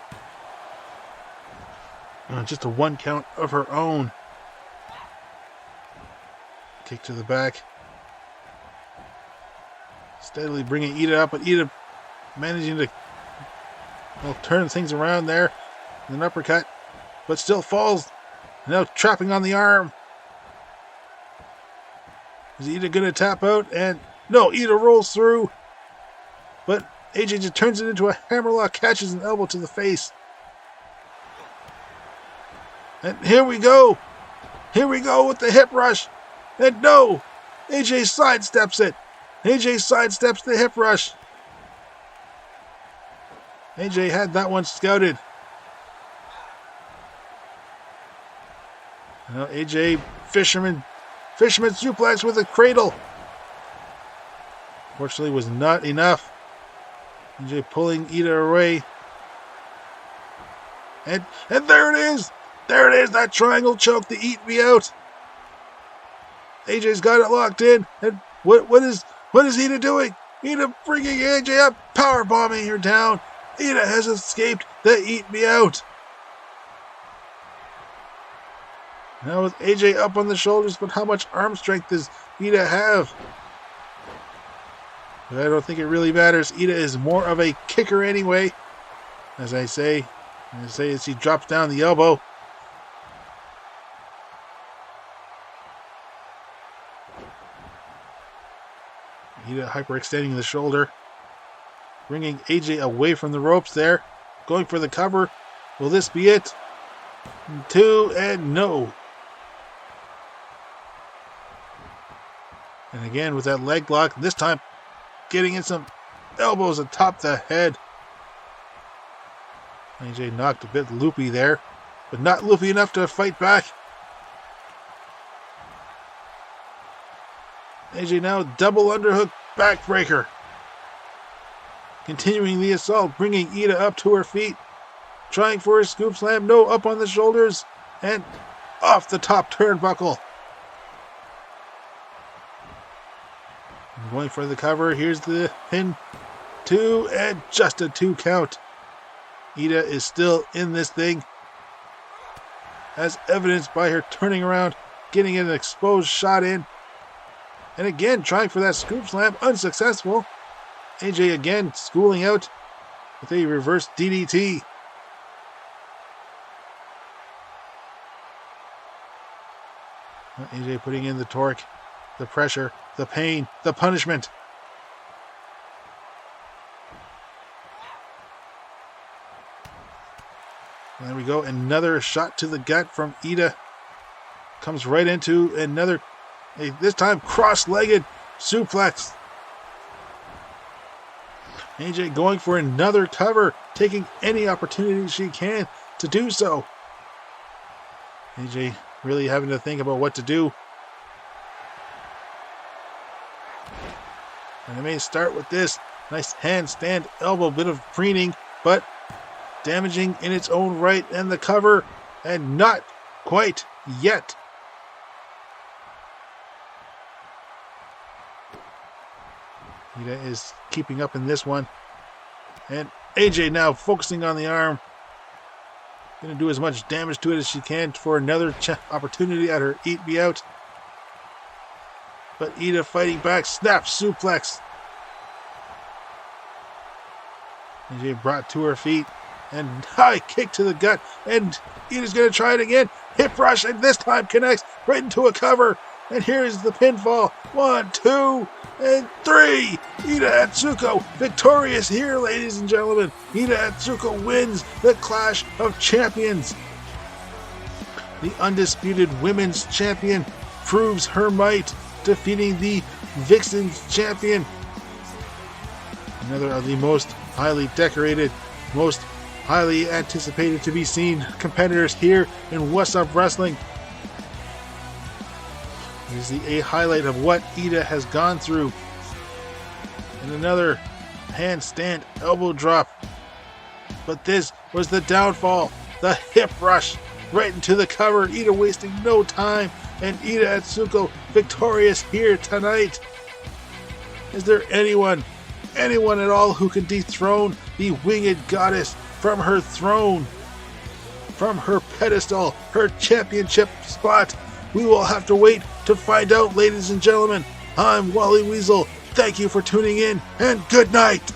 Just a 1 count of her own. Kick to the back. Steadily bringing Iida up, but Iida managing to turn things around there. An uppercut, but still falls. Now trapping on the arm. Is Iida going to tap out? And no, Iida rolls through. But AJ just turns it into a hammerlock, catches an elbow to the face. And here we go. Here we go with the hip rush. And no, AJ sidesteps it. AJ sidesteps the hip rush. AJ had that one scouted. Now AJ fisherman suplex with a cradle. Fortunately was not enough. AJ pulling Iida away. And there it is. There it is, that triangle choke to eat me out. AJ's got it locked in. And what is Iida doing? Iida bringing AJ up, power bombing her down. Iida has escaped the eat me out. Now with AJ up on the shoulders, but how much arm strength does Iida have? But I don't think it really matters. Iida is more of a kicker anyway. As I say as he drops down the elbow. Iida hyperextending the shoulder. Bringing AJ away from the ropes there. Going for the cover. Will this be it? 2 and no. And again with that leg lock, this time getting in some elbows atop the head. AJ knocked a bit loopy there, but not loopy enough to fight back. AJ now double underhook backbreaker. Continuing the assault, bringing Iida up to her feet. Trying for a scoop slam, no, up on the shoulders, and off the top turnbuckle. Going for the cover. Here's the pin. 2 and just a 2 count. Iida is still in this thing, as evidenced by her turning around, getting an exposed shot in. And again, trying for that scoop slam, unsuccessful. AJ again schooling out with a reverse DDT. AJ putting in the torque, the pressure, the pain, the punishment. And there we go. Another shot to the gut from Iida. Comes right into another, this time cross-legged suplex. AJ going for another cover, taking any opportunity she can to do so. AJ really having to think about what to do. And they may start with this nice handstand elbow, bit of preening, but damaging in its own right, and the cover, and not quite yet. Iida is keeping up in this one. And AJ now focusing on the arm. Going to do as much damage to it as she can for another opportunity at her Eat Me Out. But Iida fighting back, snap suplex. AJ brought to her feet and high kick to the gut. And Iida's going to try it again. Hip rush, and this time connects right into a cover. And here's the pinfall. 1, 2, and 3. Iida Atsuko victorious here, ladies and gentlemen. Iida Atsuko wins the Clash of Champions. The undisputed women's champion proves her might, defeating the VixXxens champion. Another of the most highly decorated, most highly anticipated to be seen competitors here in Whassup Wrestling. This is a highlight of what Iida has gone through. And another handstand elbow drop. But this was the downfall. The hip rush right into the cover. Iida wasting no time. And Iida Atsuko victorious here tonight. Is there anyone at all who can dethrone the winged goddess from her throne, from her pedestal, her championship spot? We will have to wait to find out, ladies and gentlemen. I'm Wally Weasel. Thank you for tuning in, and good night.